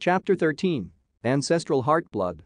Chapter 13. Ancestral Heartblood.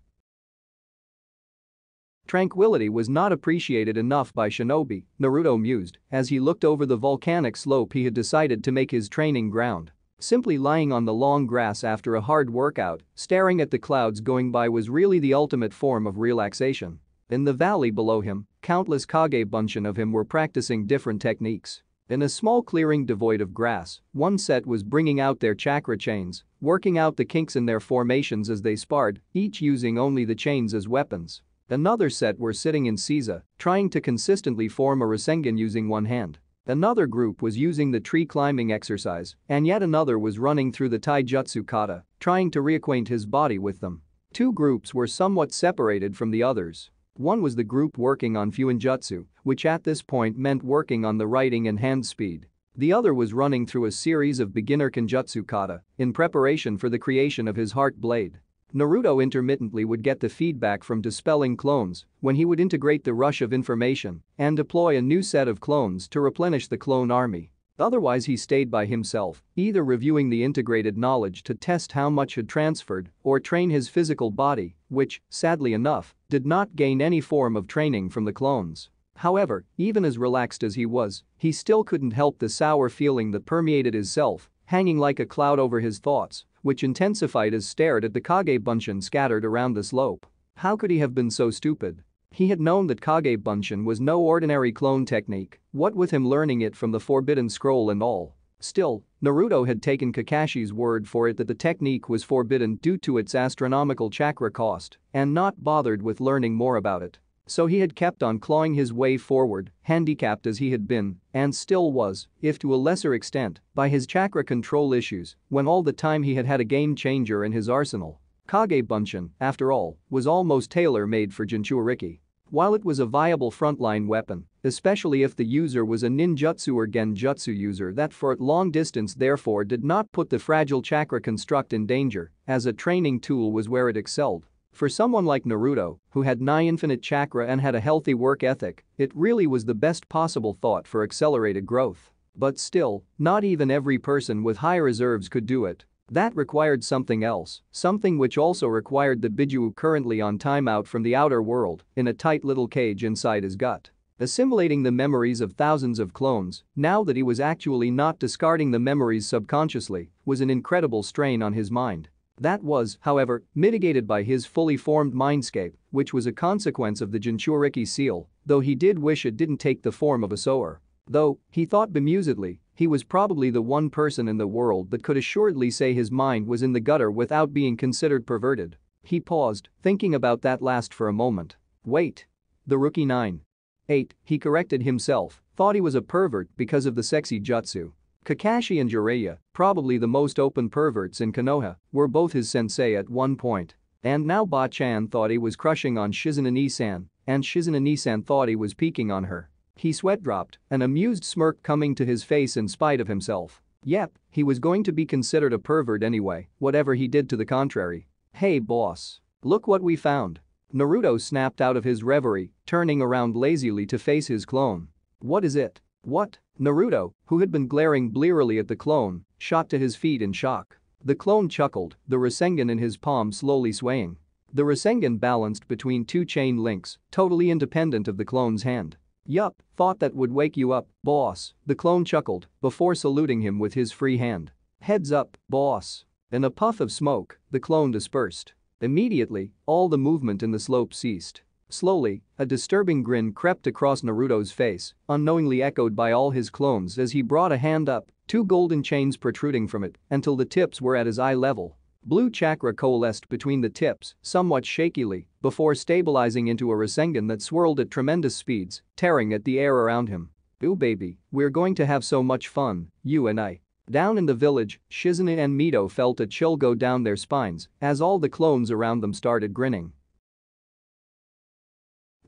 Tranquility was not appreciated enough by Shinobi, Naruto mused, as he looked over the volcanic slope he had decided to make his training ground. Simply lying on the long grass after a hard workout, staring at the clouds going by was really the ultimate form of relaxation. In the valley below him, countless Kage Bunshin of him were practicing different techniques. In a small clearing devoid of grass, one set was bringing out their chakra chains, working out the kinks in their formations as they sparred, each using only the chains as weapons. Another set were sitting in Seiza, trying to consistently form a Rasengan using one hand. Another group was using the tree climbing exercise, and yet another was running through the taijutsu kata, trying to reacquaint his body with them. Two groups were somewhat separated from the others. One was the group working on Fuinjutsu, which at this point meant working on the writing and hand speed. The other was running through a series of beginner Kenjutsu kata in preparation for the creation of his heart blade. Naruto intermittently would get the feedback from dispelling clones when he would integrate the rush of information and deploy a new set of clones to replenish the clone army. Otherwise he stayed by himself, either reviewing the integrated knowledge to test how much had transferred or train his physical body, which, sadly enough, did not gain any form of training from the clones. However, even as relaxed as he was, he still couldn't help the sour feeling that permeated his self, hanging like a cloud over his thoughts, which intensified as stared at the Kage Bunshin scattered around the slope. How could he have been so stupid? He had known that Kage Bunshin was no ordinary clone technique, what with him learning it from the Forbidden Scroll and all. Still, Naruto had taken Kakashi's word for it that the technique was forbidden due to its astronomical chakra cost and not bothered with learning more about it. So he had kept on clawing his way forward, handicapped as he had been, and still was, if to a lesser extent, by his chakra control issues, when all the time he had had a game changer in his arsenal. Kage Bunshin, after all, was almost tailor-made for Jinchuriki. While it was a viable frontline weapon, especially if the user was a ninjutsu or genjutsu user that for at long distance therefore did not put the fragile chakra construct in danger, as a training tool was where it excelled. For someone like Naruto, who had nigh infinite chakra and had a healthy work ethic, it really was the best possible thought for accelerated growth. But still, not even every person with high reserves could do it. That required something else, something which also required the Biju currently on timeout from the outer world in a tight little cage inside his gut. Assimilating the memories of thousands of clones, now that he was actually not discarding the memories subconsciously, was an incredible strain on his mind. That was, however, mitigated by his fully formed mindscape, which was a consequence of the Jinchuriki seal, though he did wish it didn't take the form of a sower. Though, he thought bemusedly, he was probably the one person in the world that could assuredly say his mind was in the gutter without being considered perverted. He paused, thinking about that last for a moment. Wait. The rookie 9. 8, he corrected himself, thought he was a pervert because of the sexy jutsu. Kakashi and Jiraiya, probably the most open perverts in Konoha, were both his sensei at one point. And now Ba-chan thought he was crushing on Shizunani-san, and Shizunani-san thought he was peeking on her. He sweat dropped, an amused smirk coming to his face in spite of himself. Yep, he was going to be considered a pervert anyway, whatever he did to the contrary. Hey boss. Look what we found. Naruto snapped out of his reverie, turning around lazily to face his clone. What is it? What? Naruto, who had been glaring blearily at the clone, shot to his feet in shock. The clone chuckled, the Rasengan in his palm slowly swaying. The Rasengan balanced between two chain links, totally independent of the clone's hand. Yup, thought that would wake you up, boss, the clone chuckled before saluting him with his free hand. Heads up, boss. In a puff of smoke, the clone dispersed. Immediately, all the movement in the slope ceased. Slowly, a disturbing grin crept across Naruto's face, unknowingly echoed by all his clones as he brought a hand up, two golden chains protruding from it, until the tips were at his eye level. Blue chakra coalesced between the tips, somewhat shakily, before stabilizing into a Rasengan that swirled at tremendous speeds, tearing at the air around him. Ooh baby, we're going to have so much fun, you and I. Down in the village, Shizune and Mito felt a chill go down their spines as all the clones around them started grinning.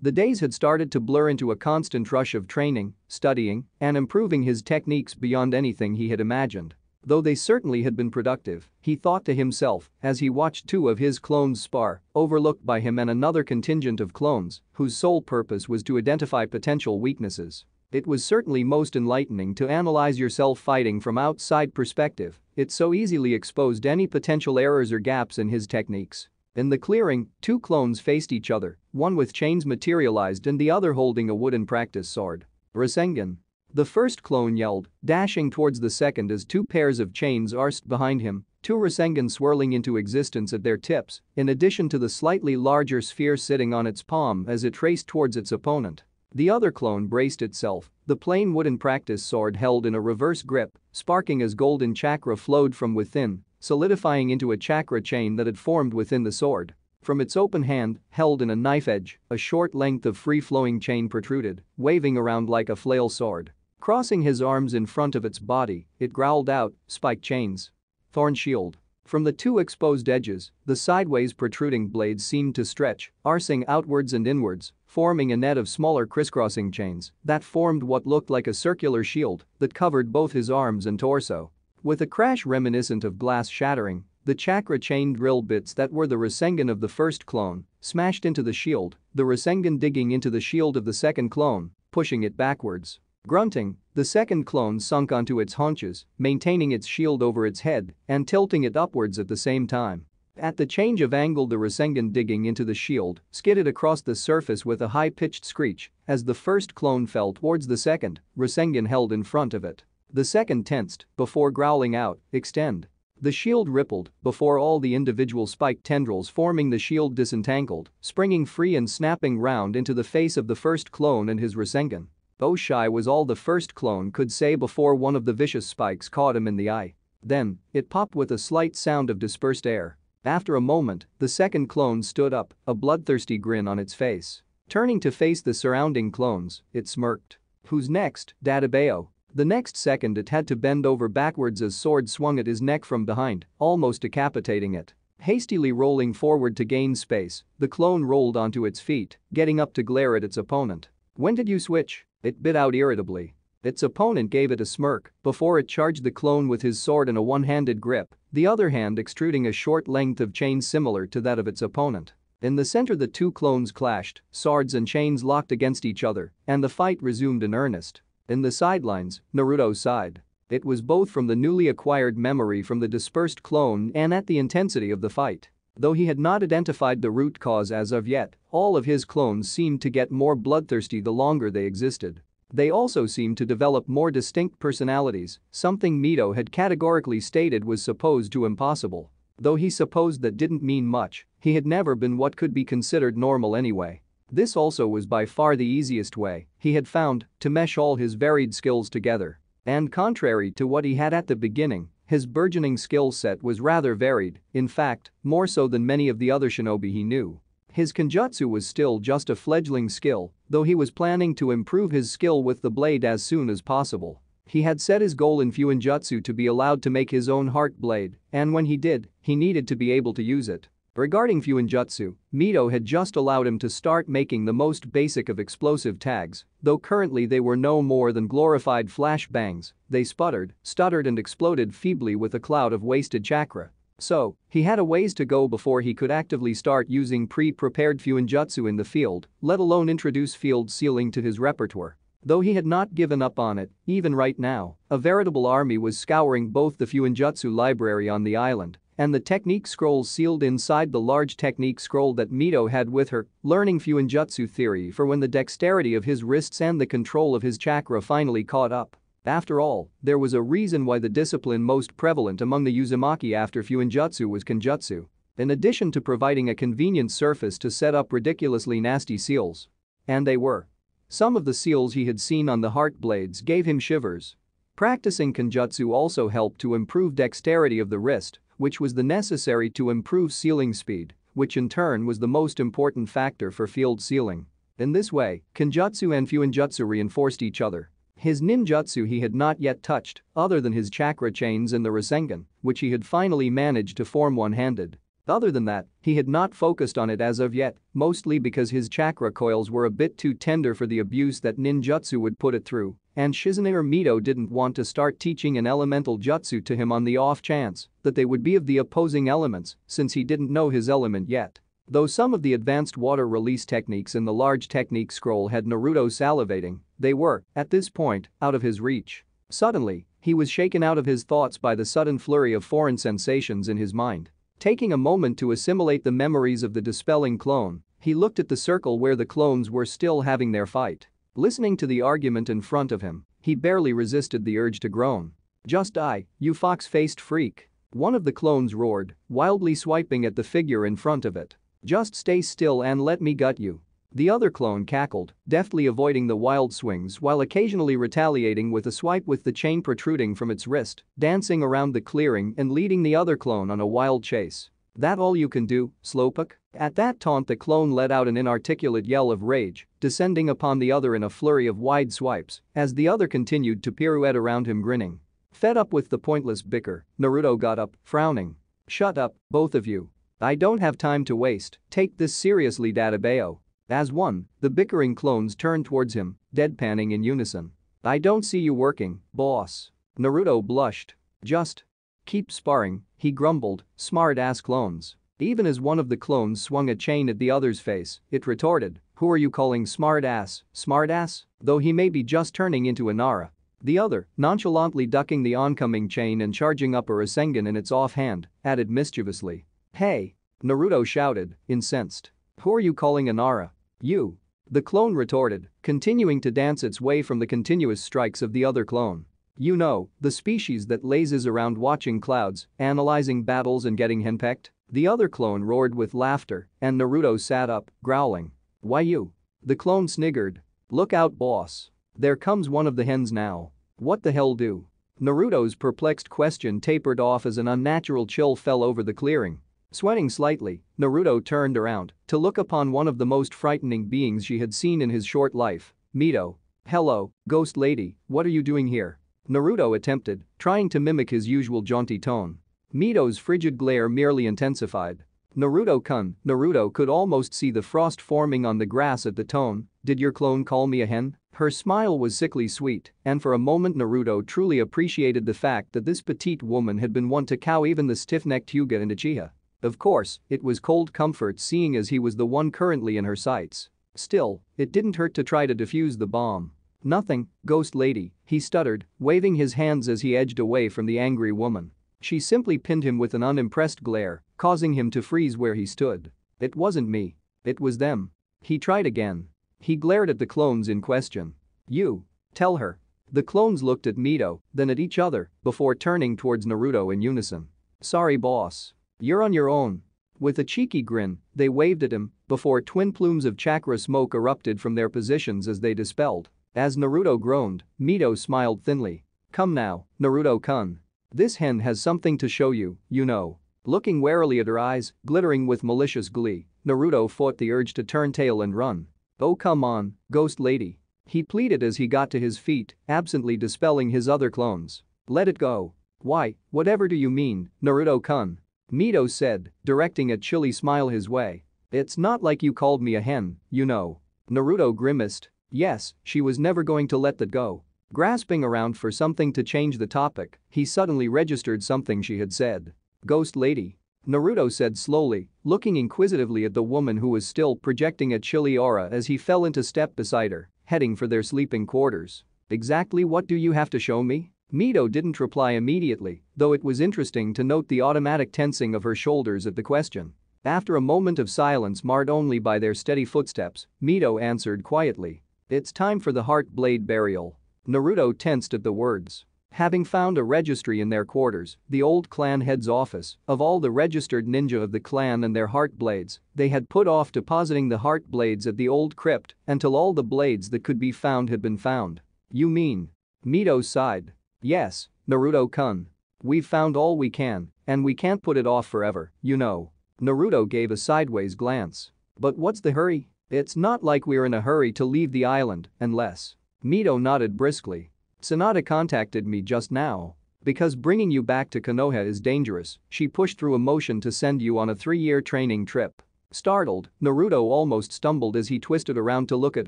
The days had started to blur into a constant rush of training, studying, and improving his techniques beyond anything he had imagined. Though they certainly had been productive, he thought to himself as he watched two of his clones spar, overlooked by him and another contingent of clones whose sole purpose was to identify potential weaknesses. It was certainly most enlightening to analyze yourself fighting from outside perspective. It so easily exposed any potential errors or gaps in his techniques. In the clearing, two clones faced each other, one with chains materialized and the other holding a wooden practice sword. Rasengan. The first clone yelled, dashing towards the second as two pairs of chains arced behind him, two Rasengan swirling into existence at their tips, in addition to the slightly larger sphere sitting on its palm as it raced towards its opponent. The other clone braced itself, the plain wooden practice sword held in a reverse grip, sparking as golden chakra flowed from within, solidifying into a chakra chain that had formed within the sword. From its open hand, held in a knife edge, a short length of free-flowing chain protruded, waving around like a flail sword. Crossing his arms in front of its body, it growled out, "Spike chains." Thorn shield. From the two exposed edges, the sideways protruding blades seemed to stretch, arcing outwards and inwards, forming a net of smaller crisscrossing chains that formed what looked like a circular shield that covered both his arms and torso. With a crash reminiscent of glass shattering, the chakra chain drill bits that were the Rasengan of the first clone smashed into the shield, the Rasengan digging into the shield of the second clone, pushing it backwards. Grunting, the second clone sunk onto its haunches, maintaining its shield over its head and tilting it upwards at the same time. At the change of angle, the Rasengan digging into the shield skidded across the surface with a high-pitched screech as the first clone fell towards the second Rasengan held in front of it. The second tensed before growling out, "Extend." The shield rippled before all the individual spike tendrils forming the shield disentangled, springing free and snapping round into the face of the first clone and his Rasengan. "Oh shy" was all the first clone could say before one of the vicious spikes caught him in the eye. Then, it popped with a slight sound of dispersed air. After a moment, the second clone stood up, a bloodthirsty grin on its face. Turning to face the surrounding clones, it smirked. "Who's next, Databeo?" The next second it had to bend over backwards as sword swung at his neck from behind, almost decapitating it. Hastily rolling forward to gain space, the clone rolled onto its feet, getting up to glare at its opponent. "When did you switch?" it bit out irritably. Its opponent gave it a smirk before it charged the clone with his sword in a one-handed grip, the other hand extruding a short length of chain similar to that of its opponent. In the center, the two clones clashed, swords and chains locked against each other, and the fight resumed in earnest. In the sidelines, Naruto sighed. It was both from the newly acquired memory from the dispersed clone and at the intensity of the fight. Though he had not identified the root cause as of yet, all of his clones seemed to get more bloodthirsty the longer they existed. They also seemed to develop more distinct personalities, something Mito had categorically stated was supposed to impossible. Though he supposed that didn't mean much, he had never been what could be considered normal anyway. This also was by far the easiest way, he had found, to mesh all his varied skills together. And contrary to what he had at the beginning, his burgeoning skill set was rather varied, in fact, more so than many of the other shinobi he knew. His kenjutsu was still just a fledgling skill, though he was planning to improve his skill with the blade as soon as possible. He had set his goal in Fuinjutsu to be allowed to make his own Heartblade, and when he did, he needed to be able to use it. Regarding Fuinjutsu, Mito had just allowed him to start making the most basic of explosive tags, though currently they were no more than glorified flashbangs. They sputtered, stuttered and exploded feebly with a cloud of wasted chakra. So, he had a ways to go before he could actively start using pre-prepared Fuinjutsu in the field, let alone introduce field sealing to his repertoire. Though he had not given up on it, even right now, a veritable army was scouring both the Fuinjutsu library on the island and the technique scrolls sealed inside the large technique scroll that Mito had with her, learning Fuinjutsu theory for when the dexterity of his wrists and the control of his chakra finally caught up. After all, there was a reason why the discipline most prevalent among the Uzumaki after Fuinjutsu was Kenjutsu. In addition to providing a convenient surface to set up ridiculously nasty seals. And they were. Some of the seals he had seen on the Heartblades gave him shivers. Practicing Kenjutsu also helped to improve dexterity of the wrist, which was the necessary to improve sealing speed, which in turn was the most important factor for field sealing. In this way, Kenjutsu and Fuinjutsu reinforced each other. His ninjutsu he had not yet touched, other than his chakra chains and the Rasengan, which he had finally managed to form one-handed. Other than that, he had not focused on it as of yet, mostly because his chakra coils were a bit too tender for the abuse that ninjutsu would put it through, and Shizunaga Mito didn't want to start teaching an elemental jutsu to him on the off chance that they would be of the opposing elements since he didn't know his element yet. Though some of the advanced water release techniques in the large technique scroll had Naruto salivating, they were, at this point, out of his reach. Suddenly, he was shaken out of his thoughts by the sudden flurry of foreign sensations in his mind. Taking a moment to assimilate the memories of the dispelling clone, he looked at the circle where the clones were still having their fight. Listening to the argument in front of him, he barely resisted the urge to groan. "Just die, you fox-faced freak," one of the clones roared, wildly swiping at the figure in front of it. "Just stay still and let me gut you." The other clone cackled, deftly avoiding the wild swings while occasionally retaliating with a swipe with the chain protruding from its wrist, dancing around the clearing and leading the other clone on a wild chase. "That all you can do, slowpoke?" At that taunt, the clone let out an inarticulate yell of rage, descending upon the other in a flurry of wide swipes as the other continued to pirouette around him grinning. Fed up with the pointless bicker, Naruto got up, frowning. "Shut up, both of you. I don't have time to waste, take this seriously, Databeo." As one, the bickering clones turned towards him, deadpanning in unison. "I don't see you working, boss." Naruto blushed. "Just keep sparring," he grumbled, "smart-ass clones." Even as one of the clones swung a chain at the other's face, it retorted, "Who are you calling smart-ass, smart-ass? Though he may be just turning into a Nara." The other, nonchalantly ducking the oncoming chain and charging up a Rasengan in its offhand, added mischievously. "Hey!" Naruto shouted, incensed. "Who are you calling a Nara? You." The clone retorted, continuing to dance its way from the continuous strikes of the other clone. "You know, the species that lazes around watching clouds, analyzing battles and getting henpecked?" The other clone roared with laughter, and Naruto sat up, growling. "Why you?" The clone sniggered. "Look out, boss. There comes one of the hens now." "What the hell do?" Naruto's perplexed question tapered off as an unnatural chill fell over the clearing. Sweating slightly, Naruto turned around to look upon one of the most frightening beings she had seen in his short life, Mito. "Hello, ghost lady, what are you doing here?" Naruto attempted, trying to mimic his usual jaunty tone. Mito's frigid glare merely intensified. "Naruto-kun." Naruto could almost see the frost forming on the grass at the tone. "Did your clone call me a hen?" Her smile was sickly sweet, and for a moment Naruto truly appreciated the fact that this petite woman had been one to cow even the stiff-necked Hyuga and Uchiha. Of course, it was cold comfort seeing as he was the one currently in her sights. Still, it didn't hurt to try to defuse the bomb. "Nothing, ghost lady," he stuttered, waving his hands as he edged away from the angry woman. She simply pinned him with an unimpressed glare, causing him to freeze where he stood. "It wasn't me. It was them." He tried again. He glared at the clones in question. "You. Tell her." The clones looked at Mito, then at each other, before turning towards Naruto in unison. "Sorry, boss. You're on your own." With a cheeky grin, they waved at him before twin plumes of chakra smoke erupted from their positions as they dispelled. As Naruto groaned, Mito smiled thinly. "Come now, Naruto-kun. This hen has something to show you, you know." Looking warily at her eyes, glittering with malicious glee, Naruto fought the urge to turn tail and run. "Oh come on, ghost lady." He pleaded as he got to his feet, absently dispelling his other clones. "Let it go." "Why, whatever do you mean, Naruto-kun?" Mito said, directing a chilly smile his way. "It's not like you called me a hen, you know." Naruto grimaced. Yes, she was never going to let that go. Grasping around for something to change the topic, he suddenly registered something she had said. "Ghost lady." Naruto said slowly, looking inquisitively at the woman who was still projecting a chilly aura as he fell into step beside her, heading for their sleeping quarters. "Exactly what do you have to show me?" Mito didn't reply immediately, though it was interesting to note the automatic tensing of her shoulders at the question. After a moment of silence marred only by their steady footsteps, Mito answered quietly. "It's time for the Heartblade burial." Naruto tensed at the words. Having found a registry in their quarters, the old clan head's office, of all the registered ninja of the clan and their Heartblades, they had put off depositing the Heartblades at the old crypt until all the blades that could be found had been found. "You mean?" Mito sighed. "Yes, Naruto-kun. We've found all we can, and we can't put it off forever, you know." Naruto gave a sideways glance. "But what's the hurry? It's not like we're in a hurry to leave the island, unless." Mito nodded briskly. "Sonata contacted me just now. Because bringing you back to Konoha is dangerous, she pushed through a motion to send you on a 3-year training trip." Startled, Naruto almost stumbled as he twisted around to look at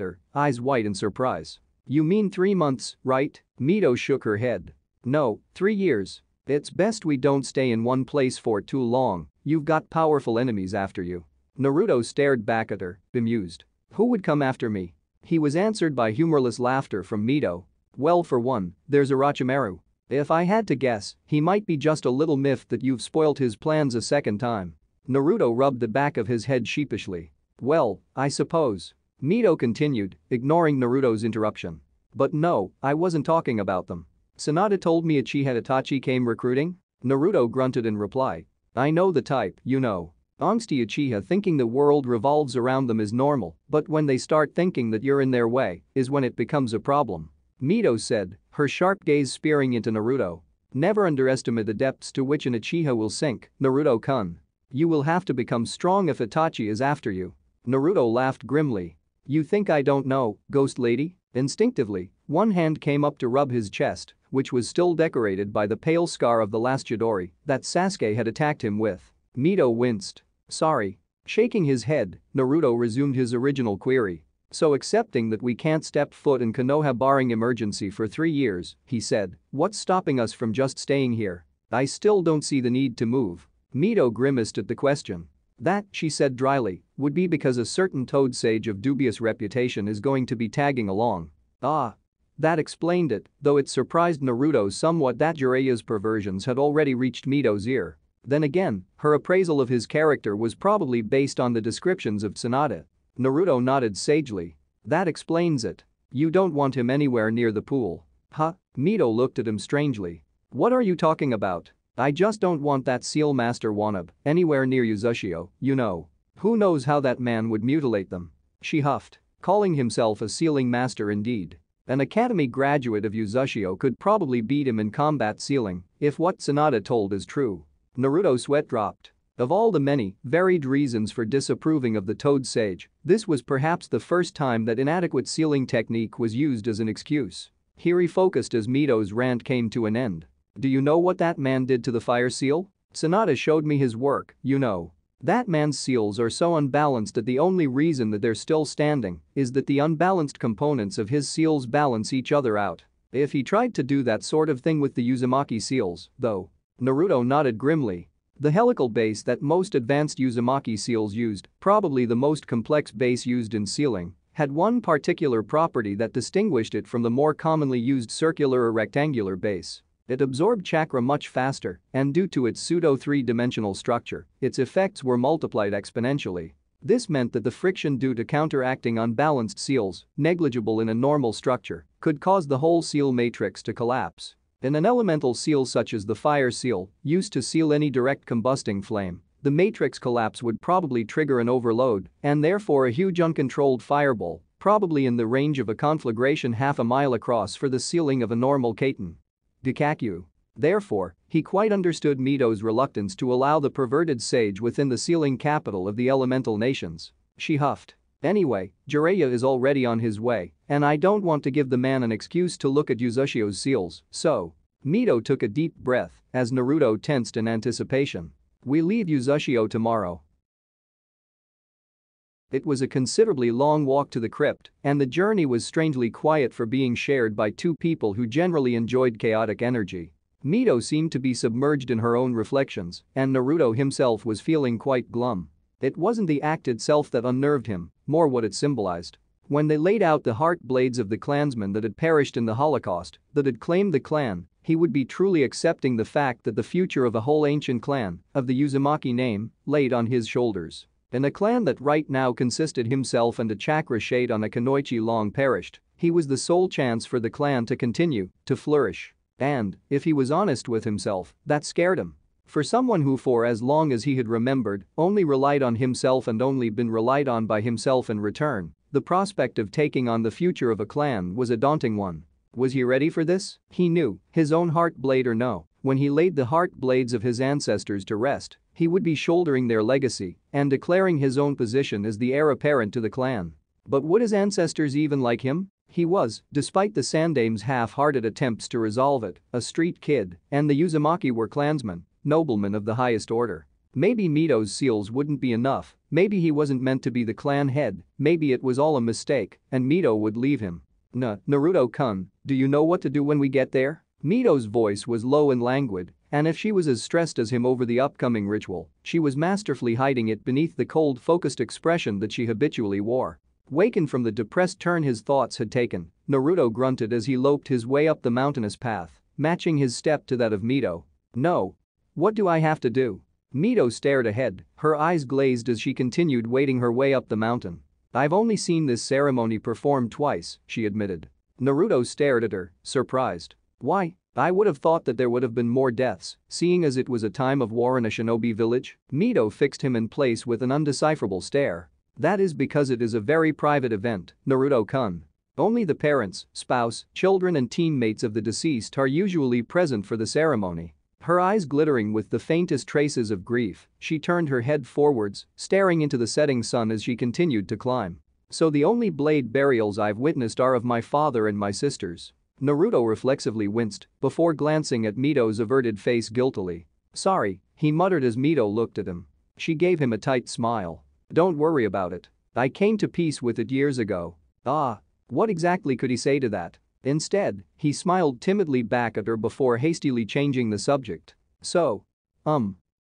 her, eyes wide in surprise. "You mean 3 months, right?" Mito shook her head. "No, 3 years. It's best we don't stay in one place for too long, you've got powerful enemies after you." Naruto stared back at her, bemused. Who would come after me? He was answered by humorless laughter from Mito. Well, for one, there's Orochimaru. If I had to guess, he might be just a little miffed that you've spoilt his plans a second time. Naruto rubbed the back of his head sheepishly. Well, I suppose. Mito continued, ignoring Naruto's interruption. But no, I wasn't talking about them. Sanada told me Uchiha Itachi came recruiting? Naruto grunted in reply. I know the type, you know. Angsty Uchiha thinking the world revolves around them is normal, but when they start thinking that you're in their way is when it becomes a problem. Mito said, her sharp gaze spearing into Naruto. Never underestimate the depths to which an Uchiha will sink, Naruto-kun. You will have to become strong if Itachi is after you. Naruto laughed grimly. You think I don't know, Ghost Lady? Instinctively, one hand came up to rub his chest, which was still decorated by the pale scar of the last Chidori that Sasuke had attacked him with. Mito winced. Sorry. Shaking his head, Naruto resumed his original query. So accepting that we can't step foot in Konoha barring emergency for 3 years, he said, what's stopping us from just staying here? I still don't see the need to move. Mito grimaced at the question. That, she said dryly, would be because a certain toad sage of dubious reputation is going to be tagging along. Ah. That explained it, though it surprised Naruto somewhat that Jiraiya's perversions had already reached Mito's ear. Then again, her appraisal of his character was probably based on the descriptions of Tsunade. Naruto nodded sagely. That explains it. You don't want him anywhere near the pool. Huh? Mito looked at him strangely. What are you talking about? I just don't want that seal master wannabe anywhere near Uzushio, you know. Who knows how that man would mutilate them? She huffed. Calling himself a sealing master indeed. An academy graduate of Uzushio could probably beat him in combat sealing if what Tsunade told is true. Naruto's sweat dropped. Of all the many, varied reasons for disapproving of the Toad Sage, this was perhaps the first time that inadequate sealing technique was used as an excuse. Here he focused as Mito's rant came to an end. Do you know what that man did to the fire seal? Tsunade showed me his work, you know. That man's seals are so unbalanced that the only reason that they're still standing is that the unbalanced components of his seals balance each other out. If he tried to do that sort of thing with the Uzumaki seals, though. Naruto nodded grimly. The helical base that most advanced Uzumaki seals used, probably the most complex base used in sealing, had one particular property that distinguished it from the more commonly used circular or rectangular base. It absorbed chakra much faster, and due to its pseudo-three-dimensional structure, its effects were multiplied exponentially. This meant that the friction due to counteracting unbalanced seals, negligible in a normal structure, could cause the whole seal matrix to collapse. In an elemental seal such as the fire seal, used to seal any direct combusting flame, the matrix collapse would probably trigger an overload and therefore a huge uncontrolled fireball, probably in the range of a conflagration half a mile across for the sealing of a normal kaiten. Dikakyu. Therefore, he quite understood Mito's reluctance to allow the perverted sage within the sealing capital of the elemental nations. She huffed. Anyway, Jiraiya is already on his way, and I don't want to give the man an excuse to look at Uzushio's seals, so. Mito took a deep breath as Naruto tensed in anticipation. We leave Uzushio tomorrow. It was a considerably long walk to the crypt, and the journey was strangely quiet for being shared by two people who generally enjoyed chaotic energy. Mito seemed to be submerged in her own reflections, and Naruto himself was feeling quite glum. It wasn't the act itself that unnerved him, more what it symbolized. When they laid out the heart blades of the clansmen that had perished in the Holocaust, that had claimed the clan, he would be truly accepting the fact that the future of a whole ancient clan, of the Uzumaki name, laid on his shoulders. In a clan that right now consisted himself and a chakra shade on a Kunoichi long perished, he was the sole chance for the clan to continue, to flourish. And, if he was honest with himself, that scared him. For someone who for as long as he had remembered, only relied on himself and only been relied on by himself in return, the prospect of taking on the future of a clan was a daunting one. Was he ready for this? He knew, his own heart blade or no, when he laid the heart blades of his ancestors to rest, he would be shouldering their legacy and declaring his own position as the heir apparent to the clan. But would his ancestors even like him? He was, despite the Sandame's half-hearted attempts to resolve it, a street kid, and the Uzumaki were clansmen, noblemen of the highest order. Maybe Mito's seals wouldn't be enough, maybe he wasn't meant to be the clan head, maybe it was all a mistake, and Mito would leave him. Naruto-kun, do you know what to do when we get there? Mito's voice was low and languid, And if she was as stressed as him over the upcoming ritual, she was masterfully hiding it beneath the cold, focused expression that she habitually wore. Wakened from the depressed turn his thoughts had taken, Naruto grunted as he loped his way up the mountainous path, matching his step to that of Mito. No. What do I have to do? Mito stared ahead, her eyes glazed as she continued wading her way up the mountain. I've only seen this ceremony performed twice, she admitted. Naruto stared at her, surprised. Why? I would have thought that there would have been more deaths, seeing as it was a time of war in a shinobi village. Mito fixed him in place with an undecipherable stare. That is because it is a very private event, Naruto-kun. Only the parents, spouse, children and teammates of the deceased are usually present for the ceremony. Her eyes glittering with the faintest traces of grief, she turned her head forwards, staring into the setting sun as she continued to climb. So the only blade burials I've witnessed are of my father and my sisters. Naruto reflexively winced before glancing at Mito's averted face guiltily. Sorry, he muttered as Mito looked at him. She gave him a tight smile. Don't worry about it. I came to peace with it years ago. Ah. What exactly could he say to that? Instead, he smiled timidly back at her before hastily changing the subject. So.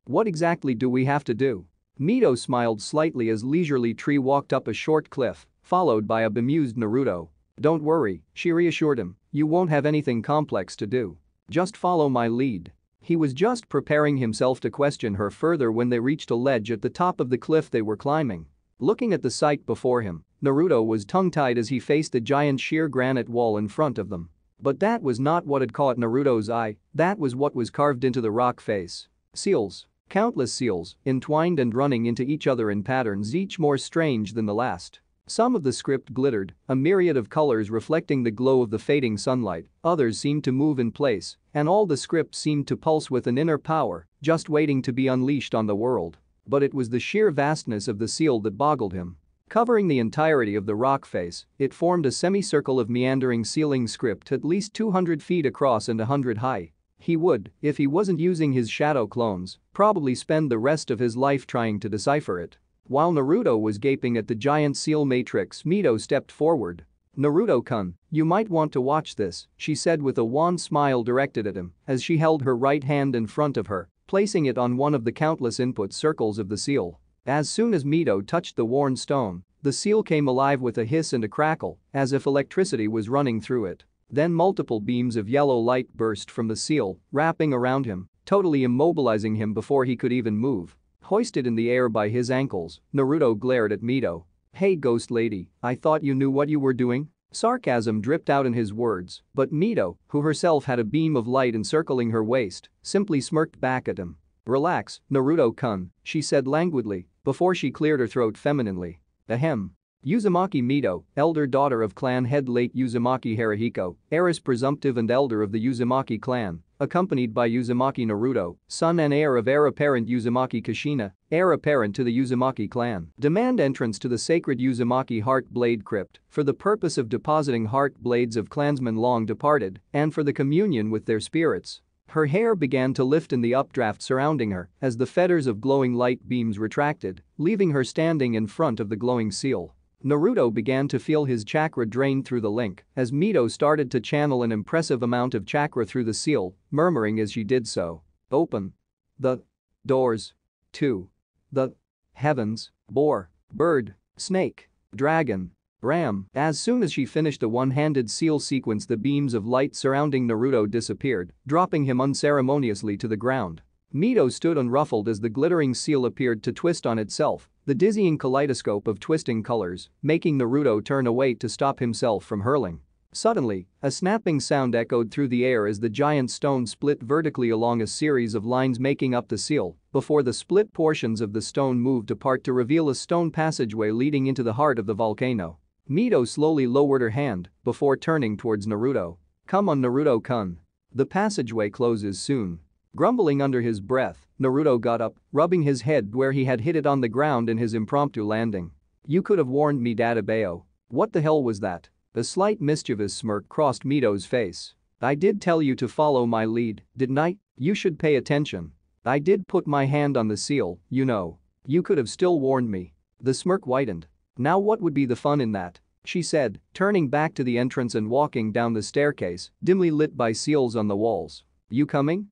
What exactly do we have to do? Mito smiled slightly as leisurely Tree walked up a short cliff, followed by a bemused Naruto. Don't worry, she reassured him, you won't have anything complex to do. Just follow my lead. He was just preparing himself to question her further when they reached a ledge at the top of the cliff they were climbing. Looking at the sight before him, Naruto was tongue-tied as he faced the giant sheer granite wall in front of them. But that was not what had caught Naruto's eye, that was what was carved into the rock face. Seals. Countless seals, entwined and running into each other in patterns each more strange than the last. Some of the script glittered, a myriad of colors reflecting the glow of the fading sunlight, others seemed to move in place, and all the script seemed to pulse with an inner power, just waiting to be unleashed on the world. But it was the sheer vastness of the seal that boggled him. Covering the entirety of the rock face, it formed a semicircle of meandering sealing script at least 200 feet across and 100 high. He would, if he wasn't using his shadow clones, probably spend the rest of his life trying to decipher it. While Naruto was gaping at the giant seal matrix, Mito stepped forward. Naruto-kun, you might want to watch this, she said with a wan smile directed at him as she held her right hand in front of her, placing it on one of the countless input circles of the seal. As soon as Mito touched the worn stone, the seal came alive with a hiss and a crackle, as if electricity was running through it. Then multiple beams of yellow light burst from the seal, wrapping around him, totally immobilizing him before he could even move. Hoisted in the air by his ankles, Naruto glared at Mito. Hey ghost lady, I thought you knew what you were doing? Sarcasm dripped out in his words, but Mito, who herself had a beam of light encircling her waist, simply smirked back at him. Relax, Naruto-kun, she said languidly, before she cleared her throat femininely. Ahem. Uzumaki Mito, elder daughter of clan head late Uzumaki Haruhiko, heiress presumptive and elder of the Uzumaki clan, accompanied by Uzumaki Naruto, son and heir of heir apparent Uzumaki Kushina, heir apparent to the Uzumaki clan, demand entrance to the sacred Uzumaki Heartblood crypt for the purpose of depositing heart blades of clansmen long departed and for the communion with their spirits. Her hair began to lift in the updraft surrounding her as the fetters of glowing light beams retracted, leaving her standing in front of the glowing seal. Naruto began to feel his chakra drain through the link as Mito started to channel an impressive amount of chakra through the seal, murmuring as she did so. Open the doors to the heavens, boar, bird, snake, dragon, ram. As soon as she finished the one-handed seal sequence, the beams of light surrounding Naruto disappeared, dropping him unceremoniously to the ground. Mito stood unruffled as the glittering seal appeared to twist on itself, the dizzying kaleidoscope of twisting colors, making Naruto turn away to stop himself from hurling. Suddenly, a snapping sound echoed through the air as the giant stone split vertically along a series of lines making up the seal, before the split portions of the stone moved apart to reveal a stone passageway leading into the heart of the volcano. Mito slowly lowered her hand before turning towards Naruto. Come on, Naruto-kun. The passageway closes soon. Grumbling under his breath, Naruto got up, rubbing his head where he had hit it on the ground in his impromptu landing. You could have warned me, Databeo. What the hell was that? A slight mischievous smirk crossed Mito's face. I did tell you to follow my lead, didn't I? You should pay attention. I did put my hand on the seal, you know. You could have still warned me. The smirk widened. Now what would be the fun in that? She said, turning back to the entrance and walking down the staircase, dimly lit by seals on the walls. You coming?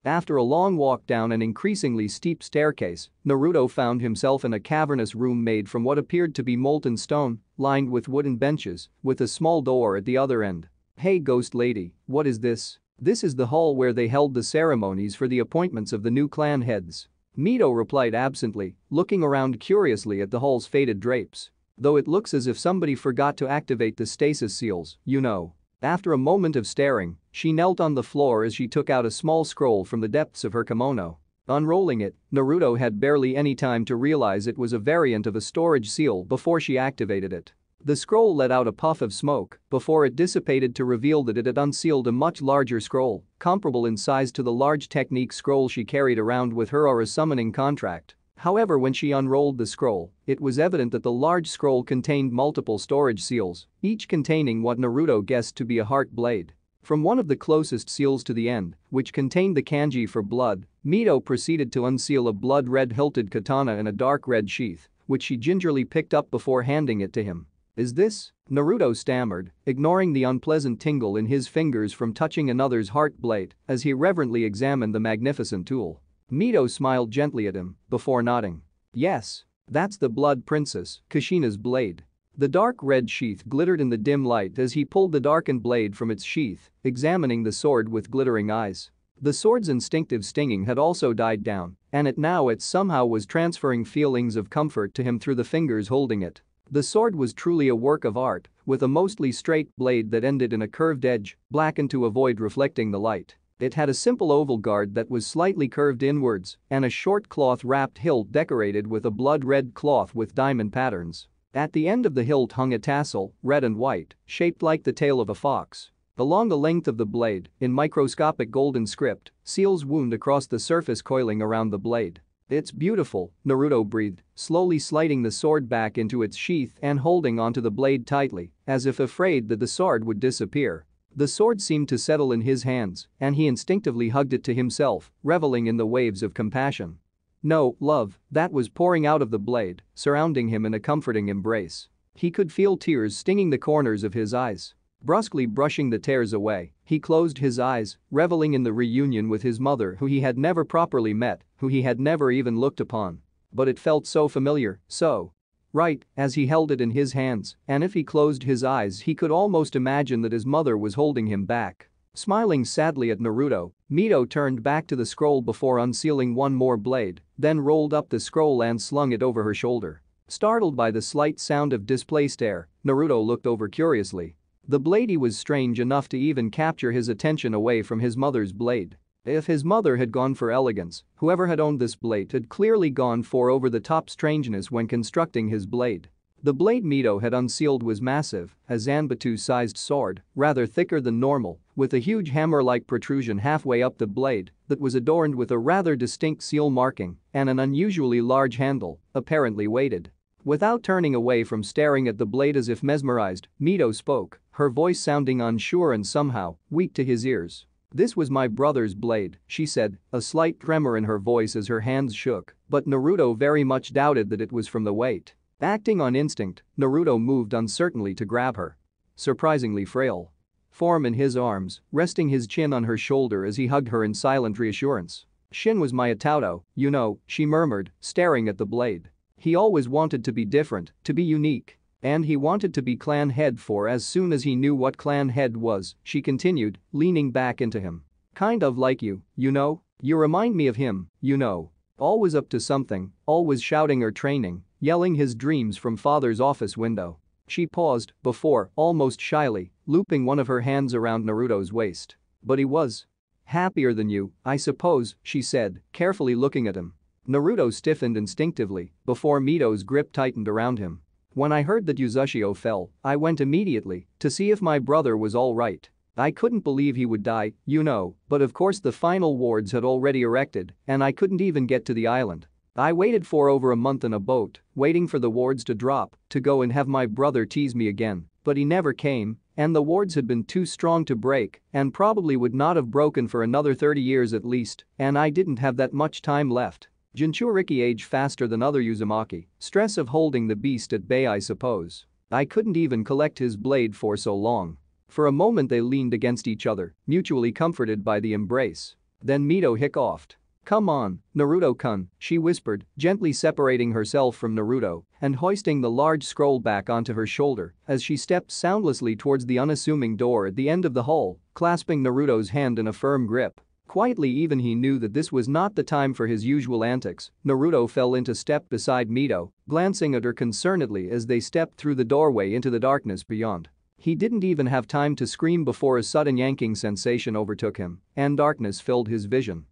After a long walk down an increasingly steep staircase, Naruto found himself in a cavernous room made from what appeared to be molten stone, lined with wooden benches, with a small door at the other end. "Hey ghost lady, what is this?" "This is the hall where they held the ceremonies for the appointments of the new clan heads." Mito replied absently, looking around curiously at the hall's faded drapes. "Though it looks as if somebody forgot to activate the stasis seals, you know." After a moment of staring, she knelt on the floor as she took out a small scroll from the depths of her kimono. Unrolling it, Naruto had barely any time to realize it was a variant of a storage seal before she activated it. The scroll let out a puff of smoke before it dissipated to reveal that it had unsealed a much larger scroll, comparable in size to the large technique scroll she carried around with her or a summoning contract. However, when she unrolled the scroll, it was evident that the large scroll contained multiple storage seals, each containing what Naruto guessed to be a heart blade. From one of the closest seals to the end, which contained the kanji for blood, Mito proceeded to unseal a blood-red hilted katana in a dark red sheath, which she gingerly picked up before handing it to him. "Is this?" Naruto stammered, ignoring the unpleasant tingle in his fingers from touching another's heart blade as he reverently examined the magnificent tool. Mito smiled gently at him before nodding. "Yes. That's the Blood Princess, Kushina's blade." The dark red sheath glittered in the dim light as he pulled the darkened blade from its sheath, examining the sword with glittering eyes. The sword's instinctive stinging had also died down, and it somehow was transferring feelings of comfort to him through the fingers holding it. The sword was truly a work of art, with a mostly straight blade that ended in a curved edge, blackened to avoid reflecting the light. It had a simple oval guard that was slightly curved inwards and a short cloth-wrapped hilt decorated with a blood-red cloth with diamond patterns. At the end of the hilt hung a tassel, red and white, shaped like the tail of a fox. Along the length of the blade, in microscopic golden script, seals wound across the surface coiling around the blade. "It's beautiful," Naruto breathed, slowly sliding the sword back into its sheath and holding onto the blade tightly, as if afraid that the sword would disappear. The sword seemed to settle in his hands, and he instinctively hugged it to himself, reveling in the waves of compassion. No, love, that was pouring out of the blade, surrounding him in a comforting embrace. He could feel tears stinging the corners of his eyes. Brusquely brushing the tears away, he closed his eyes, reveling in the reunion with his mother who he had never properly met, who he had never even looked upon. But it felt so familiar, so right, as he held it in his hands, and if he closed his eyes he could almost imagine that his mother was holding him back. Smiling sadly at Naruto, Mito turned back to the scroll before unsealing one more blade, then rolled up the scroll and slung it over her shoulder. Startled by the slight sound of displaced air, Naruto looked over curiously. The blade was strange enough to even capture his attention away from his mother's blade. If his mother had gone for elegance, whoever had owned this blade had clearly gone for over-the-top strangeness when constructing his blade. The blade Mito had unsealed was massive, a Zanbatu-sized sword, rather thicker than normal, with a huge hammer-like protrusion halfway up the blade that was adorned with a rather distinct seal marking and an unusually large handle, apparently weighted. Without turning away from staring at the blade as if mesmerized, Mito spoke, her voice sounding unsure and somehow weak to his ears. "This was my brother's blade," she said, a slight tremor in her voice as her hands shook, but Naruto very much doubted that it was from the weight. Acting on instinct, Naruto moved uncertainly to grab her surprisingly frail form in his arms, resting his chin on her shoulder as he hugged her in silent reassurance. "Shin was my Itauto, you know," she murmured, staring at the blade. "He always wanted to be different, to be unique. And he wanted to be clan head for as soon as he knew what clan head was," she continued, leaning back into him. "Kind of like you know? You remind me of him, you know. Always up to something, always shouting or training, yelling his dreams from father's office window." She paused before, almost shyly, looping one of her hands around Naruto's waist. "But he was happier than you, I suppose," she said, carefully looking at him. Naruto stiffened instinctively before Mito's grip tightened around him. "When I heard that Uzushio fell, I went immediately to see if my brother was all right. I couldn't believe he would die, you know, but of course the final wards had already erected and I couldn't even get to the island. I waited for over a month in a boat, waiting for the wards to drop, to go and have my brother tease me again, but he never came, and the wards had been too strong to break and probably would not have broken for another 30 years at least, and I didn't have that much time left. Jinchuriki aged faster than other Uzumaki, stress of holding the beast at bay I suppose. I couldn't even collect his blade for so long." For a moment they leaned against each other, mutually comforted by the embrace. Then Mito hiccoughed. "Come on, Naruto-kun," she whispered, gently separating herself from Naruto and hoisting the large scroll back onto her shoulder as she stepped soundlessly towards the unassuming door at the end of the hall, clasping Naruto's hand in a firm grip. Quietly, even he knew that this was not the time for his usual antics. Naruto fell into step beside Mito, glancing at her concernedly as they stepped through the doorway into the darkness beyond. He didn't even have time to scream before a sudden yanking sensation overtook him, and darkness filled his vision.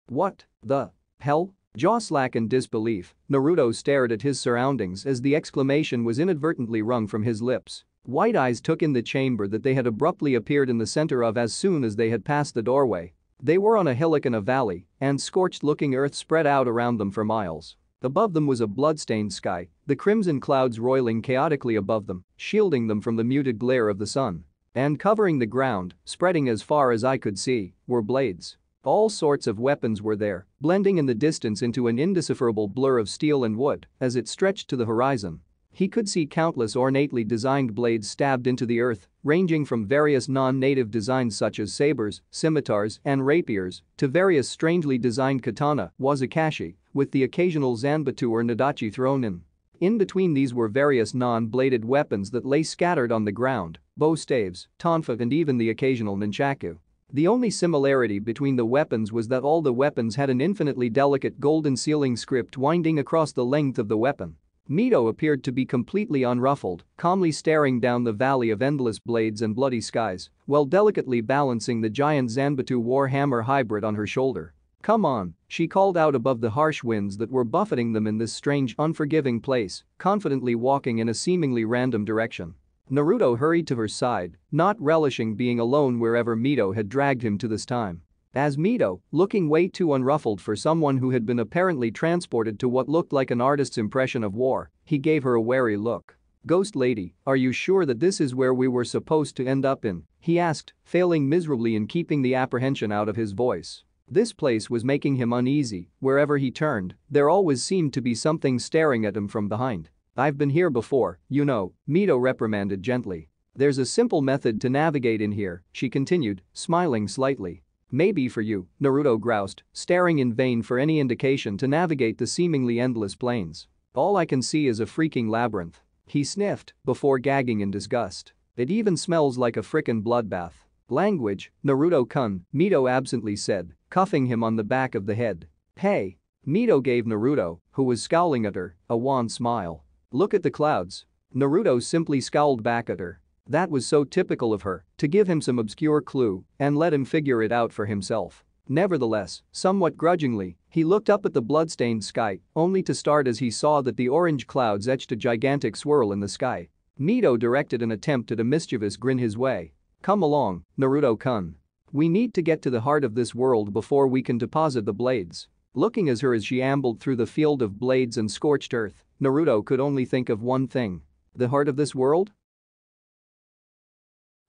"What the hell?" Jaw-slack in disbelief, Naruto stared at his surroundings as the exclamation was inadvertently wrung from his lips. Wide eyes took in the chamber that they had abruptly appeared in the center of as soon as they had passed the doorway. They were on a hillock in a valley, and scorched-looking earth spread out around them for miles. Above them was a blood-stained sky, the crimson clouds roiling chaotically above them, shielding them from the muted glare of the sun. And covering the ground, spreading as far as I could see, were blades. All sorts of weapons were there, blending in the distance into an indecipherable blur of steel and wood as it stretched to the horizon. He could see countless ornately designed blades stabbed into the earth, ranging from various non-native designs such as sabers, scimitars, and rapiers, to various strangely designed katana, wazukashi, with the occasional zanbatsu or nadachi thrown in. In between these were various non-bladed weapons that lay scattered on the ground, bow staves, tonfa, and even the occasional nunchaku. The only similarity between the weapons was that all the weapons had an infinitely delicate golden sealing script winding across the length of the weapon. Mito appeared to be completely unruffled, calmly staring down the valley of endless blades and bloody skies, while delicately balancing the giant Zanbatsu Warhammer hybrid on her shoulder. "Come on," she called out above the harsh winds that were buffeting them in this strange, unforgiving place, confidently walking in a seemingly random direction. Naruto hurried to her side, not relishing being alone wherever Mito had dragged him to this time. As Mito, looking way too unruffled for someone who had been apparently transported to what looked like an artist's impression of war, he gave her a wary look. "Ghost lady, are you sure that this is where we were supposed to end up in?" he asked, failing miserably in keeping the apprehension out of his voice. This place was making him uneasy. Wherever he turned, there always seemed to be something staring at him from behind. "I've been here before, you know," Mito reprimanded gently. "There's a simple method to navigate in here," she continued, smiling slightly. "Maybe for you," Naruto groused, staring in vain for any indication to navigate the seemingly endless plains. "All I can see is a freaking labyrinth." He sniffed before gagging in disgust. "It even smells like a frickin' bloodbath." "Language, Naruto-kun," Mito absently said, cuffing him on the back of the head. "Hey." Mito gave Naruto, who was scowling at her, a wan smile. "Look at the clouds." Naruto simply scowled back at her. That was so typical of her, to give him some obscure clue and let him figure it out for himself. Nevertheless, somewhat grudgingly, he looked up at the blood-stained sky, only to start as he saw that the orange clouds etched a gigantic swirl in the sky. Mito directed an attempt at a mischievous grin his way. "Come along, Naruto-kun. We need to get to the heart of this world before we can deposit the blades." Looking at her as she ambled through the field of blades and scorched earth, Naruto could only think of one thing. The heart of this world?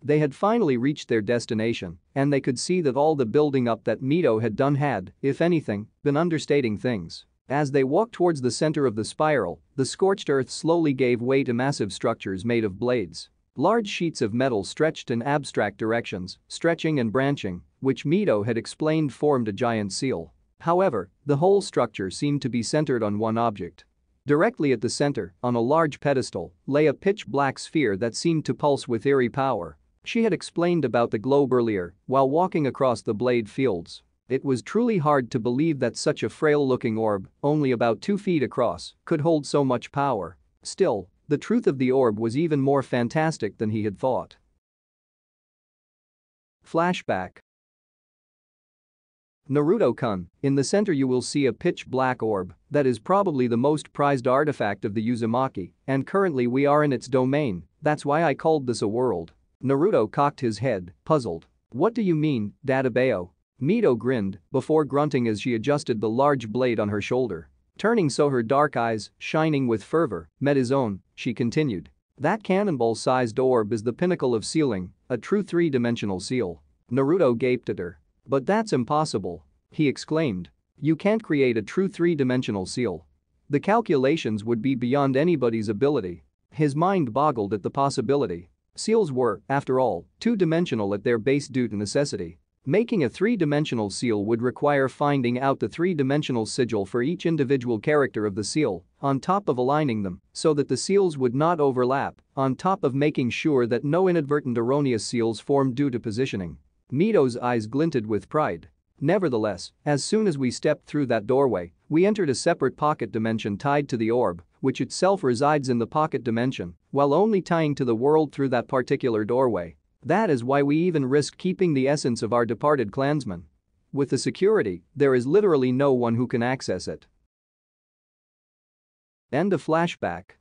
They had finally reached their destination, and they could see that all the building up that Mito had done had, if anything, been understating things. As they walked towards the center of the spiral, the scorched earth slowly gave way to massive structures made of blades. Large sheets of metal stretched in abstract directions, stretching and branching, which Mito had explained formed a giant seal. However, the whole structure seemed to be centered on one object. Directly at the center, on a large pedestal, lay a pitch-black sphere that seemed to pulse with eerie power. She had explained about the globe earlier, while walking across the blade fields. It was truly hard to believe that such a frail-looking orb, only about 2 feet across, could hold so much power. Still, the truth of the orb was even more fantastic than he had thought. Flashback. Naruto-kun, in the center you will see a pitch-black orb that is probably the most prized artifact of the Uzumaki, and currently we are in its domain, that's why I called this a world. Naruto cocked his head, puzzled. "What do you mean, Databeo?" Mito grinned before grunting as she adjusted the large blade on her shoulder. Turning so her dark eyes, shining with fervor, met his own, she continued. "That cannonball-sized orb is the pinnacle of sealing, a true three-dimensional seal." Naruto gaped at her. "But that's impossible," he exclaimed. "You can't create a true three-dimensional seal. The calculations would be beyond anybody's ability." His mind boggled at the possibility. Seals were, after all, two-dimensional at their base due to necessity. Making a three-dimensional seal would require finding out the three-dimensional sigil for each individual character of the seal, on top of aligning them so that the seals would not overlap, on top of making sure that no inadvertent erroneous seals formed due to positioning. Mito's eyes glinted with pride. Nevertheless, as soon as we stepped through that doorway, we entered a separate pocket dimension tied to the orb, which itself resides in the pocket dimension, while only tying to the world through that particular doorway. That is why we even risked keeping the essence of our departed clansmen. With the security, there is literally no one who can access it. End of flashback.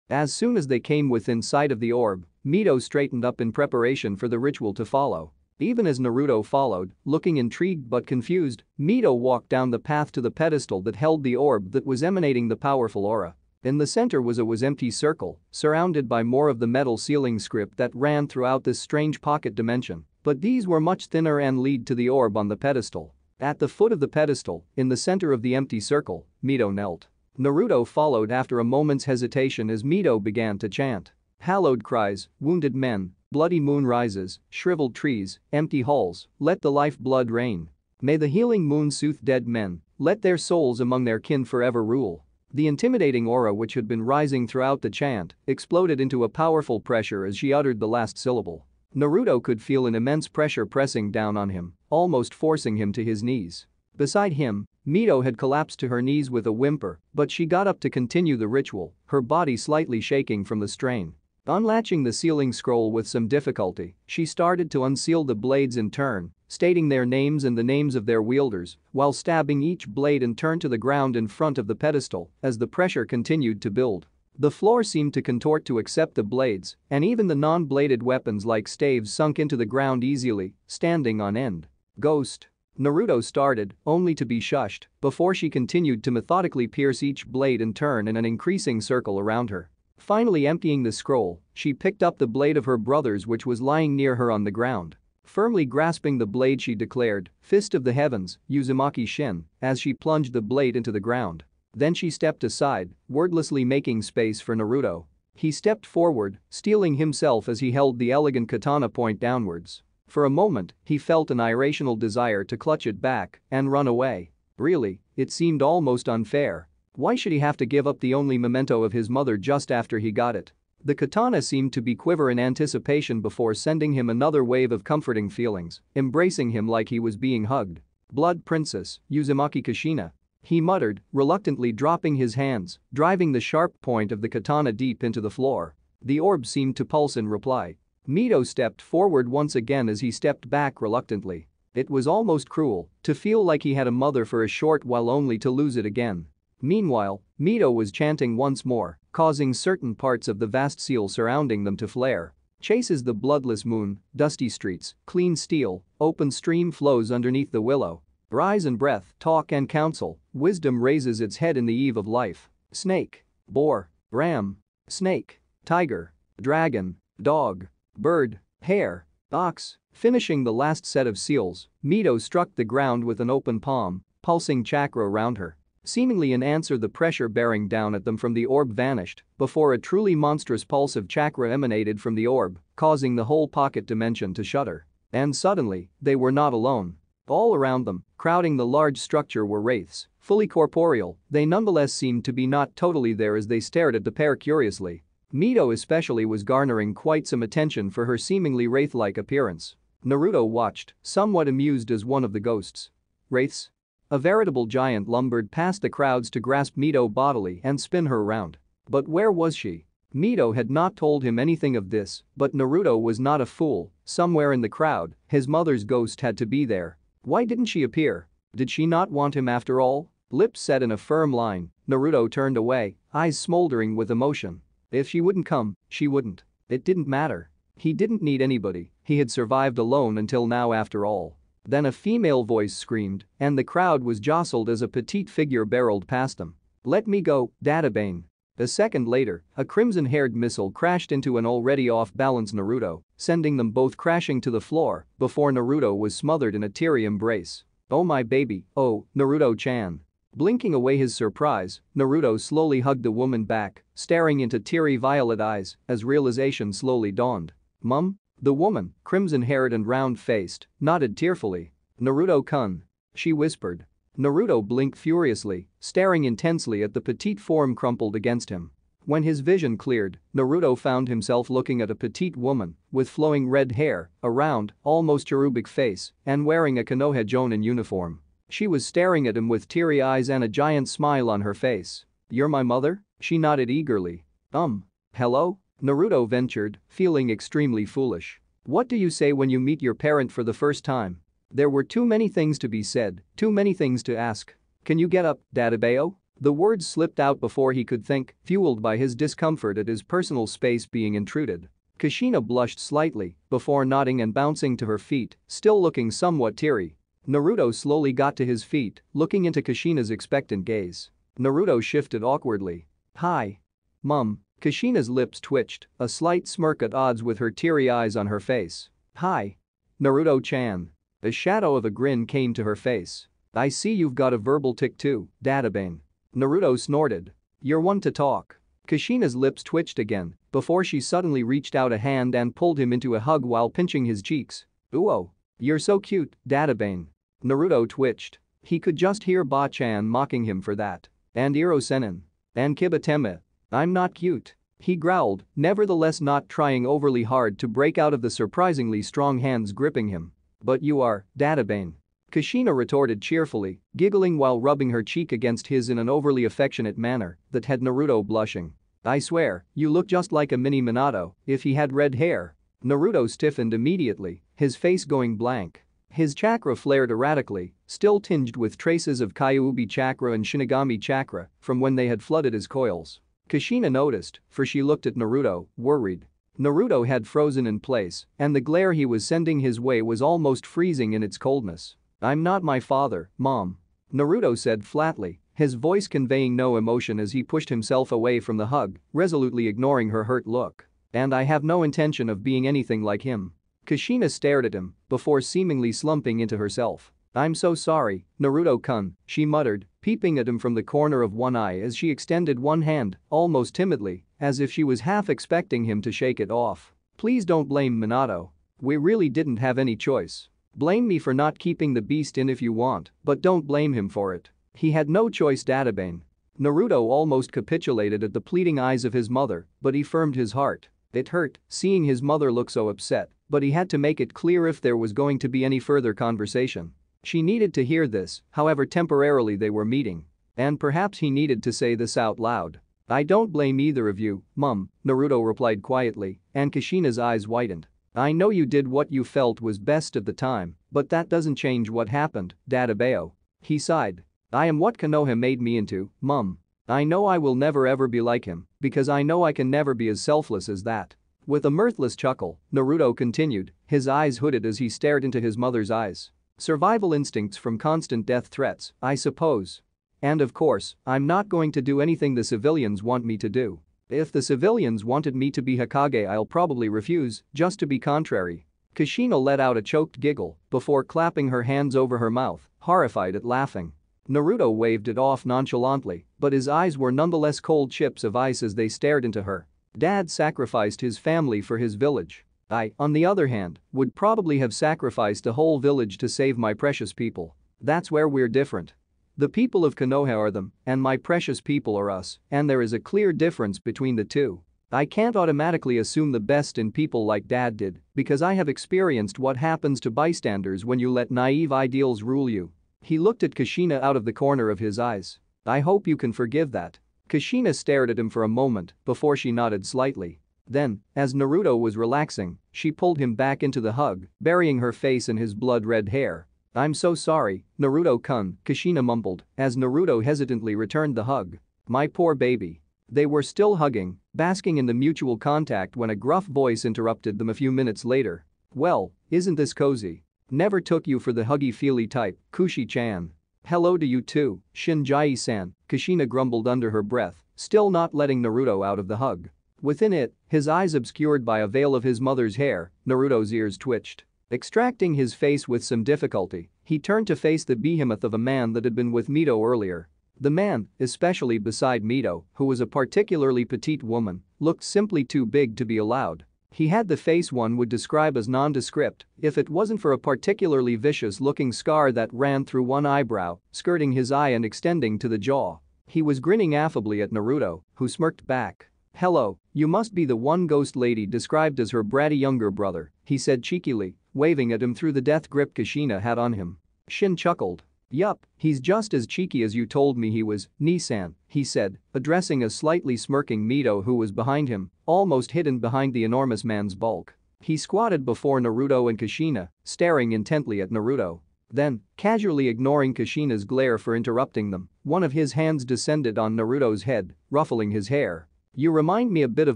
As soon as they came within sight of the orb, Mito straightened up in preparation for the ritual to follow. Even as Naruto followed, looking intrigued but confused, Mito walked down the path to the pedestal that held the orb that was emanating the powerful aura. In the center was a empty circle, surrounded by more of the metal sealing script that ran throughout this strange pocket dimension, but these were much thinner and lead to the orb on the pedestal. At the foot of the pedestal, in the center of the empty circle, Mito knelt. Naruto followed after a moment's hesitation as Mito began to chant. Hallowed cries, wounded men, bloody moon rises, shriveled trees, empty halls, let the life blood rain. May the healing moon soothe dead men, let their souls among their kin forever rule. The intimidating aura which had been rising throughout the chant exploded into a powerful pressure as she uttered the last syllable. Naruto could feel an immense pressure pressing down on him, almost forcing him to his knees. Beside him, Mito had collapsed to her knees with a whimper, but she got up to continue the ritual, her body slightly shaking from the strain. Unlatching the sealing scroll with some difficulty, she started to unseal the blades in turn, stating their names and the names of their wielders, while stabbing each blade in turn to the ground in front of the pedestal as the pressure continued to build. The floor seemed to contort to accept the blades, and even the non-bladed weapons like staves sunk into the ground easily, standing on end. Ghost. Naruto started, only to be shushed, before she continued to methodically pierce each blade in turn in an increasing circle around her. Finally emptying the scroll, she picked up the blade of her brother's which was lying near her on the ground. Firmly grasping the blade she declared, "Fist of the heavens, Uzumaki Shin," as she plunged the blade into the ground. Then she stepped aside, wordlessly making space for Naruto. He stepped forward, steeling himself as he held the elegant katana point downwards. For a moment, he felt an irrational desire to clutch it back and run away. Really, it seemed almost unfair. Why should he have to give up the only memento of his mother just after he got it? The katana seemed to be quiver in anticipation before sending him another wave of comforting feelings, embracing him like he was being hugged. "Blood Princess, Uzumaki Kushina," he muttered, reluctantly dropping his hands, driving the sharp point of the katana deep into the floor. The orb seemed to pulse in reply. Mito stepped forward once again as he stepped back reluctantly. It was almost cruel to feel like he had a mother for a short while only to lose it again. Meanwhile, Mito was chanting once more, causing certain parts of the vast seal surrounding them to flare. Chases the bloodless moon, dusty streets, clean steel, open stream flows underneath the willow. Rise and breath, talk and counsel, wisdom raises its head in the eve of life. Snake, boar, ram, snake, tiger, dragon, dog, bird, hare, ox. Finishing the last set of seals, Mito struck the ground with an open palm, pulsing chakra around her. Seemingly in answer, the pressure bearing down at them from the orb vanished before a truly monstrous pulse of chakra emanated from the orb, causing the whole pocket dimension to shudder. And suddenly, they were not alone. All around them, crowding the large structure, were wraiths, fully corporeal. They nonetheless seemed to be not totally there as they stared at the pair curiously. Mito especially was garnering quite some attention for her seemingly wraith-like appearance. Naruto watched, somewhat amused as one of the ghosts. Wraiths? A veritable giant lumbered past the crowds to grasp Mito bodily and spin her around. But where was she? Mito had not told him anything of this, but Naruto was not a fool. Somewhere in the crowd, his mother's ghost had to be there. Why didn't she appear? Did she not want him after all? Lips set in a firm line, Naruto turned away, eyes smoldering with emotion. If she wouldn't come, she wouldn't. It didn't matter. He didn't need anybody, he had survived alone until now after all. Then a female voice screamed, and the crowd was jostled as a petite figure barreled past them. "Let me go, Databane." A second later, a crimson-haired missile crashed into an already off-balance Naruto, sending them both crashing to the floor before Naruto was smothered in a teary embrace. "Oh my baby, oh, Naruto-chan." Blinking away his surprise, Naruto slowly hugged the woman back, staring into teary violet eyes as realization slowly dawned. "Mum?" The woman, crimson-haired and round-faced, nodded tearfully. "Naruto-kun," she whispered. Naruto blinked furiously, staring intensely at the petite form crumpled against him. When his vision cleared, Naruto found himself looking at a petite woman with flowing red hair, a round, almost cherubic face, and wearing a Konoha Jonin uniform. She was staring at him with teary eyes and a giant smile on her face. "You're my mother?" She nodded eagerly. Hello?" Naruto ventured, feeling extremely foolish. "What do you say when you meet your parent for the first time?" There were too many things to be said, too many things to ask. "Can you get up, Dadabeo?" The words slipped out before he could think, fueled by his discomfort at his personal space being intruded. Kushina blushed slightly before nodding and bouncing to her feet, still looking somewhat teary. Naruto slowly got to his feet, looking into Kushina's expectant gaze. Naruto shifted awkwardly. "Hi. Mum." Kushina's lips twitched, a slight smirk at odds with her teary eyes on her face. "Hi. Naruto-chan." A shadow of a grin came to her face. "I see you've got a verbal tic too, Dadabane." Naruto snorted. "You're one to talk." Kushina's lips twitched again before she suddenly reached out a hand and pulled him into a hug while pinching his cheeks. "Ooh. You're so cute, Dadabane." Naruto twitched. He could just hear Ba-chan mocking him for that. "And Iro-senin. And Kibateme. I'm not cute." He growled, nevertheless not trying overly hard to break out of the surprisingly strong hands gripping him. "But you are, Dadabane." Kushina retorted cheerfully, giggling while rubbing her cheek against his in an overly affectionate manner that had Naruto blushing. "I swear, you look just like a mini Minato if he had red hair." Naruto stiffened immediately, his face going blank. His chakra flared erratically, still tinged with traces of Kyuubi chakra and Shinigami chakra from when they had flooded his coils. Kushina noticed, for she looked at Naruto, worried. Naruto had frozen in place, and the glare he was sending his way was almost freezing in its coldness. "I'm not my father, Mom," Naruto said flatly, his voice conveying no emotion as he pushed himself away from the hug, resolutely ignoring her hurt look. "And I have no intention of being anything like him." Kushina stared at him before seemingly slumping into herself. "I'm so sorry, Naruto-kun," she muttered, peeping at him from the corner of one eye as she extended one hand, almost timidly, as if she was half expecting him to shake it off. "Please don't blame Minato. We really didn't have any choice. Blame me for not keeping the beast in if you want, but don't blame him for it. He had no choice, Dadabane." Naruto almost capitulated at the pleading eyes of his mother, but he firmed his heart. It hurt, seeing his mother look so upset, but he had to make it clear if there was going to be any further conversation. She needed to hear this, however temporarily they were meeting. And perhaps he needed to say this out loud. "I don't blame either of you, Mum," Naruto replied quietly, and Kushina's eyes widened. "I know you did what you felt was best at the time, but that doesn't change what happened, Dadabeo." He sighed. "I am what Konoha made me into, Mum. I know I will never ever be like him, because I know I can never be as selfless as that." With a mirthless chuckle, Naruto continued, his eyes hooded as he stared into his mother's eyes. "Survival instincts from constant death threats, I suppose. And of course, I'm not going to do anything the civilians want me to do. If the civilians wanted me to be Hokage, I'll probably refuse, just to be contrary." Kushina let out a choked giggle before clapping her hands over her mouth, horrified at laughing. Naruto waved it off nonchalantly, but his eyes were nonetheless cold chips of ice as they stared into her. "Dad sacrificed his family for his village. I, on the other hand, would probably have sacrificed a whole village to save my precious people. That's where we're different. The people of Konoha are them, and my precious people are us, and there is a clear difference between the two. I can't automatically assume the best in people like Dad did, because I have experienced what happens to bystanders when you let naive ideals rule you." He looked at Kushina out of the corner of his eyes. "I hope you can forgive that." Kushina stared at him for a moment before she nodded slightly. Then, as Naruto was relaxing, she pulled him back into the hug, burying her face in his blood-red hair. "I'm so sorry, Naruto-kun," Kushina mumbled as Naruto hesitantly returned the hug. "My poor baby." They were still hugging, basking in the mutual contact when a gruff voice interrupted them a few minutes later. "Well, isn't this cozy? Never took you for the huggy-feely type, Kushi-chan." "Hello to you too, Shinjai-san," Kushina grumbled under her breath, still not letting Naruto out of the hug. Within it, his eyes obscured by a veil of his mother's hair, Naruto's ears twitched. Extracting his face with some difficulty, he turned to face the behemoth of a man that had been with Mito earlier. The man, especially beside Mito, who was a particularly petite woman, looked simply too big to be allowed. He had the face one would describe as nondescript if it wasn't for a particularly vicious-looking scar that ran through one eyebrow, skirting his eye and extending to the jaw. He was grinning affably at Naruto, who smirked back. "Hello, you must be the one ghost lady described as her bratty younger brother," he said cheekily, waving at him through the death grip Kushina had on him. Shin chuckled. "Yup, he's just as cheeky as you told me he was, Nissan," he said, addressing a slightly smirking Mito who was behind him, almost hidden behind the enormous man's bulk. He squatted before Naruto and Kushina, staring intently at Naruto. Then, casually ignoring Kushina's glare for interrupting them, one of his hands descended on Naruto's head, ruffling his hair. "You remind me a bit of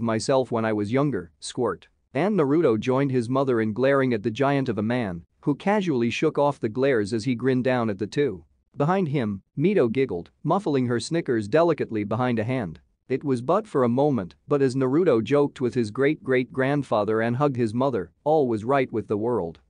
myself when I was younger, squirt." And Naruto joined his mother in glaring at the giant of a man, who casually shook off the glares as he grinned down at the two. Behind him, Mito giggled, muffling her snickers delicately behind a hand. It was but for a moment, but as Naruto joked with his great-great-grandfather and hugged his mother, all was right with the world.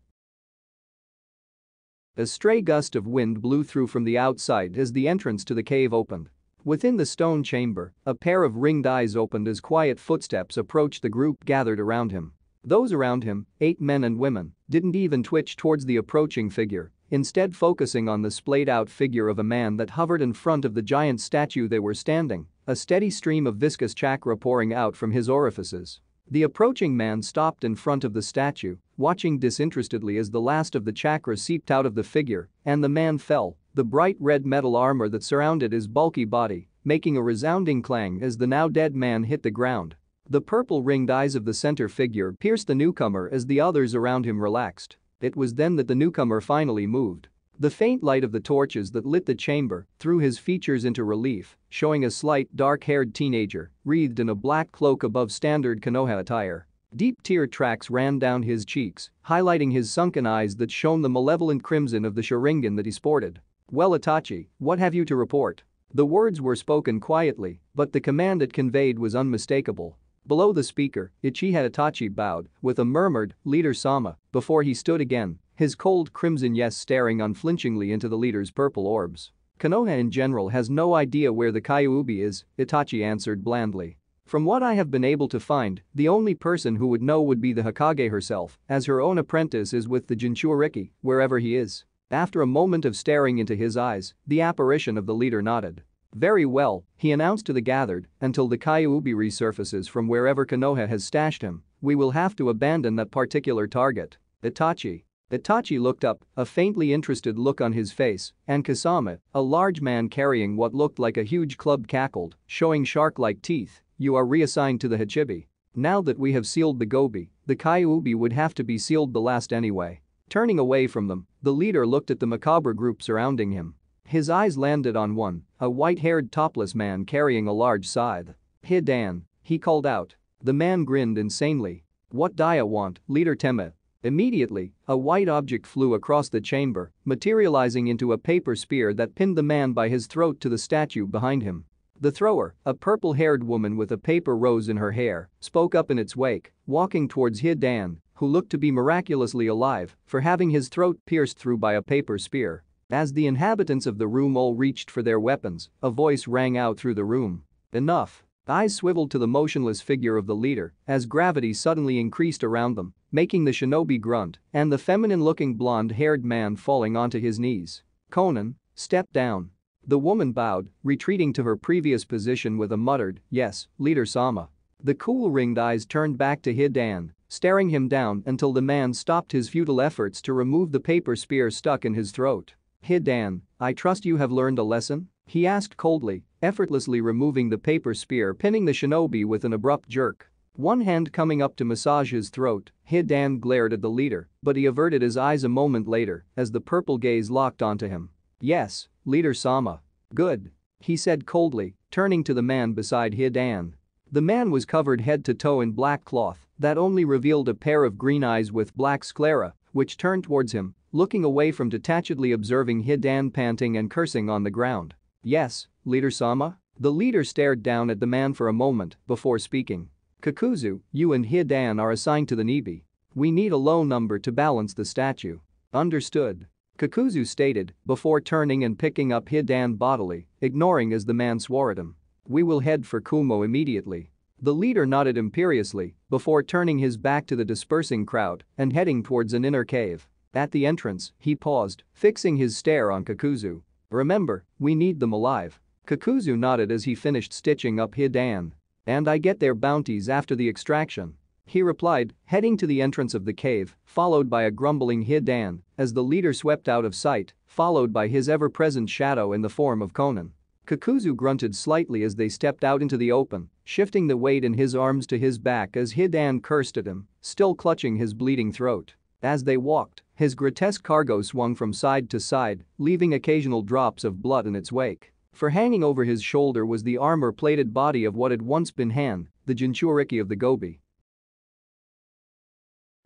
A stray gust of wind blew through from the outside as the entrance to the cave opened. Within the stone chamber, a pair of ringed eyes opened as quiet footsteps approached the group gathered around him. Those around him, 8 men and women, didn't even twitch towards the approaching figure, instead focusing on the splayed-out figure of a man that hovered in front of the giant statue they were standing, a steady stream of viscous chakra pouring out from his orifices. The approaching man stopped in front of the statue, watching disinterestedly as the last of the chakra seeped out of the figure, and the man fell, the bright red metal armor that surrounded his bulky body, making a resounding clang as the now dead man hit the ground. The purple ringed eyes of the center figure pierced the newcomer as the others around him relaxed. It was then that the newcomer finally moved. The faint light of the torches that lit the chamber threw his features into relief, showing a slight dark-haired teenager, wreathed in a black cloak above standard Konoha attire. Deep tear tracks ran down his cheeks, highlighting his sunken eyes that shone the malevolent crimson of the Sharingan that he sported. "Well, Itachi, what have you to report?" The words were spoken quietly, but the command it conveyed was unmistakable. Below the speaker, Uchiha Itachi bowed with a murmured, "Leader Sama," before he stood again, his cold crimson yes staring unflinchingly into the leader's purple orbs. "Konoha in general has no idea where the Kyuubi is," Itachi answered blandly. "From what I have been able to find, the only person who would know would be the Hokage herself, as her own apprentice is with the Jinchuriki, wherever he is." After a moment of staring into his eyes, the apparition of the leader nodded. "Very well," he announced to the gathered, "until the Kyuubi resurfaces from wherever Konoha has stashed him, we will have to abandon that particular target." Itachi looked up, a faintly interested look on his face, and Kasama, a large man carrying what looked like a huge club cackled, showing shark-like teeth, "You are reassigned to the Hachibi. Now that we have sealed the Gobi, the Kyuubi would have to be sealed the last anyway." Turning away from them, the leader looked at the macabre group surrounding him. His eyes landed on one, a white-haired topless man carrying a large scythe. "Hidan," he called out. The man grinned insanely. "What do ya want, Leader Temme?" Immediately, a white object flew across the chamber, materializing into a paper spear that pinned the man by his throat to the statue behind him. The thrower, a purple-haired woman with a paper rose in her hair, spoke up in its wake, walking towards Hidan, who looked to be miraculously alive for having his throat pierced through by a paper spear. As the inhabitants of the room all reached for their weapons, a voice rang out through the room. "Enough." Eyes swiveled to the motionless figure of the leader as gravity suddenly increased around them, making the shinobi grunt and the feminine-looking blonde-haired man falling onto his knees. "Conan, step down." The woman bowed, retreating to her previous position with a muttered, "Yes, Leader Sama." The cool ringed eyes turned back to Hidan, staring him down until the man stopped his futile efforts to remove the paper spear stuck in his throat. "Hidan, I trust you have learned a lesson?" he asked coldly, effortlessly removing the paper spear pinning the shinobi with an abrupt jerk. One hand coming up to massage his throat, Hidan glared at the leader, but he averted his eyes a moment later as the purple gaze locked onto him. "Yes, Leader Sama." "Good," he said coldly, turning to the man beside Hidan. The man was covered head to toe in black cloth that only revealed a pair of green eyes with black sclera, which turned towards him, looking away from detachedly observing Hidan panting and cursing on the ground. "Yes, Leader Sama?" The leader stared down at the man for a moment before speaking. "Kakuzu, you and Hidan are assigned to the Nibi. We need a low number to balance the statue." "Understood," Kakuzu stated before turning and picking up Hidan bodily, ignoring as the man swore at him. "We will head for Kumo immediately." The leader nodded imperiously, before turning his back to the dispersing crowd and heading towards an inner cave. At the entrance, he paused, fixing his stare on Kakuzu. "Remember, we need them alive." Kakuzu nodded as he finished stitching up Hidan. "And I get their bounties after the extraction," he replied, heading to the entrance of the cave, followed by a grumbling Hidan as the leader swept out of sight, followed by his ever-present shadow in the form of Conan. Kakuzu grunted slightly as they stepped out into the open, shifting the weight in his arms to his back as Hidan cursed at him, still clutching his bleeding throat. As they walked, his grotesque cargo swung from side to side, leaving occasional drops of blood in its wake. For hanging over his shoulder was the armor-plated body of what had once been Han, the Jinchuriki of the Gobi.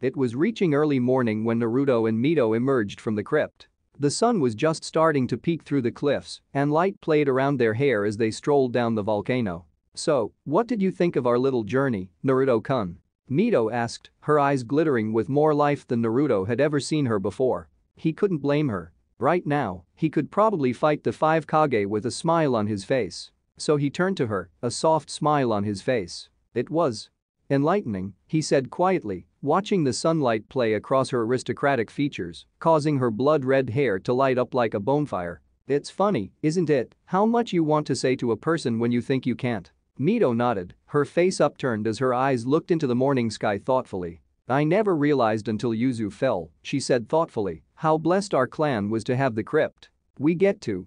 It was reaching early morning when Naruto and Mito emerged from the crypt. The sun was just starting to peek through the cliffs, and light played around their hair as they strolled down the volcano. "So, what did you think of our little journey, Naruto-kun?" Mito asked, her eyes glittering with more life than Naruto had ever seen her before. He couldn't blame her. Right now, he could probably fight the 5 Kage with a smile on his face. So he turned to her, a soft smile on his face. "It was enlightening," he said quietly, watching the sunlight play across her aristocratic features, causing her blood-red hair to light up like a bonfire. "It's funny, isn't it, how much you want to say to a person when you think you can't?" Mito nodded, her face upturned as her eyes looked into the morning sky thoughtfully. "I never realized until Yuzu fell," she said thoughtfully, "how blessed our clan was to have the crypt. We get to,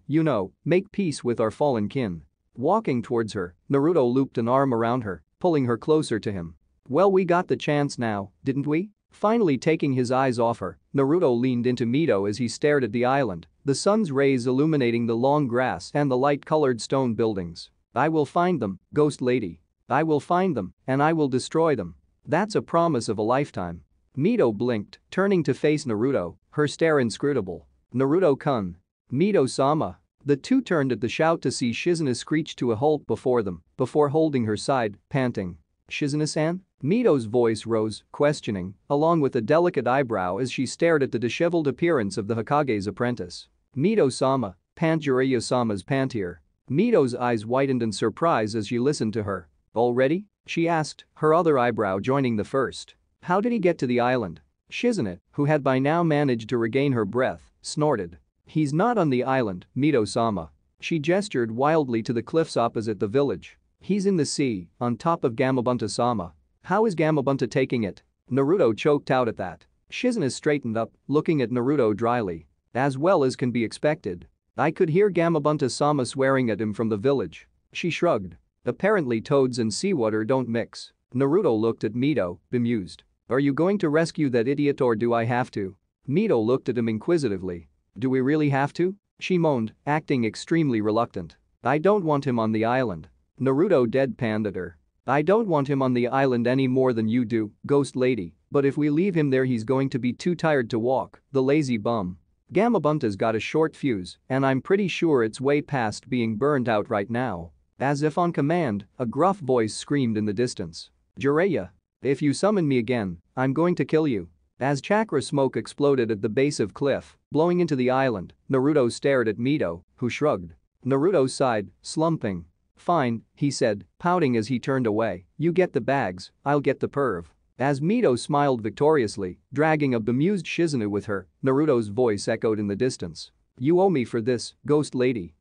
make peace with our fallen kin." Walking towards her, Naruto looped an arm around her, pulling her closer to him. "Well, we got the chance now, didn't we?" Finally taking his eyes off her, Naruto leaned into Mito as he stared at the island, the sun's rays illuminating the long grass and the light-colored stone buildings. "I will find them, Ghost Lady. I will find them, and I will destroy them. That's a promise of a lifetime." Mito blinked, turning to face Naruto, her stare inscrutable. "Naruto-kun." "Mito-sama." The two turned at the shout to see Shizune screech to a halt before them, before holding her side, panting. "Shizune-san?" Mito's voice rose, questioning, along with a delicate eyebrow as she stared at the disheveled appearance of the Hokage's apprentice. "Mito-sama, pant Jiraiya-sama's pantier." Mito's eyes widened in surprise as she listened to her. "Already?" she asked, her other eyebrow joining the first. "How did he get to the island?" Shizune, who had by now managed to regain her breath, snorted. "He's not on the island, Mito-sama." She gestured wildly to the cliffs opposite the village. "He's in the sea, on top of Gamabunta-sama." "How is Gamabunta taking it?" Naruto choked out at that. Shizune straightened up, looking at Naruto dryly. "As well as can be expected. I could hear Gamabunta-sama swearing at him from the village." She shrugged. "Apparently toads and seawater don't mix." Naruto looked at Mito, bemused. "Are you going to rescue that idiot or do I have to?" Mito looked at him inquisitively. "Do we really have to?" she moaned, acting extremely reluctant. "I don't want him on the island." Naruto deadpanned at her. "I don't want him on the island any more than you do, Ghost Lady, but if we leave him there he's going to be too tired to walk, the lazy bum. Gamabunta's got a short fuse, and I'm pretty sure it's way past being burned out right now." As if on command, a gruff voice screamed in the distance. "Jiraiya. If you summon me again, I'm going to kill you." As chakra smoke exploded at the base of cliff, blowing into the island, Naruto stared at Mito, who shrugged. Naruto sighed, slumping. "Fine," he said, pouting as he turned away. "You get the bags, I'll get the perv." As Mito smiled victoriously, dragging a bemused Shizune with her, Naruto's voice echoed in the distance. "You owe me for this, Ghost Lady."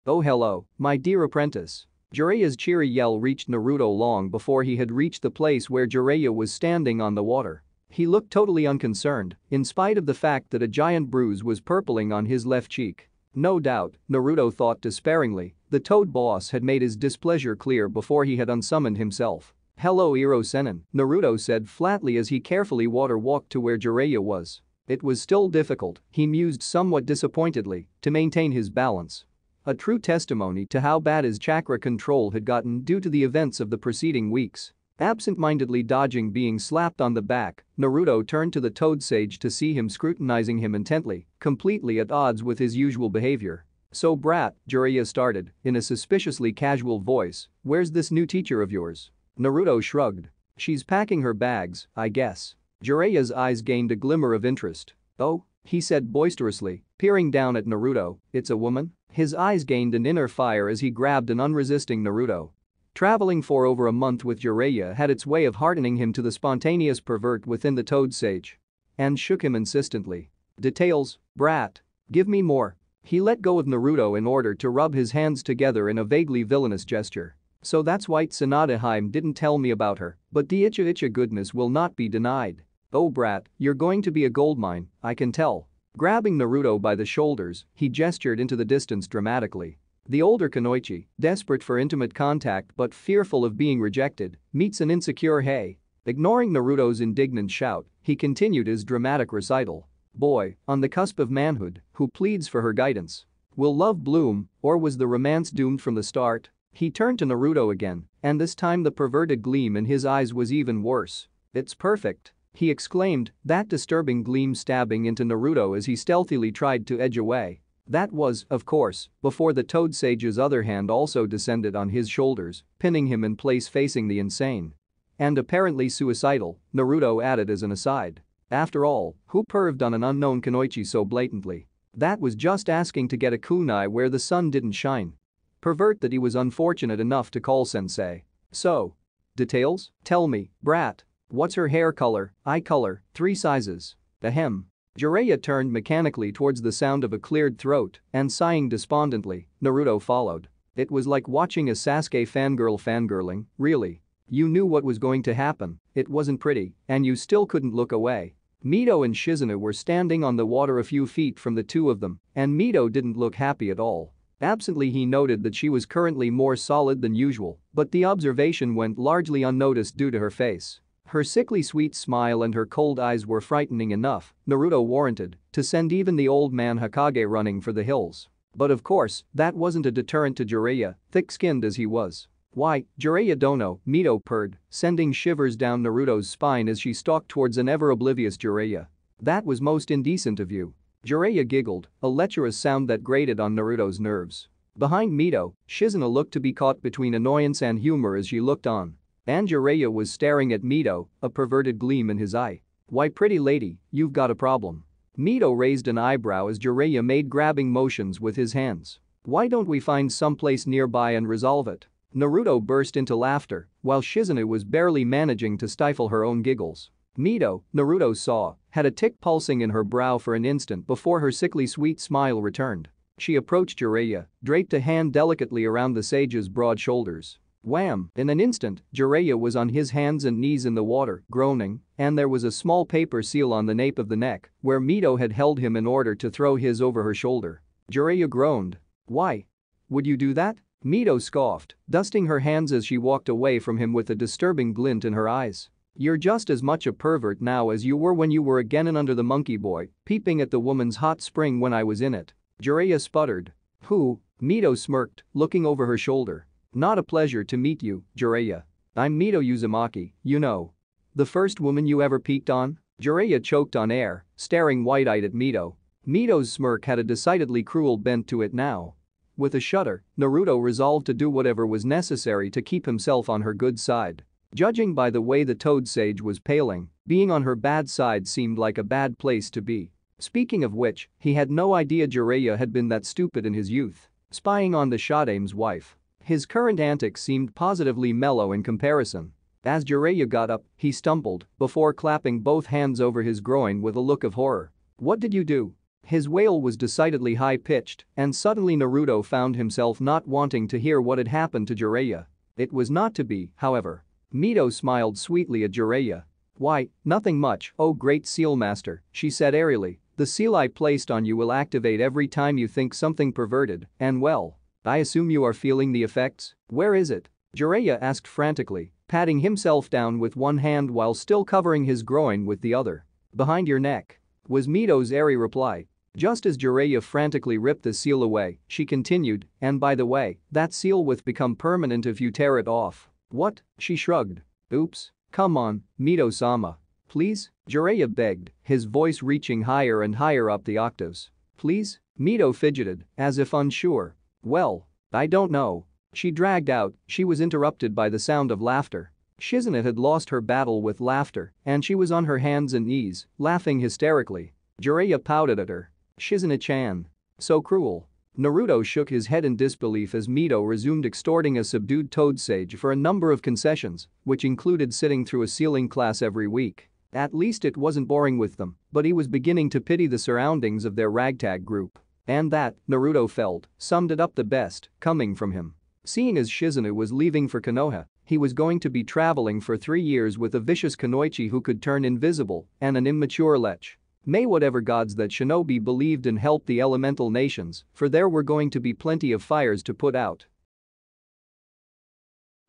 "Oh hello, my dear apprentice." Jiraiya's cheery yell reached Naruto long before he had reached the place where Jiraiya was standing on the water. He looked totally unconcerned, in spite of the fact that a giant bruise was purpling on his left cheek. No doubt, Naruto thought despairingly, the Toad boss had made his displeasure clear before he had unsummoned himself. "Hello Iro-senin," Naruto said flatly as he carefully water-walked to where Jiraiya was. It was still difficult, he mused somewhat disappointedly, to maintain his balance. A true testimony to how bad his chakra control had gotten due to the events of the preceding weeks. Absent-mindedly dodging being slapped on the back, Naruto turned to the Toad Sage to see him scrutinizing him intently, completely at odds with his usual behavior. "So brat," Jiraiya started, in a suspiciously casual voice, "where's this new teacher of yours?" Naruto shrugged. "She's packing her bags, I guess." Jiraiya's eyes gained a glimmer of interest. "Oh?" he said boisterously, peering down at Naruto. "It's a woman?" His eyes gained an inner fire as he grabbed an unresisting Naruto. Traveling for over a month with Jiraiya had its way of hardening him to the spontaneous pervert within the Toad Sage. And shook him insistently. Details, brat. Give me more. He let go of Naruto in order to rub his hands together in a vaguely villainous gesture. So that's why Tsunadeheim didn't tell me about her, but the Icha goodness will not be denied. Oh brat, you're going to be a goldmine, I can tell. Grabbing Naruto by the shoulders, he gestured into the distance dramatically. The older Kunoichi, desperate for intimate contact but fearful of being rejected, meets an insecure Hei. Ignoring Naruto's indignant shout, he continued his dramatic recital. Boy, on the cusp of manhood, who pleads for her guidance. Will love bloom, or was the romance doomed from the start? He turned to Naruto again, and this time the perverted gleam in his eyes was even worse. It's perfect, he exclaimed, that disturbing gleam stabbing into Naruto as he stealthily tried to edge away. That was, of course, before the Toad Sage's other hand also descended on his shoulders, pinning him in place facing the insane. And apparently suicidal, Naruto added as an aside. After all, who perved on an unknown Kunoichi so blatantly? That was just asking to get a kunai where the sun didn't shine. Pervert that he was unfortunate enough to call sensei. So. Details? Tell me, brat. What's her hair color, eye color, 3 sizes? Ahem. Jiraiya turned mechanically towards the sound of a cleared throat and sighing despondently, Naruto followed. It was like watching a Sasuke fangirling, really. You knew what was going to happen, it wasn't pretty, and you still couldn't look away. Mito and Shizune were standing on the water a few feet from the two of them, and Mito didn't look happy at all. Absently he noted that she was currently more solid than usual, but the observation went largely unnoticed due to her face. Her sickly sweet smile and her cold eyes were frightening enough, Naruto warranted, to send even the old man Hokage running for the hills. But of course, that wasn't a deterrent to Jiraiya, thick-skinned as he was. Why, Jiraiya dono, Mito purred, sending shivers down Naruto's spine as she stalked towards an ever-oblivious Jiraiya. That was most indecent of you. Jiraiya giggled, a lecherous sound that grated on Naruto's nerves. Behind Mito, Shizune looked to be caught between annoyance and humor as she looked on. And Jiraiya was staring at Mito, a perverted gleam in his eye. Why pretty lady, you've got a problem. Mito raised an eyebrow as Jiraiya made grabbing motions with his hands. Why don't we find someplace nearby and resolve it? Naruto burst into laughter, while Shizune was barely managing to stifle her own giggles. Mito, Naruto saw, had a tick pulsing in her brow for an instant before her sickly sweet smile returned. She approached Jiraiya, draped a hand delicately around the sage's broad shoulders. Wham! In an instant, Jiraiya was on his hands and knees in the water, groaning, and there was a small paper seal on the nape of the neck, where Mito had held him in order to throw his over her shoulder. Jiraiya groaned. Why? Would you do that? Mito scoffed, dusting her hands as she walked away from him with a disturbing glint in her eyes. You're just as much a pervert now as you were when you were again under the monkey boy, peeping at the woman's hot spring when I was in it. Jiraiya sputtered. Who? Mito smirked, looking over her shoulder. Not a pleasure to meet you, Jiraiya. I'm Mito Uzumaki, you know. The first woman you ever peeked on? Jiraiya choked on air, staring wide-eyed at Mito. Mito's smirk had a decidedly cruel bent to it now. With a shudder, Naruto resolved to do whatever was necessary to keep himself on her good side. Judging by the way the Toad Sage was paling, being on her bad side seemed like a bad place to be. Speaking of which, he had no idea Jiraiya had been that stupid in his youth. Spying on the Shodame's wife. His current antics seemed positively mellow in comparison. As Jiraiya got up, he stumbled before clapping both hands over his groin with a look of horror. What did you do? His wail was decidedly high-pitched, and suddenly Naruto found himself not wanting to hear what had happened to Jiraiya. It was not to be, however. Mito smiled sweetly at Jiraiya. Why, nothing much, oh great seal master, she said airily. The seal I placed on you will activate every time you think something perverted, and well. I assume you are feeling the effects? Where is it? Jiraiya asked frantically, patting himself down with one hand while still covering his groin with the other. Behind your neck. Was Mito's airy reply. Just as Jiraiya frantically ripped the seal away, she continued, and by the way, that seal will become permanent if you tear it off. What? She shrugged. Oops. Come on, Mito-sama. Please? Jiraiya begged, his voice reaching higher and higher up the octaves. Please? Mito fidgeted, as if unsure. Well, I don't know. She dragged out, she was interrupted by the sound of laughter. Shizune had lost her battle with laughter, and she was on her hands and knees, laughing hysterically. Jiraiya pouted at her. Shizune-chan. So cruel. Naruto shook his head in disbelief as Mito resumed extorting a subdued Toad Sage for a number of concessions, which included sitting through a ceiling class every week. At least it wasn't boring with them, but he was beginning to pity the surroundings of their ragtag group. And that, Naruto felt, summed it up the best, coming from him. Seeing as Shizune was leaving for Konoha, he was going to be traveling for 3 years with a vicious kunoichi who could turn invisible and an immature lech. May whatever gods that shinobi believed in help the elemental nations, for there were going to be plenty of fires to put out.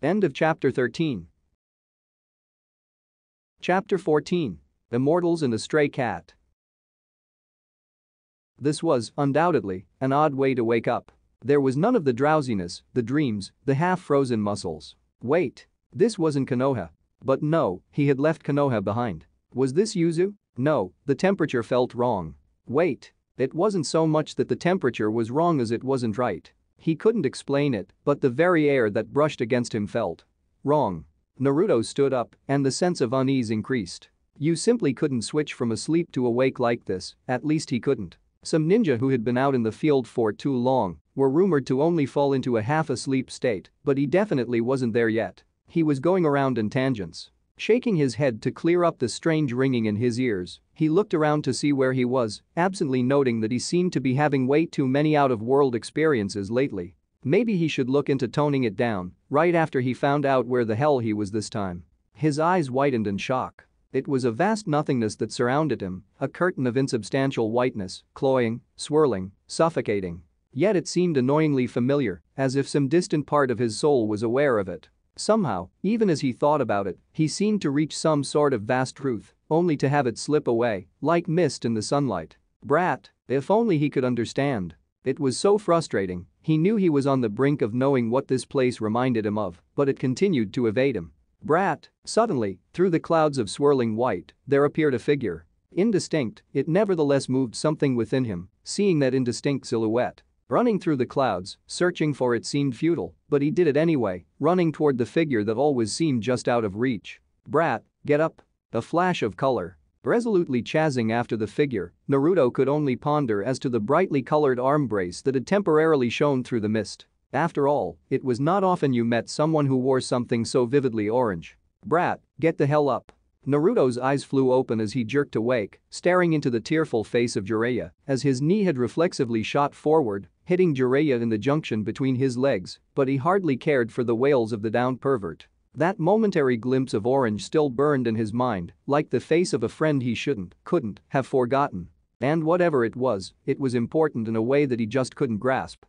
End of chapter 13. Chapter 14. Immortals and the Stray Cat. This was, undoubtedly, an odd way to wake up. There was none of the drowsiness, the dreams, the half-frozen muscles. Wait. This wasn't Konoha. But no, he had left Konoha behind. Was this Yuzu? No, the temperature felt wrong. Wait. It wasn't so much that the temperature was wrong as it wasn't right. He couldn't explain it, but the very air that brushed against him felt wrong. Naruto stood up, and the sense of unease increased. You simply couldn't switch from asleep to awake like this, at least he couldn't. Some ninja who had been out in the field for too long were rumored to only fall into a half-asleep state, but he definitely wasn't there yet. He was going around in tangents. Shaking his head to clear up the strange ringing in his ears, he looked around to see where he was, absently noting that he seemed to be having way too many out-of-world experiences lately. Maybe he should look into toning it down, right after he found out where the hell he was this time. His eyes widened in shock. It was a vast nothingness that surrounded him, a curtain of insubstantial whiteness, cloying, swirling, suffocating. Yet it seemed annoyingly familiar, as if some distant part of his soul was aware of it. Somehow, even as he thought about it, he seemed to reach some sort of vast truth, only to have it slip away, like mist in the sunlight. Brat, if only he could understand. It was so frustrating, he knew he was on the brink of knowing what this place reminded him of, but it continued to evade him. Brat, suddenly, through the clouds of swirling white, there appeared a figure. Indistinct, it nevertheless moved something within him, seeing that indistinct silhouette. Running through the clouds, searching for it seemed futile, but he did it anyway, running toward the figure that always seemed just out of reach. Brat, get up. A flash of color. Resolutely chasing after the figure, Naruto could only ponder as to the brightly colored arm brace that had temporarily shone through the mist. After all, it was not often you met someone who wore something so vividly orange. Brat, get the hell up. Naruto's eyes flew open as he jerked awake, staring into the tearful face of Jiraiya, as his knee had reflexively shot forward, hitting Jiraiya in the junction between his legs, but he hardly cared for the wails of the downed pervert. That momentary glimpse of orange still burned in his mind, like the face of a friend he couldn't have forgotten. And whatever it was important in a way that he just couldn't grasp.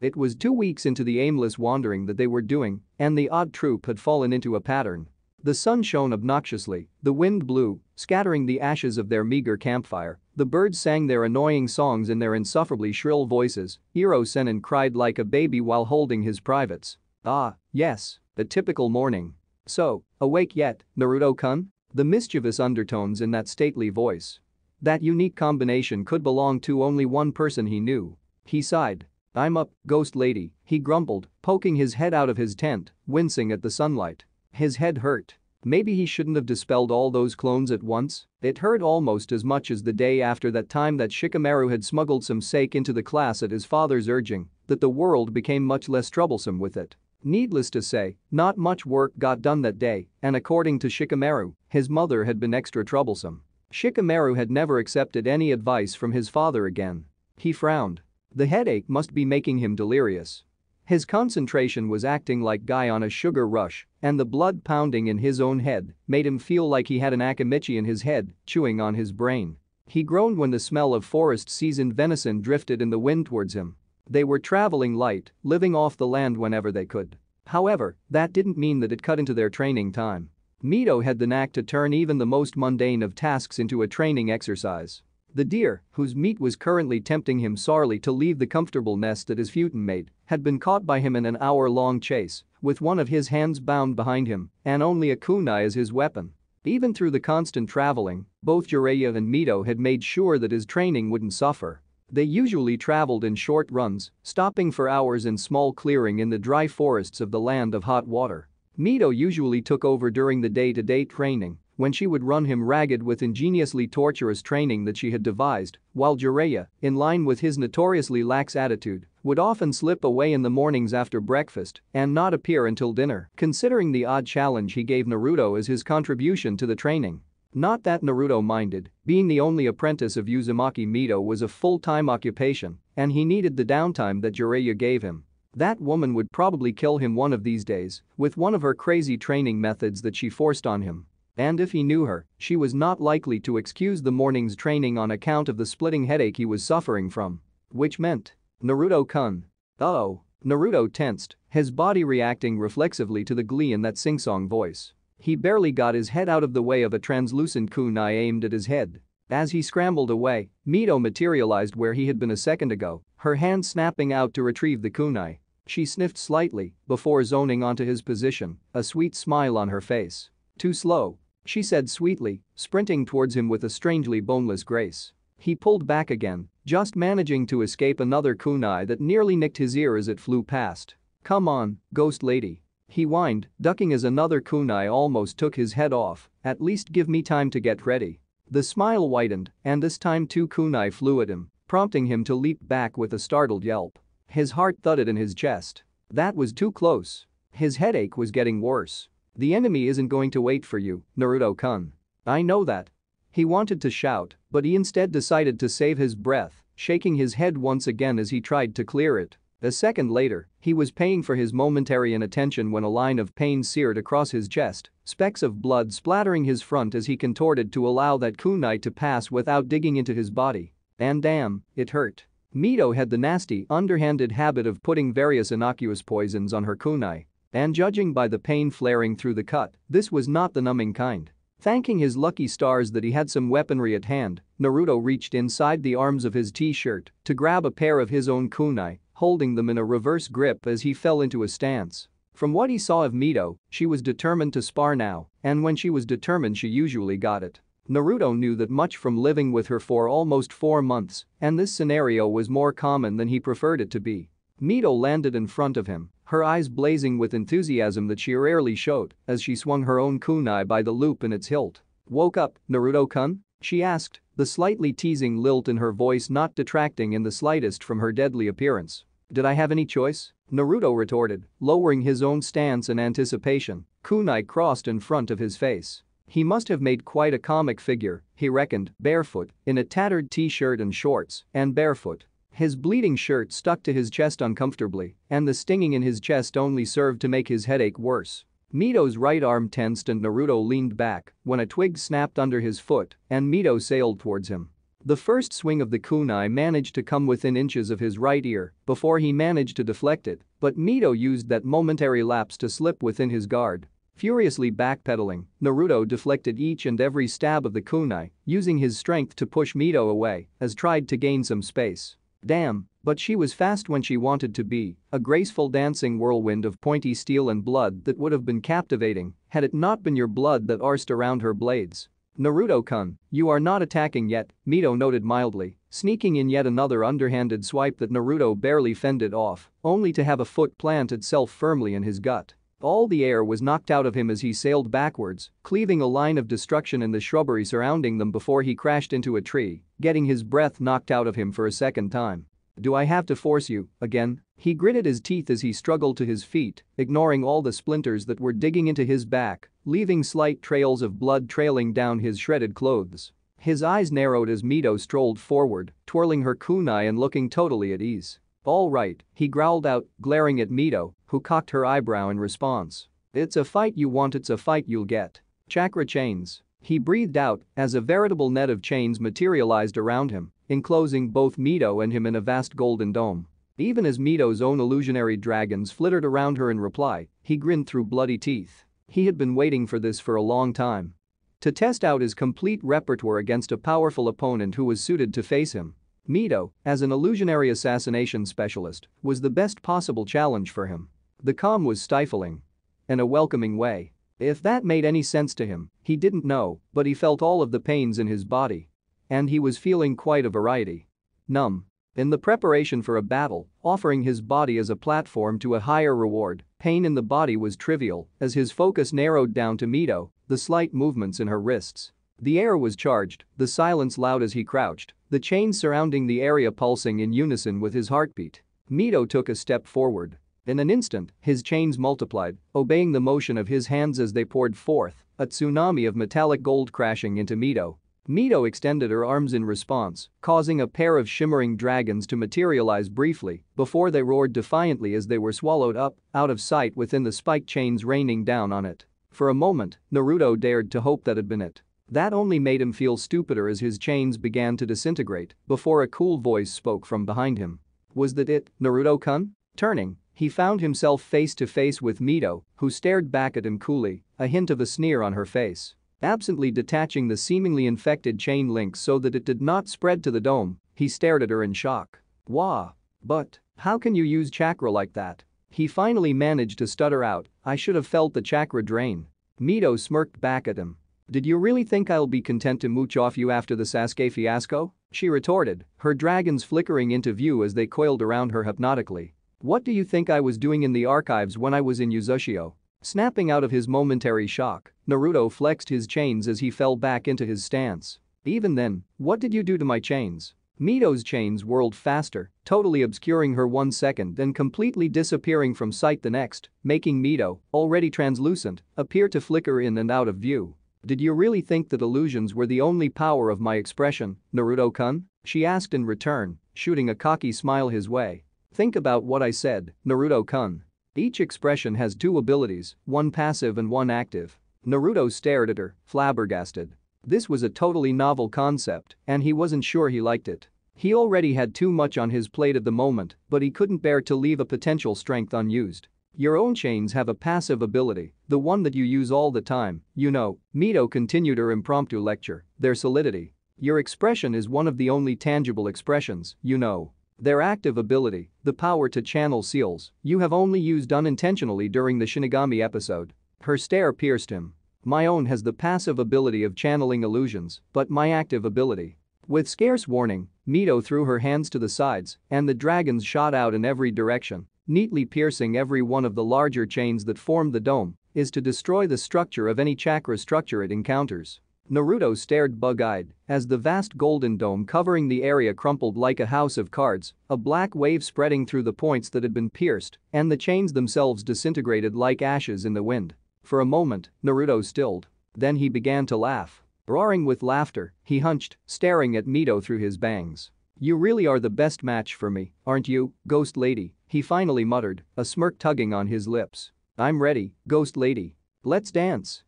It was 2 weeks into the aimless wandering that they were doing, and the odd troop had fallen into a pattern. The sun shone obnoxiously, the wind blew, scattering the ashes of their meager campfire, the birds sang their annoying songs in their insufferably shrill voices, Iro-Sennin cried like a baby while holding his privates. Ah, yes, a typical morning. So, awake yet, Naruto-kun? The mischievous undertones in that stately voice. That unique combination could belong to only one person he knew. He sighed. I'm up, ghost lady, he grumbled, poking his head out of his tent, wincing at the sunlight. His head hurt. Maybe he shouldn't have dispelled all those clones at once. It hurt almost as much as the day after that time that Shikamaru had smuggled some sake into the class at his father's urging, that the world became much less troublesome with it. Needless to say, not much work got done that day, and according to Shikamaru, his mother had been extra troublesome. Shikamaru had never accepted any advice from his father again. He frowned. The headache must be making him delirious. His concentration was acting like Guy on a sugar rush, and the blood pounding in his own head made him feel like he had an Akamichi in his head, chewing on his brain. He groaned when the smell of forest-seasoned venison drifted in the wind towards him. They were traveling light, living off the land whenever they could. However, that didn't mean that it cut into their training time. Mito had the knack to turn even the most mundane of tasks into a training exercise. The deer, whose meat was currently tempting him sorely to leave the comfortable nest that his futon made, had been caught by him in an hour-long chase, with one of his hands bound behind him and only a kunai as his weapon. Even through the constant traveling, both Jiraiya and Mito had made sure that his training wouldn't suffer. They usually traveled in short runs, stopping for hours in small clearing in the dry forests of the land of hot water. Mito usually took over during the day-to-day training, when she would run him ragged with ingeniously torturous training that she had devised, while Jiraiya, in line with his notoriously lax attitude, would often slip away in the mornings after breakfast and not appear until dinner, considering the odd challenge he gave Naruto as his contribution to the training. Not that Naruto minded, being the only apprentice of Uzumaki Mito was a full-time occupation, and he needed the downtime that Jiraiya gave him. That woman would probably kill him one of these days with one of her crazy training methods that she forced on him. And if he knew her, she was not likely to excuse the morning's training on account of the splitting headache he was suffering from. Which meant, Naruto-kun. Uh-oh. Naruto tensed, his body reacting reflexively to the glee in that sing-song voice. He barely got his head out of the way of a translucent kunai aimed at his head. As he scrambled away, Mito materialized where he had been a second ago, her hand snapping out to retrieve the kunai. She sniffed slightly before zoning onto his position, a sweet smile on her face. "Too slow," she said sweetly, sprinting towards him with a strangely boneless grace. He pulled back again, just managing to escape another kunai that nearly nicked his ear as it flew past. "Come on, ghost lady," he whined, ducking as another kunai almost took his head off. "At least give me time to get ready." The smile widened, and this time two kunai flew at him, prompting him to leap back with a startled yelp. His heart thudded in his chest. That was too close. His headache was getting worse. "The enemy isn't going to wait for you, Naruto-kun. I know that." He wanted to shout, but he instead decided to save his breath, shaking his head once again as he tried to clear it. A second later, he was paying for his momentary inattention when a line of pain seared across his chest, specks of blood splattering his front as he contorted to allow that kunai to pass without digging into his body. And damn, it hurt. Mito had the nasty, underhanded habit of putting various innocuous poisons on her kunai. And judging by the pain flaring through the cut, this was not the numbing kind. Thanking his lucky stars that he had some weaponry at hand, Naruto reached inside the arms of his t-shirt to grab a pair of his own kunai, holding them in a reverse grip as he fell into a stance. From what he saw of Mito, she was determined to spar now, and when she was determined she usually got it. Naruto knew that much from living with her for almost 4 months, and this scenario was more common than he preferred it to be. Mito landed in front of him, her eyes blazing with enthusiasm that she rarely showed as she swung her own kunai by the loop in its hilt. "Woke up, Naruto-kun?" she asked, the slightly teasing lilt in her voice not detracting in the slightest from her deadly appearance. "Did I have any choice?" Naruto retorted, lowering his own stance in anticipation, kunai crossed in front of his face. He must have made quite a comic figure, he reckoned, barefoot, in a tattered t-shirt and shorts, and barefoot. His bleeding shirt stuck to his chest uncomfortably, and the stinging in his chest only served to make his headache worse. Mito's right arm tensed and Naruto leaned back when a twig snapped under his foot and Mito sailed towards him. The first swing of the kunai managed to come within inches of his right ear before he managed to deflect it, but Mito used that momentary lapse to slip within his guard. Furiously backpedaling, Naruto deflected each and every stab of the kunai, using his strength to push Mito away as tried to gain some space. Damn, but she was fast when she wanted to be, a graceful dancing whirlwind of pointy steel and blood that would have been captivating had it not been your blood that arsed around her blades. "Naruto-kun, you are not attacking yet," Mito noted mildly, sneaking in yet another underhanded swipe that Naruto barely fended off, only to have a foot plant itself firmly in his gut. All the air was knocked out of him as he sailed backwards, cleaving a line of destruction in the shrubbery surrounding them before he crashed into a tree, getting his breath knocked out of him for a second time. "Do I have to force you, again?" He gritted his teeth as he struggled to his feet, ignoring all the splinters that were digging into his back, leaving slight trails of blood trailing down his shredded clothes. His eyes narrowed as Mito strolled forward, twirling her kunai and looking totally at ease. "All right," he growled out, glaring at Mito, who cocked her eyebrow in response. "It's a fight you want, it's a fight you'll get." "Chakra chains," he breathed out as a veritable net of chains materialized around him, enclosing both Mito and him in a vast golden dome. Even as Mito's own illusionary dragons flittered around her in reply, he grinned through bloody teeth. He had been waiting for this for a long time. To test out his complete repertoire against a powerful opponent who was suited to face him. Mito, as an illusionary assassination specialist, was the best possible challenge for him. The calm was stifling. In a welcoming way. If that made any sense to him, he didn't know, but he felt all of the pains in his body. And he was feeling quite a variety. Numb. In the preparation for a battle, offering his body as a platform to a higher reward, pain in the body was trivial as his focus narrowed down to Mito, the slight movements in her wrists. The air was charged, the silence loud as he crouched, the chains surrounding the area pulsing in unison with his heartbeat. Mito took a step forward. In an instant, his chains multiplied, obeying the motion of his hands as they poured forth, a tsunami of metallic gold crashing into Mito. Mito extended her arms in response, causing a pair of shimmering dragons to materialize briefly before they roared defiantly as they were swallowed up, out of sight within the spiked chains raining down on it. For a moment, Naruto dared to hope that had been it. That only made him feel stupider as his chains began to disintegrate before a cool voice spoke from behind him. Was that it, Naruto-kun? Turning, he found himself face to face with Mito, who stared back at him coolly, a hint of a sneer on her face. Absently detaching the seemingly infected chain link so that it did not spread to the dome, he stared at her in shock. Wah. But, how can you use chakra like that? He finally managed to stutter out, I should have felt the chakra drain. Mito smirked back at him. Did you really think I'll be content to mooch off you after the Sasuke fiasco? She retorted, her dragons flickering into view as they coiled around her hypnotically. What do you think I was doing in the archives when I was in Uzushio? Snapping out of his momentary shock, Naruto flexed his chains as he fell back into his stance. Even then, what did you do to my chains? Mito's chains whirled faster, totally obscuring her 1 second and completely disappearing from sight the next, making Mito, already translucent, appear to flicker in and out of view. Did you really think that illusions were the only power of my expression, Naruto-kun? She asked in return, shooting a cocky smile his way. Think about what I said, Naruto-kun. Each expression has two abilities, one passive and one active. Naruto stared at her, flabbergasted. This was a totally novel concept, and he wasn't sure he liked it. He already had too much on his plate at the moment, but he couldn't bear to leave a potential strength unused. Your own chains have a passive ability, the one that you use all the time, you know, Mito continued her impromptu lecture, their solidity. Your expression is one of the only tangible expressions, you know. Their active ability, the power to channel seals, you have only used unintentionally during the Shinigami episode. Her stare pierced him. My own has the passive ability of channeling illusions, but my active ability. With scarce warning, Mito threw her hands to the sides, and the dragons shot out in every direction, neatly piercing every one of the larger chains that formed the dome, is to destroy the structure of any chakra structure it encounters. Naruto stared bug-eyed as the vast golden dome covering the area crumpled like a house of cards, a black wave spreading through the points that had been pierced, and the chains themselves disintegrated like ashes in the wind. For a moment, Naruto stilled. Then he began to laugh. Roaring with laughter, he hunched, staring at Mito through his bangs. You really are the best match for me, aren't you, Ghost Lady? He finally muttered, a smirk tugging on his lips. I'm ready, Ghost Lady. Let's dance.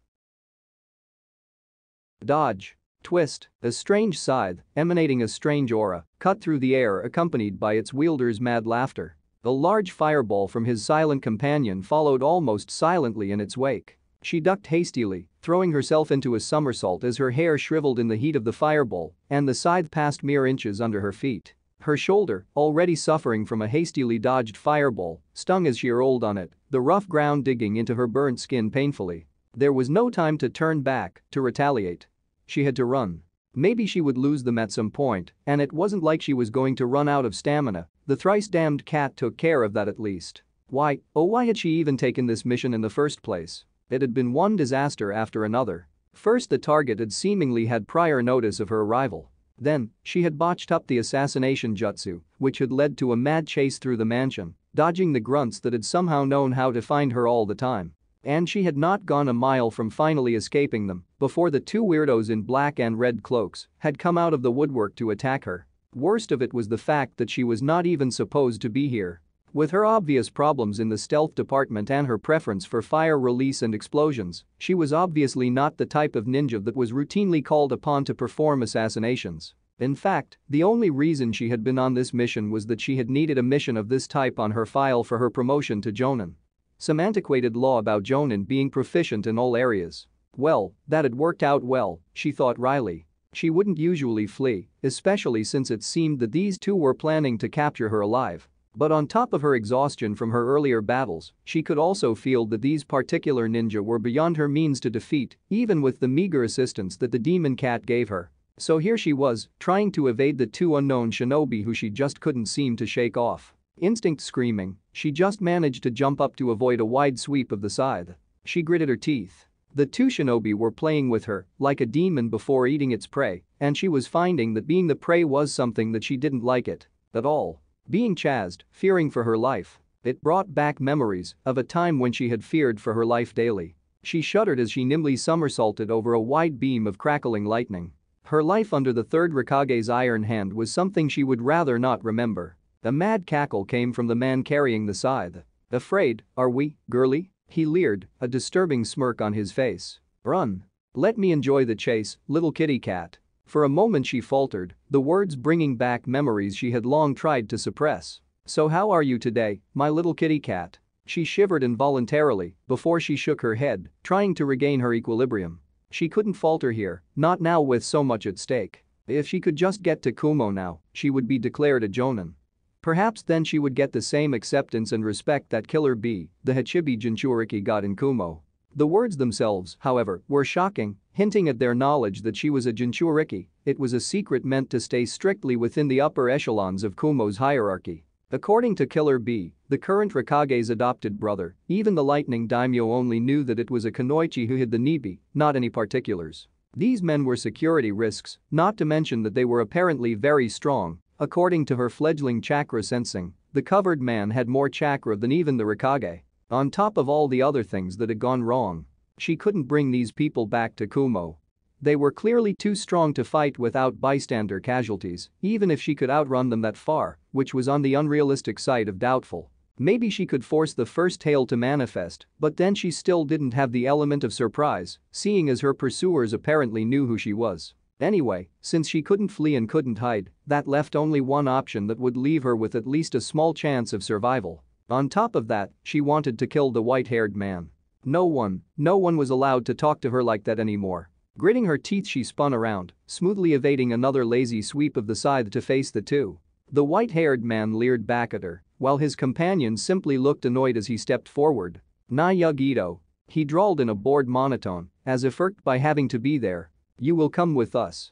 Dodge. Twist. A strange scythe, emanating a strange aura, cut through the air accompanied by its wielder's mad laughter. A large fireball from his silent companion followed almost silently in its wake. She ducked hastily, throwing herself into a somersault as her hair shriveled in the heat of the fireball, and the scythe passed mere inches under her feet. Her shoulder, already suffering from a hastily dodged fireball, stung as she rolled on it, the rough ground digging into her burnt skin painfully. There was no time to turn back, to retaliate. She had to run. Maybe she would lose them at some point, and it wasn't like she was going to run out of stamina. The thrice-damned cat took care of that at least. Why had she even taken this mission in the first place? It had been one disaster after another. First, the target had seemingly had prior notice of her arrival. Then, she had botched up the assassination jutsu, which had led to a mad chase through the mansion, dodging the grunts that had somehow known how to find her all the time. And she had not gone a mile from finally escaping them before the two weirdos in black and red cloaks had come out of the woodwork to attack her. Worst of it was the fact that she was not even supposed to be here. With her obvious problems in the stealth department and her preference for fire release and explosions, she was obviously not the type of ninja that was routinely called upon to perform assassinations. In fact, the only reason she had been on this mission was that she had needed a mission of this type on her file for her promotion to Jonin. Some antiquated law about Jonin being proficient in all areas. Well, that had worked out well, she thought wryly. She wouldn't usually flee, especially since it seemed that these two were planning to capture her alive. But on top of her exhaustion from her earlier battles, she could also feel that these particular ninja were beyond her means to defeat, even with the meager assistance that the demon cat gave her. So here she was, trying to evade the two unknown shinobi who she just couldn't seem to shake off. Instinct screaming, she just managed to jump up to avoid a wide sweep of the scythe. She gritted her teeth. The two shinobi were playing with her like a demon before eating its prey, and she was finding that being the prey was something that she didn't like it at all. Being chased, fearing for her life. It brought back memories of a time when she had feared for her life daily. She shuddered as she nimbly somersaulted over a wide beam of crackling lightning. Her life under the third Rikage's iron hand was something she would rather not remember. A mad cackle came from the man carrying the scythe. "Afraid, are we, girlie?" He leered, a disturbing smirk on his face. "Run. Let me enjoy the chase, little kitty cat." For a moment she faltered, the words bringing back memories she had long tried to suppress. "So how are you today, my little kitty cat?" She shivered involuntarily before she shook her head, trying to regain her equilibrium. She couldn't falter here, not now with so much at stake. If she could just get to Kumo now, she would be declared a jonin. Perhaps then she would get the same acceptance and respect that Killer Bee, the Hachibi Jinchuriki, got in Kumo. The words themselves, however, were shocking, hinting at their knowledge that she was a Jinchuriki. It was a secret meant to stay strictly within the upper echelons of Kumo's hierarchy. According to Killer Bee, the current Rikage's adopted brother, even the Lightning Daimyo only knew that it was a Kunoichi who hid the Nibi, not any particulars. These men were security risks, not to mention that they were apparently very strong. According to her fledgling chakra sensing, the covered man had more chakra than even the Rikage. On top of all the other things that had gone wrong. She couldn't bring these people back to Kumo. They were clearly too strong to fight without bystander casualties, even if she could outrun them that far, which was on the unrealistic side of doubtful. Maybe she could force the first tail to manifest, but then she still didn't have the element of surprise, seeing as her pursuers apparently knew who she was. Anyway, since she couldn't flee and couldn't hide, that left only one option that would leave her with at least a small chance of survival. On top of that, she wanted to kill the white-haired man. No one was allowed to talk to her like that anymore. Gritting her teeth, she spun around, smoothly evading another lazy sweep of the scythe to face the two. The white-haired man leered back at her, while his companion simply looked annoyed as he stepped forward. "Na Yugito," he drawled in a bored monotone, as if irked by having to be there. "You will come with us."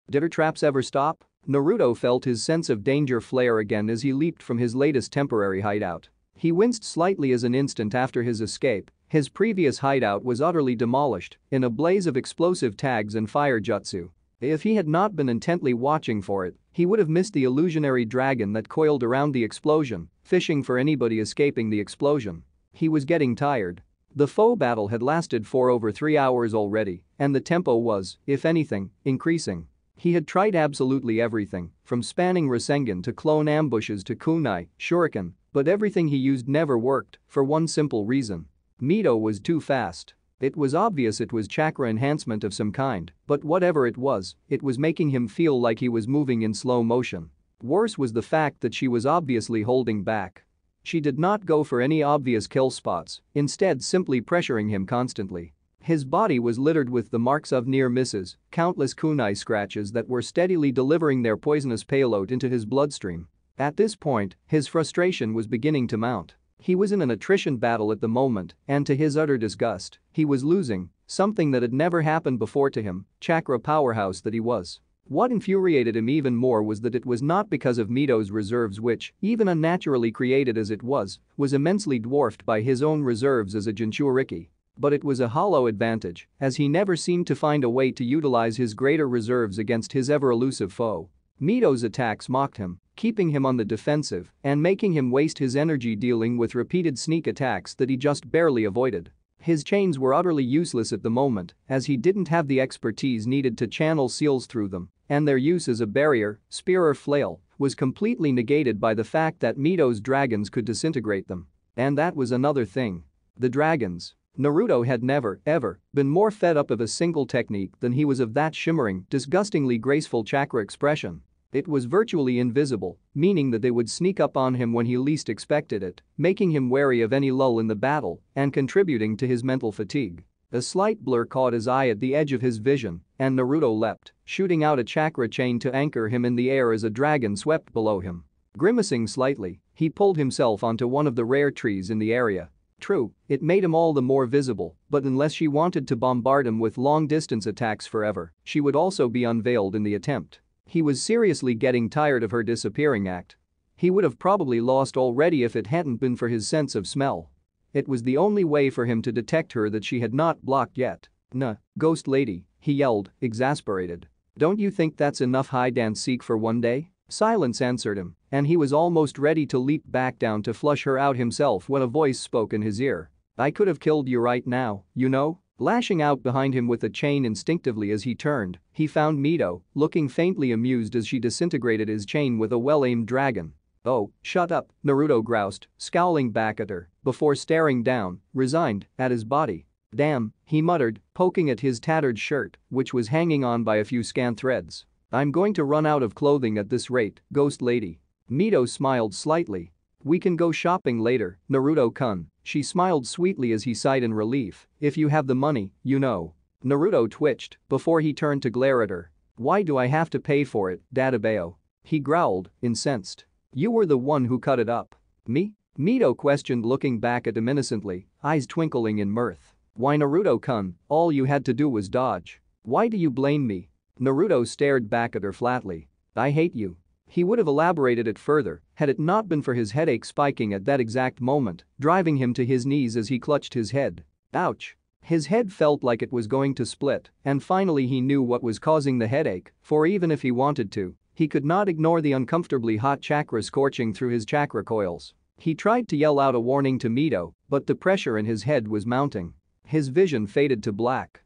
Did her traps ever stop? Naruto felt his sense of danger flare again as he leaped from his latest temporary hideout. He winced slightly as an instant after his escape, his previous hideout was utterly demolished in a blaze of explosive tags and fire jutsu. If he had not been intently watching for it, he would have missed the illusionary dragon that coiled around the explosion, fishing for anybody escaping the explosion. He was getting tired. The foe battle had lasted for over 3 hours already, and the tempo was, if anything, increasing. He had tried absolutely everything, from spanning Rasengan to clone ambushes to kunai, shuriken, but everything he used never worked, for one simple reason. Mito was too fast. It was obvious it was chakra enhancement of some kind, but whatever it was making him feel like he was moving in slow motion. Worse was the fact that she was obviously holding back. She did not go for any obvious kill spots, instead simply pressuring him constantly. His body was littered with the marks of near misses, countless kunai scratches that were steadily delivering their poisonous payload into his bloodstream. At this point, his frustration was beginning to mount. He was in an attrition battle at the moment, and to his utter disgust, he was losing, something that had never happened before to him, chakra powerhouse that he was. What infuriated him even more was that it was not because of Mito's reserves, which, even unnaturally created as it was immensely dwarfed by his own reserves as a Jinchuriki. But it was a hollow advantage, as he never seemed to find a way to utilize his greater reserves against his ever-elusive foe. Mito's attacks mocked him, keeping him on the defensive and making him waste his energy dealing with repeated sneak attacks that he just barely avoided. His chains were utterly useless at the moment, as he didn't have the expertise needed to channel seals through them, and their use as a barrier, spear or flail, was completely negated by the fact that Mito's dragons could disintegrate them. And that was another thing. The dragons. Naruto had never, ever, been more fed up of a single technique than he was of that shimmering, disgustingly graceful chakra expression. It was virtually invisible, meaning that they would sneak up on him when he least expected it, making him wary of any lull in the battle and contributing to his mental fatigue. A slight blur caught his eye at the edge of his vision, and Naruto leapt, shooting out a chakra chain to anchor him in the air as a dragon swept below him. Grimacing slightly, he pulled himself onto one of the rare trees in the area. True, it made him all the more visible, but unless she wanted to bombard him with long-distance attacks forever, she would also be unveiled in the attempt. He was seriously getting tired of her disappearing act. He would have probably lost already if it hadn't been for his sense of smell. It was the only way for him to detect her that she had not blocked yet. "Nah, ghost lady," he yelled, exasperated. "Don't you think that's enough hide-and-seek for one day?" Silence answered him, and he was almost ready to leap back down to flush her out himself when a voice spoke in his ear. "I could have killed you right now, you know?" Lashing out behind him with a chain instinctively as he turned, he found Mito, looking faintly amused as she disintegrated his chain with a well-aimed dragon. "Oh, shut up," Naruto groused, scowling back at her, before staring down, resigned, at his body. "Damn," he muttered, poking at his tattered shirt, which was hanging on by a few scant threads. "I'm going to run out of clothing at this rate, ghost lady." Mito smiled slightly. "We can go shopping later, Naruto-kun," she smiled sweetly as he sighed in relief, "if you have the money, you know." Naruto twitched before he turned to glare at her. "Why do I have to pay for it, Dadabeo?" he growled, incensed. "You were the one who cut it up." "Me?" Mito questioned, looking back at him innocently, eyes twinkling in mirth. "Why, Naruto-kun, all you had to do was dodge. Why do you blame me?" Naruto stared back at her flatly. "I hate you." He would have elaborated it further had it not been for his headache spiking at that exact moment, driving him to his knees as he clutched his head. Ouch. His head felt like it was going to split, and finally he knew what was causing the headache, for even if he wanted to, he could not ignore the uncomfortably hot chakra scorching through his chakra coils. He tried to yell out a warning to Mito, but the pressure in his head was mounting. His vision faded to black.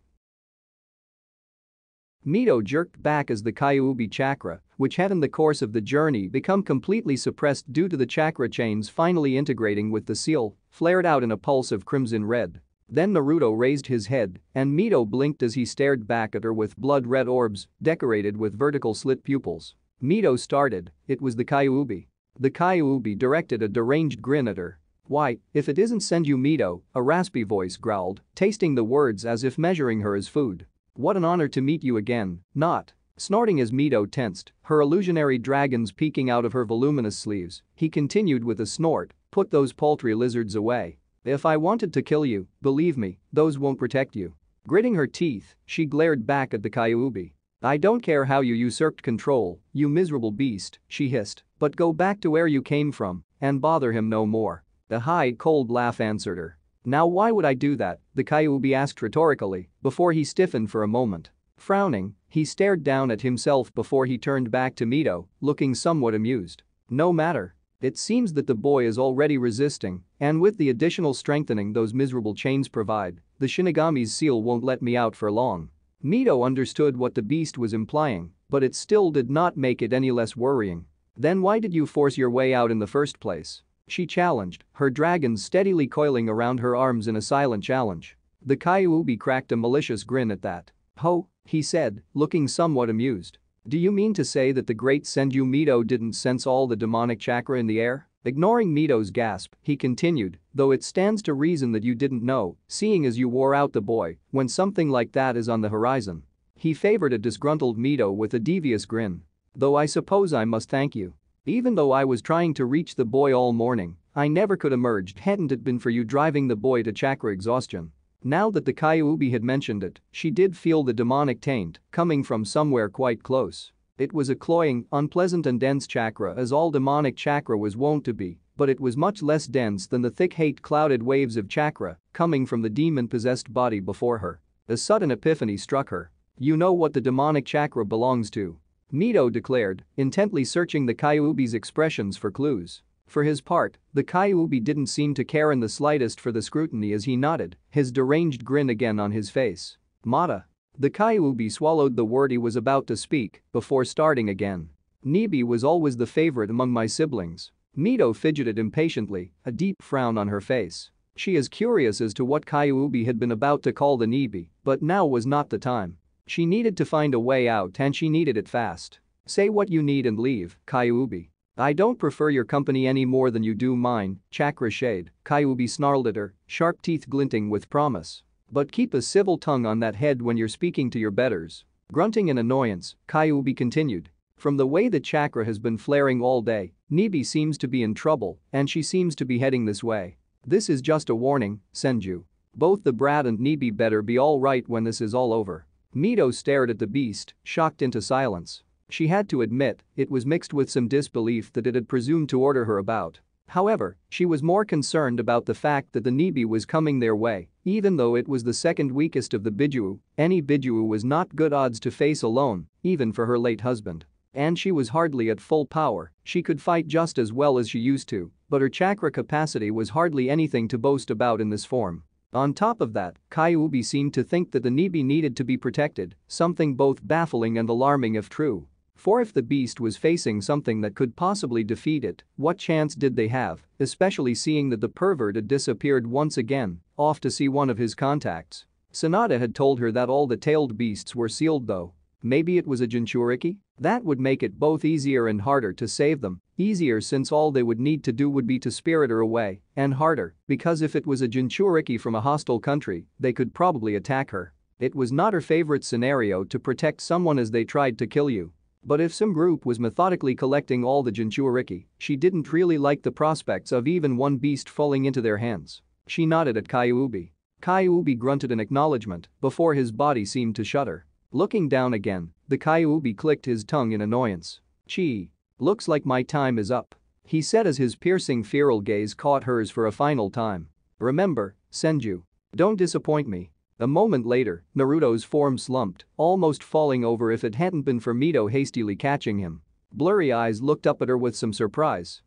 Mito jerked back as the Kyuubi chakra, which had in the course of the journey become completely suppressed due to the chakra chains finally integrating with the seal, flared out in a pulse of crimson red. Then Naruto raised his head, and Mito blinked as he stared back at her with blood-red orbs decorated with vertical slit pupils. Mito started, it was the Kyuubi. The Kyuubi directed a deranged grin at her. "Why, if it isn't Senju Mito," a raspy voice growled, tasting the words as if measuring her as food. "What an honor to meet you again, not." Snorting as Mito tensed, her illusionary dragons peeking out of her voluminous sleeves, he continued with a snort, "Put those paltry lizards away. If I wanted to kill you, believe me, those won't protect you." Gritting her teeth, she glared back at the Kyuubi. "I don't care how you usurped control, you miserable beast," she hissed, "but go back to where you came from and bother him no more." A high, cold laugh answered her. "Now why would I do that?" the Kyuubi asked rhetorically, before he stiffened for a moment. Frowning, he stared down at himself before he turned back to Mito, looking somewhat amused. "No matter. It seems that the boy is already resisting, and with the additional strengthening those miserable chains provide, the Shinigami's seal won't let me out for long." Mito understood what the beast was implying, but it still did not make it any less worrying. "Then why did you force your way out in the first place?" she challenged, her dragons steadily coiling around her arms in a silent challenge. The Kyuubi cracked a malicious grin at that. "Ho," he said, looking somewhat amused. "Do you mean to say that the great Senju Mito didn't sense all the demonic chakra in the air?" Ignoring Mito's gasp, he continued, "Though it stands to reason that you didn't know, seeing as you wore out the boy, when something like that is on the horizon." He favored a disgruntled Mito with a devious grin. "Though I suppose I must thank you. Even though I was trying to reach the boy all morning, I never could emerge hadn't it been for you driving the boy to chakra exhaustion." Now that the Kyuubi had mentioned it, she did feel the demonic taint coming from somewhere quite close. It was a cloying, unpleasant and dense chakra as all demonic chakra was wont to be, but it was much less dense than the thick hate-clouded waves of chakra coming from the demon-possessed body before her. A sudden epiphany struck her. "You know what the demonic chakra belongs to," Mito declared, intently searching the Kyuubi's expressions for clues. For his part, the Kyuubi didn't seem to care in the slightest for the scrutiny as he nodded, his deranged grin again on his face. "Mata." The Kyuubi swallowed the word he was about to speak before starting again. "Nibi was always the favorite among my siblings." Mito fidgeted impatiently, a deep frown on her face. She is curious as to what Kyuubi had been about to call the Nibi, but now was not the time. She needed to find a way out and she needed it fast. "Say what you need and leave, Kyuubi. I don't prefer your company any more than you do mine, chakra shade," Kyuubi snarled at her, sharp teeth glinting with promise. "But keep a civil tongue on that head when you're speaking to your betters." Grunting in annoyance, Kyuubi continued. "From the way the chakra has been flaring all day, Nibi seems to be in trouble and she seems to be heading this way." This is just a warning, Senju. Both the brat and Nibi better be alright when this is all over." Mito stared at the beast, shocked into silence. She had to admit, it was mixed with some disbelief that it had presumed to order her about. However, she was more concerned about the fact that the Nibi was coming their way, even though it was the second weakest of the Bijuu. Any Bijuu was not good odds to face alone, even for her late husband. And she was hardly at full power. She could fight just as well as she used to, but her chakra capacity was hardly anything to boast about in this form. On top of that, Kyuubi seemed to think that the Nibi needed to be protected, something both baffling and alarming if true. For if the beast was facing something that could possibly defeat it, what chance did they have, especially seeing that the pervert had disappeared once again, off to see one of his contacts. Sanada had told her that all the tailed beasts were sealed though. Maybe it was a Jinchuriki? That would make it both easier and harder to save them. Easier since all they would need to do would be to spirit her away, and harder because if it was a Jinchuriki from a hostile country, they could probably attack her. It was not her favorite scenario to protect someone as they tried to kill you. But if some group was methodically collecting all the Jinchuriki, she didn't really like the prospects of even one beast falling into their hands. She nodded at Kyuubi. Kyuubi grunted in acknowledgement before his body seemed to shudder. Looking down again, the Kyuubi clicked his tongue in annoyance. "Gee. Looks like my time is up," he said as his piercing feral gaze caught hers for a final time. "Remember, Senju. Don't disappoint me." A moment later, Naruto's form slumped, almost falling over if it hadn't been for Mito hastily catching him. Blurry eyes looked up at her with some surprise.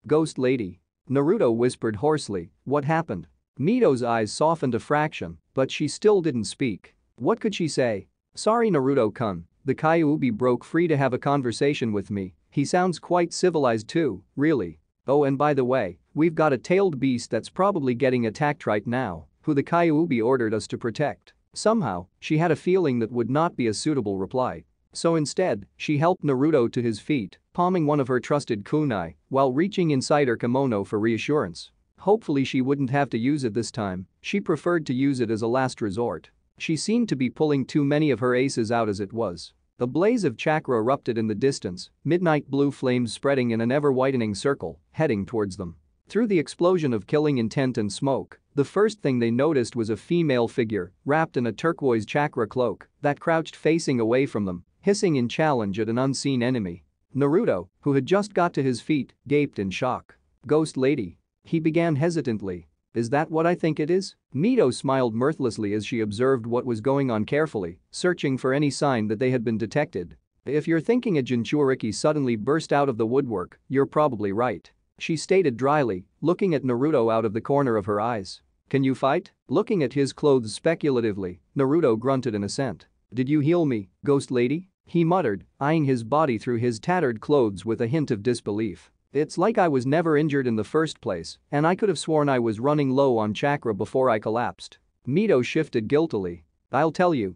Ghost lady." Naruto whispered hoarsely, "What happened?" Mito's eyes softened a fraction, but she still didn't speak. What could she say? "Sorry Naruto-kun, the Kyuubi broke free to have a conversation with me. He sounds quite civilized too, really. Oh and by the way, we've got a tailed beast that's probably getting attacked right now, who the Kyuubi ordered us to protect." Somehow, she had a feeling that would not be a suitable reply. So instead, she helped Naruto to his feet, palming one of her trusted kunai while reaching inside her kimono for reassurance. Hopefully she wouldn't have to use it this time, she preferred to use it as a last resort. She seemed to be pulling too many of her aces out as it was. A blaze of chakra erupted in the distance, midnight blue flames spreading in an ever-widening circle, heading towards them. Through the explosion of killing intent and smoke, the first thing they noticed was a female figure wrapped in a turquoise chakra cloak that crouched facing away from them, hissing in challenge at an unseen enemy. Naruto, who had just got to his feet, gaped in shock. "Ghost lady." He began hesitantly. "Is that what I think it is?" Mito smiled mirthlessly as she observed what was going on carefully, searching for any sign that they had been detected. "If you're thinking a Jinchuriki suddenly burst out of the woodwork, you're probably right," she stated dryly, looking at Naruto out of the corner of her eyes. "Can you fight?" Looking at his clothes speculatively, Naruto grunted in assent. "Did you heal me, ghost lady?" he muttered, eyeing his body through his tattered clothes with a hint of disbelief. "It's like I was never injured in the first place, and I could have sworn I was running low on chakra before I collapsed." Mito shifted guiltily. "I'll tell you,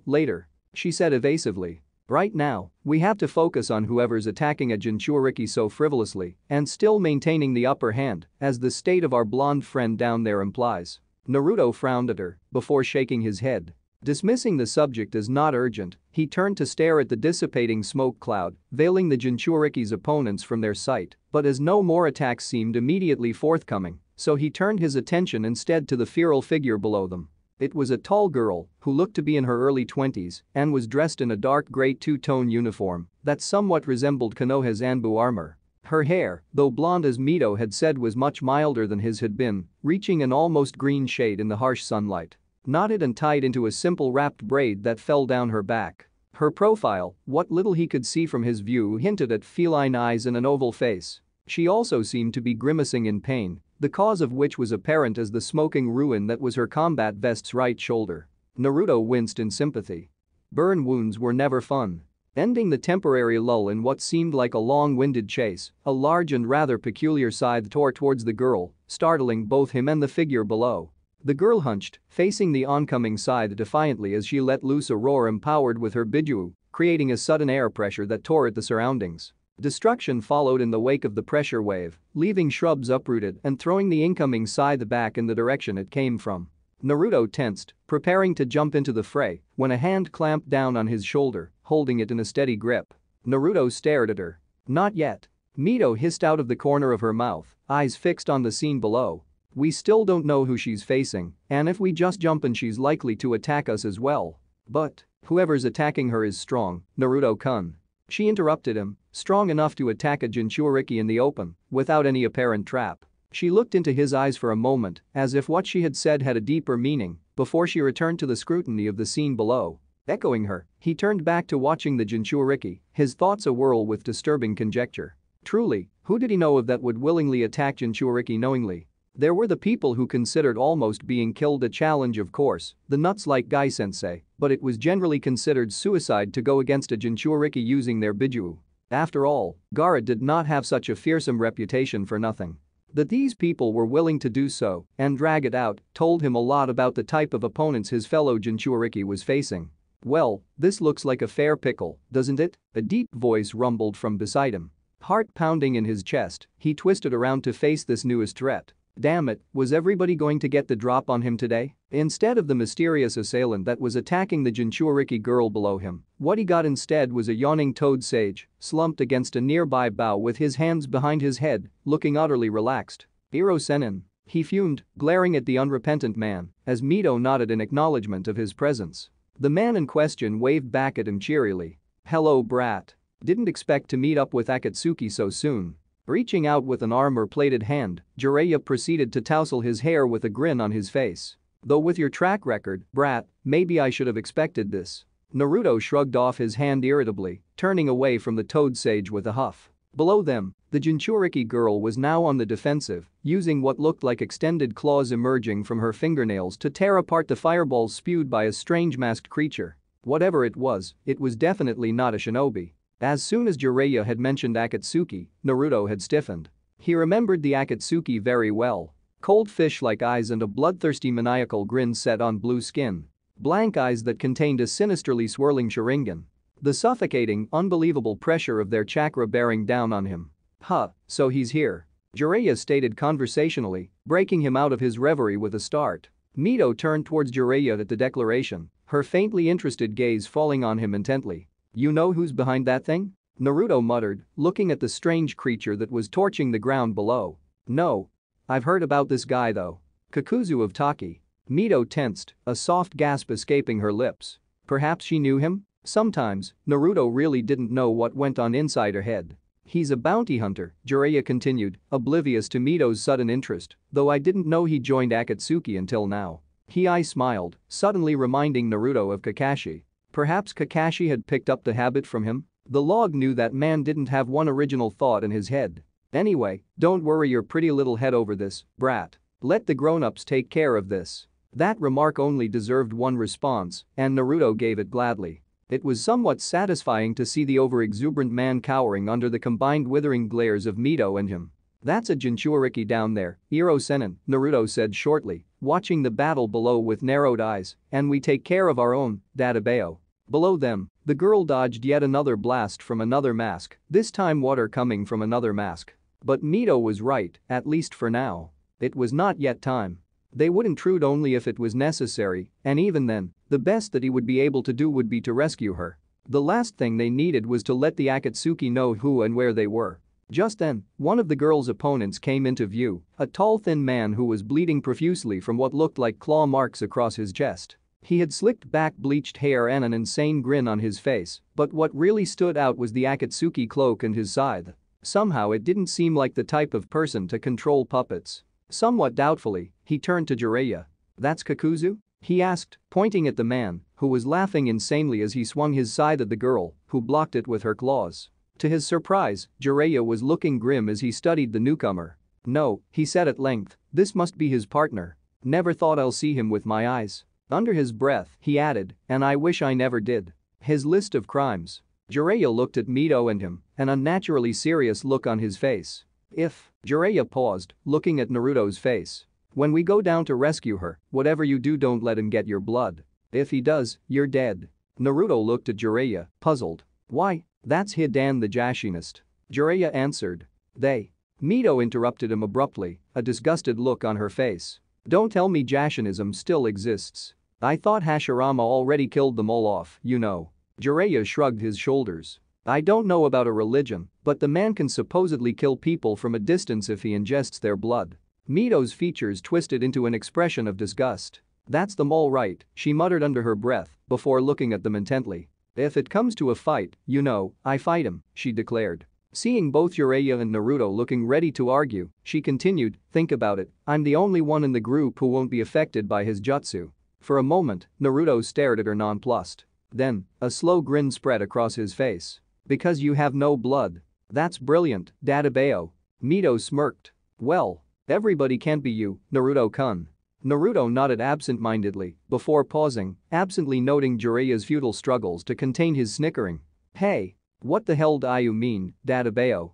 later," she said evasively. "Right now, we have to focus on whoever's attacking a Jinchuriki so frivolously and still maintaining the upper hand, as the state of our blonde friend down there implies." Naruto frowned at her before shaking his head. Dismissing the subject as not urgent, he turned to stare at the dissipating smoke cloud, veiling the Jinchuriki's opponents from their sight, but as no more attacks seemed immediately forthcoming, so he turned his attention instead to the feral figure below them. It was a tall girl who looked to be in her early 20s and was dressed in a dark gray two-tone uniform that somewhat resembled Konoha's Anbu armor. Her hair, though blonde as Mito had said, was much milder than his had been, reaching an almost green shade in the harsh sunlight. Knotted and tied into a simple wrapped braid that fell down her back. Her profile, what little he could see from his view, hinted at feline eyes and an oval face. She also seemed to be grimacing in pain, the cause of which was apparent as the smoking ruin that was her combat vest's right shoulder. Naruto winced in sympathy. Burn wounds were never fun. Ending the temporary lull in what seemed like a long-winded chase, a large and rather peculiar scythe tore towards the girl, startling both him and the figure below. The girl hunched, facing the oncoming scythe defiantly as she let loose a roar empowered with her Bijuu, creating a sudden air pressure that tore at the surroundings. Destruction followed in the wake of the pressure wave, leaving shrubs uprooted and throwing the incoming scythe back in the direction it came from. Naruto tensed, preparing to jump into the fray, when a hand clamped down on his shoulder, holding it in a steady grip. Naruto stared at her. "Not yet." Mito hissed out of the corner of her mouth, eyes fixed on the scene below. We still don't know who she's facing, and if we just jump in she's likely to attack us as well. But whoever's attacking her is strong, Naruto-kun. She interrupted him, strong enough to attack a Jinchuriki in the open, without any apparent trap. She looked into his eyes for a moment, as if what she had said had a deeper meaning, before she returned to the scrutiny of the scene below. Echoing her, he turned back to watching the Jinchuriki, his thoughts awhirl with disturbing conjecture. Truly, who did he know of that would willingly attack Jinchuriki knowingly? There were the people who considered almost being killed a challenge, of course, the nuts like Guy-sensei, but it was generally considered suicide to go against a Jinchuriki using their Bijuu. After all, Gaara did not have such a fearsome reputation for nothing. That these people were willing to do so and drag it out told him a lot about the type of opponents his fellow Jinchuriki was facing. Well, this looks like a fair pickle, doesn't it? A deep voice rumbled from beside him. Heart pounding in his chest, he twisted around to face this newest threat. Damn it, was everybody going to get the drop on him today? Instead of the mysterious assailant that was attacking the Jinchuriki girl below him, what he got instead was a yawning toad sage, slumped against a nearby bough with his hands behind his head, looking utterly relaxed. Iro-senin. He fumed, glaring at the unrepentant man, as Mito nodded in acknowledgement of his presence. The man in question waved back at him cheerily. Hello, brat. Didn't expect to meet up with Akatsuki so soon. Reaching out with an armor-plated hand, Jiraiya proceeded to tousle his hair with a grin on his face. Though with your track record, brat, maybe I should have expected this. Naruto shrugged off his hand irritably, turning away from the toad sage with a huff. Below them, the Jinchuriki girl was now on the defensive, using what looked like extended claws emerging from her fingernails to tear apart the fireballs spewed by a strange masked creature. Whatever it was definitely not a shinobi. As soon as Jiraiya had mentioned Akatsuki, Naruto had stiffened. He remembered the Akatsuki very well. Cold fish-like eyes and a bloodthirsty maniacal grin set on blue skin. Blank eyes that contained a sinisterly swirling Sharingan. The suffocating, unbelievable pressure of their chakra bearing down on him. Huh, so he's here. Jiraiya stated conversationally, breaking him out of his reverie with a start. Mito turned towards Jiraiya at the declaration, her faintly interested gaze falling on him intently. You know who's behind that thing? Naruto muttered, looking at the strange creature that was torching the ground below. No. I've heard about this guy though. Kakuzu of Taki. Mito tensed, a soft gasp escaping her lips. Perhaps she knew him? Sometimes, Naruto really didn't know what went on inside her head. He's a bounty hunter, Jiraiya continued, oblivious to Mito's sudden interest, though I didn't know he joined Akatsuki until now. I smiled, suddenly reminding Naruto of Kakashi. Perhaps Kakashi had picked up the habit from him? The log knew that man didn't have one original thought in his head. Anyway, don't worry your pretty little head over this, brat. Let the grown-ups take care of this. That remark only deserved one response, and Naruto gave it gladly. It was somewhat satisfying to see the overexuberant man cowering under the combined withering glares of Mito and him. That's a Jinchuriki down there, Iro-senin, Naruto said shortly, watching the battle below with narrowed eyes, and we take care of our own, Databeo. Below them, the girl dodged yet another blast from another mask, this time water coming from another mask. But Mito was right, at least for now. It was not yet time. They would intrude only if it was necessary, and even then, the best that he would be able to do would be to rescue her. The last thing they needed was to let the Akatsuki know who and where they were. Just then, one of the girl's opponents came into view, a tall thin man who was bleeding profusely from what looked like claw marks across his chest. He had slicked back bleached hair and an insane grin on his face, but what really stood out was the Akatsuki cloak and his scythe. Somehow it didn't seem like the type of person to control puppets. Somewhat doubtfully, he turned to Jiraiya. That's Kakuzu? He asked, pointing at the man, who was laughing insanely as he swung his scythe at the girl, who blocked it with her claws. To his surprise, Jiraiya was looking grim as he studied the newcomer. No, he said at length, this must be his partner. Never thought I'll see him with my eyes. Under his breath, he added, and I wish I never did. His list of crimes. Jiraiya looked at Mito and him, an unnaturally serious look on his face. If, Jiraiya paused, looking at Naruto's face. When we go down to rescue her, whatever you do don't let him get your blood. If he does, you're dead. Naruto looked at Jiraiya, puzzled. Why? That's Hidan the Jashinist. Jiraiya answered. They. Mito interrupted him abruptly, a disgusted look on her face. Don't tell me Jashinism still exists. I thought Hashirama already killed them all off, you know. Jiraiya shrugged his shoulders. I don't know about a religion, but the man can supposedly kill people from a distance if he ingests their blood. Mito's features twisted into an expression of disgust. "That's them all right," she muttered under her breath before looking at them intently. "If it comes to a fight, you know, I fight him," she declared. Seeing both Jiraiya and Naruto looking ready to argue, she continued, "Think about it, I'm the only one in the group who won't be affected by his jutsu." For a moment, Naruto stared at her nonplussed. Then, a slow grin spread across his face. "Because you have no blood. That's brilliant, Dadabeo." Mito smirked. "Well, everybody can't be you, Naruto-kun." Naruto nodded absent-mindedly before pausing, absently noting Jiraiya's futile struggles to contain his snickering. "Hey. What the hell do you mean, Dadabeo?"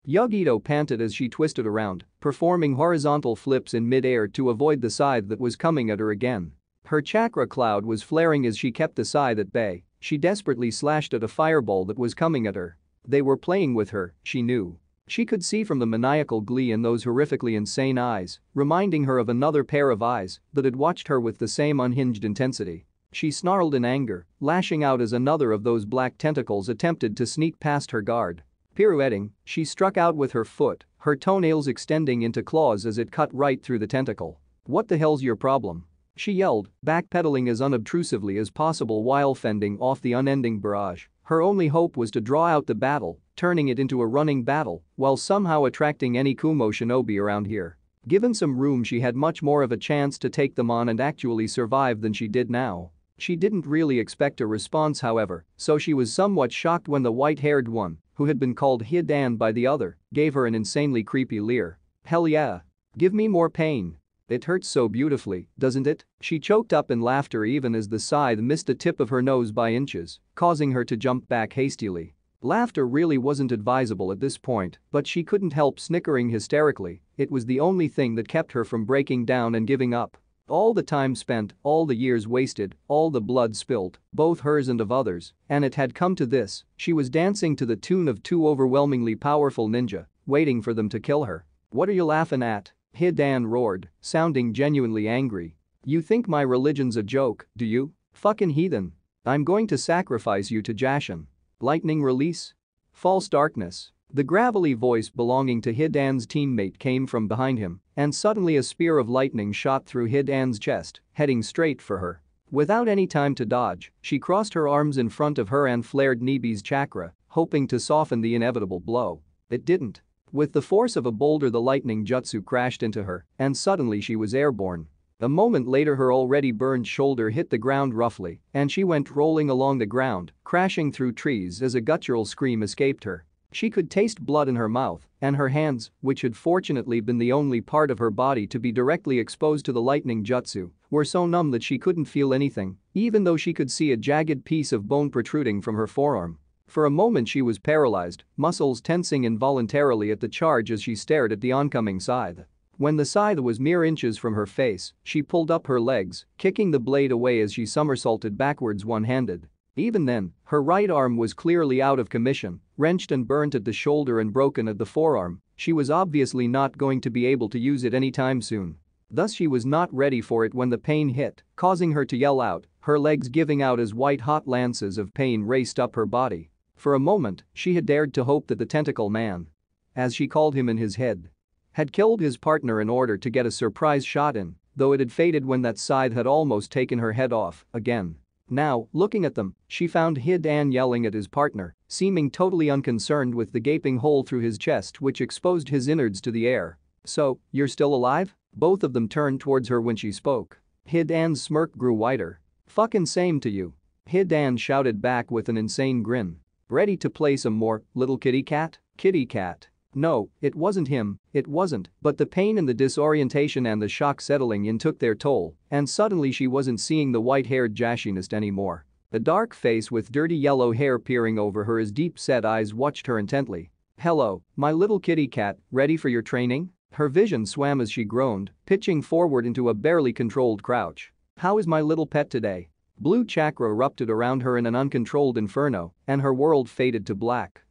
Yugito panted as she twisted around, performing horizontal flips in mid-air to avoid the scythe that was coming at her again. Her chakra cloud was flaring as she kept the scythe at bay. She desperately slashed at a fireball that was coming at her. They were playing with her, she knew. She could see from the maniacal glee in those horrifically insane eyes, reminding her of another pair of eyes that had watched her with the same unhinged intensity. She snarled in anger, lashing out as another of those black tentacles attempted to sneak past her guard. Pirouetting, she struck out with her foot, her toenails extending into claws as it cut right through the tentacle. "What the hell's your problem?" she yelled, backpedaling as unobtrusively as possible while fending off the unending barrage. Her only hope was to draw out the battle, turning it into a running battle while somehow attracting any Kumo shinobi around here. Given some room, she had much more of a chance to take them on and actually survive than she did now. She didn't really expect a response, however, so she was somewhat shocked when the white-haired one, who had been called Hidan by the other, gave her an insanely creepy leer. "Hell yeah. Give me more pain. It hurts so beautifully, doesn't it?" She choked up in laughter even as the scythe missed the tip of her nose by inches, causing her to jump back hastily. Laughter really wasn't advisable at this point, but she couldn't help snickering hysterically. It was the only thing that kept her from breaking down and giving up. All the time spent, all the years wasted, all the blood spilled, both hers and of others, and it had come to this. She was dancing to the tune of two overwhelmingly powerful ninja, waiting for them to kill her. "What are you laughing at?" Hidan roared, sounding genuinely angry. "You think my religion's a joke, do you? Fucking heathen. I'm going to sacrifice you to Jashin. Lightning release? False darkness." The gravelly voice belonging to Hidan's teammate came from behind him, and suddenly a spear of lightning shot through Hidan's chest, heading straight for her. Without any time to dodge, she crossed her arms in front of her and flared Nibi's chakra, hoping to soften the inevitable blow. It didn't. With the force of a boulder, the lightning jutsu crashed into her, and suddenly she was airborne. A moment later, her already burned shoulder hit the ground roughly, and she went rolling along the ground, crashing through trees as a guttural scream escaped her. She could taste blood in her mouth, and her hands, which had fortunately been the only part of her body to be directly exposed to the lightning jutsu, were so numb that she couldn't feel anything, even though she could see a jagged piece of bone protruding from her forearm. For a moment she was paralyzed, muscles tensing involuntarily at the charge as she stared at the oncoming scythe. When the scythe was mere inches from her face, she pulled up her legs, kicking the blade away as she somersaulted backwards one-handed. Even then, her right arm was clearly out of commission, wrenched and burnt at the shoulder and broken at the forearm. She was obviously not going to be able to use it anytime soon. Thus she was not ready for it when the pain hit, causing her to yell out, her legs giving out as white-hot lances of pain raced up her body. For a moment, she had dared to hope that the tentacle man, as she called him in his head, had killed his partner in order to get a surprise shot in, though it had faded when that scythe had almost taken her head off again. Now, looking at them, she found Hidan yelling at his partner, seeming totally unconcerned with the gaping hole through his chest which exposed his innards to the air. "So, you're still alive?" Both of them turned towards her when she spoke. Hidan's smirk grew wider. "Fucking same to you." Hidan shouted back with an insane grin. "Ready to play some more, little kitty cat?" Kitty cat. No, it wasn't him, it wasn't, but the pain and the disorientation and the shock settling in took their toll, and suddenly she wasn't seeing the white-haired Jashinist anymore. A dark face with dirty yellow hair peering over her as deep-set eyes watched her intently. "Hello, my little kitty cat, ready for your training?" Her vision swam as she groaned, pitching forward into a barely controlled crouch. "How is my little pet today?" Blue chakra erupted around her in an uncontrolled inferno, and her world faded to black.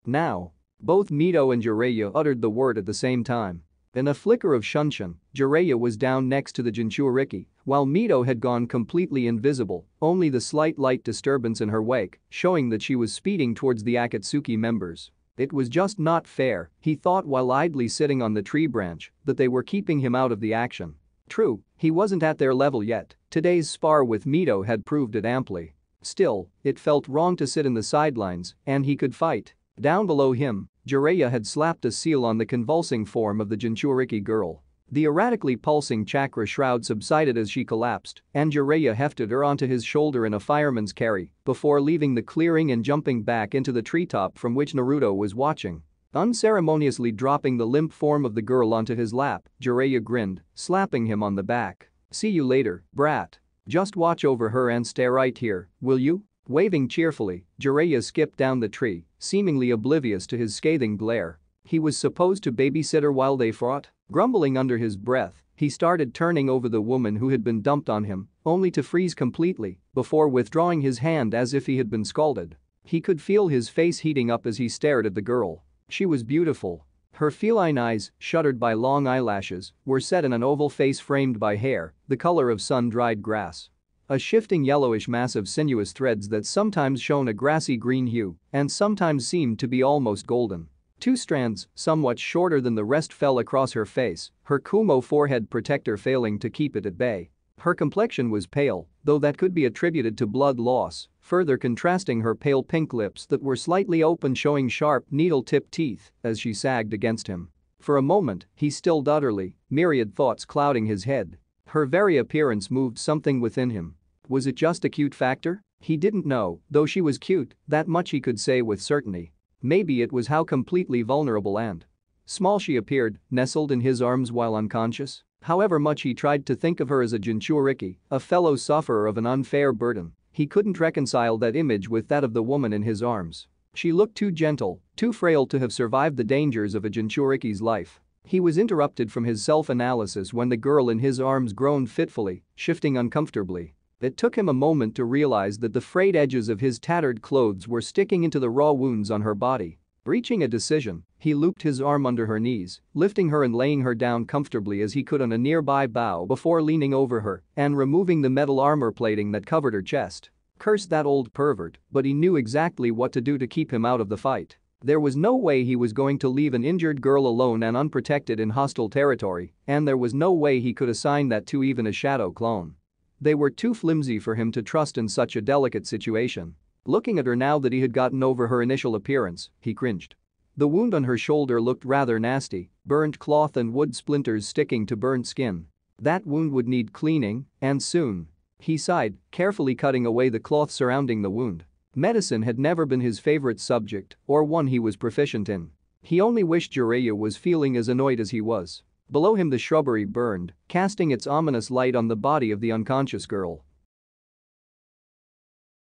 Now. Both Mito and Jiraiya uttered the word at the same time. In a flicker of shunshin, Jiraiya was down next to the Jinchuriki, while Mito had gone completely invisible, only the slight light disturbance in her wake showing that she was speeding towards the Akatsuki members. It was just not fair, he thought while idly sitting on the tree branch, that they were keeping him out of the action. True, he wasn't at their level yet, today's spar with Mito had proved it amply. Still, it felt wrong to sit in the sidelines, and he could fight. Down below him, Jiraiya had slapped a seal on the convulsing form of the Jinchuriki girl. The erratically pulsing chakra shroud subsided as she collapsed, and Jiraiya hefted her onto his shoulder in a fireman's carry before leaving the clearing and jumping back into the treetop from which Naruto was watching. Unceremoniously dropping the limp form of the girl onto his lap, Jiraiya grinned, slapping him on the back. "See you later, brat. Just watch over her and stay right here, will you?" Waving cheerfully, Jiraiya skipped down the tree, seemingly oblivious to his scathing glare. He was supposed to babysit her while they fought? Grumbling under his breath, he started turning over the woman who had been dumped on him, only to freeze completely before withdrawing his hand as if he had been scalded. He could feel his face heating up as he stared at the girl. She was beautiful. Her feline eyes, shuttered by long eyelashes, were set in an oval face framed by hair, the color of sun-dried grass. A shifting yellowish mass of sinuous threads that sometimes shone a grassy green hue and sometimes seemed to be almost golden. Two strands, somewhat shorter than the rest, fell across her face, her Kumo forehead protector failing to keep it at bay. Her complexion was pale, though that could be attributed to blood loss, further contrasting her pale pink lips that were slightly open, showing sharp, needle-tipped teeth as she sagged against him. For a moment, he stilled utterly, myriad thoughts clouding his head. Her very appearance moved something within him. Was it just a cute factor? He didn't know, though she was cute, that much he could say with certainty. Maybe it was how completely vulnerable and small she appeared, nestled in his arms while unconscious. However much he tried to think of her as a Jinchuriki, a fellow sufferer of an unfair burden, he couldn't reconcile that image with that of the woman in his arms. She looked too gentle, too frail to have survived the dangers of a Jinchuriki's life. He was interrupted from his self-analysis when the girl in his arms groaned fitfully, shifting uncomfortably. It took him a moment to realize that the frayed edges of his tattered clothes were sticking into the raw wounds on her body. Reaching a decision, he looped his arm under her knees, lifting her and laying her down comfortably as he could on a nearby bough before leaning over her and removing the metal armor plating that covered her chest. Curse that old pervert, but he knew exactly what to do to keep him out of the fight. There was no way he was going to leave an injured girl alone and unprotected in hostile territory, and there was no way he could assign that to even a shadow clone. They were too flimsy for him to trust in such a delicate situation. Looking at her now that he had gotten over her initial appearance, he cringed. The wound on her shoulder looked rather nasty, burnt cloth and wood splinters sticking to burnt skin. That wound would need cleaning, and soon. He sighed, carefully cutting away the cloth surrounding the wound. Medicine had never been his favorite subject or one he was proficient in. He only wished Jiraiya was feeling as annoyed as he was. Below him the shrubbery burned, casting its ominous light on the body of the unconscious girl.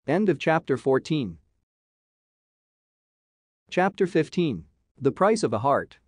End of Chapter 14. Chapter 15. The Price of a Heart.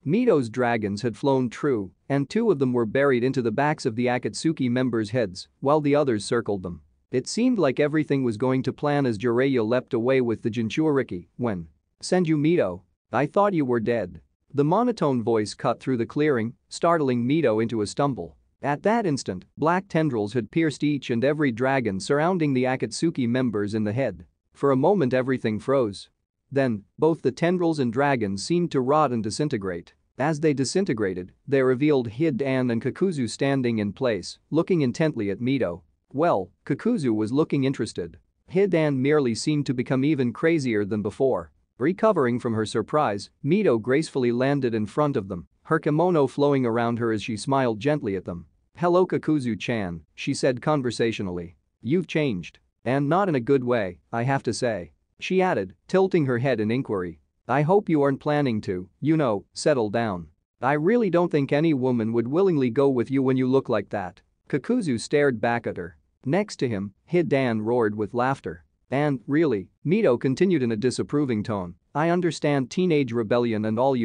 Mito's dragons had flown true, and two of them were buried into the backs of the Akatsuki members' heads, while the others circled them. It seemed like everything was going to plan as Jiraiya leapt away with the Jinchuriki when. "Senju Mito. I thought you were dead." The monotone voice cut through the clearing, startling Mito into a stumble. At that instant, black tendrils had pierced each and every dragon surrounding the Akatsuki members in the head. For a moment everything froze. Then, both the tendrils and dragons seemed to rot and disintegrate. As they disintegrated, they revealed Hidan and Kakuzu standing in place, looking intently at Mito. Well, Kakuzu was looking interested. Hidan merely seemed to become even crazier than before. Recovering from her surprise, Mito gracefully landed in front of them, her kimono flowing around her as she smiled gently at them. "Hello Kakuzu-chan," she said conversationally. "You've changed. And not in a good way, I have to say." She added, tilting her head in inquiry. "I hope you aren't planning to, settle down. I really don't think any woman would willingly go with you when you look like that." Kakuzu stared back at her. Next to him, Hidan roared with laughter. "And, really," Mito continued in a disapproving tone, "I understand teenage rebellion and all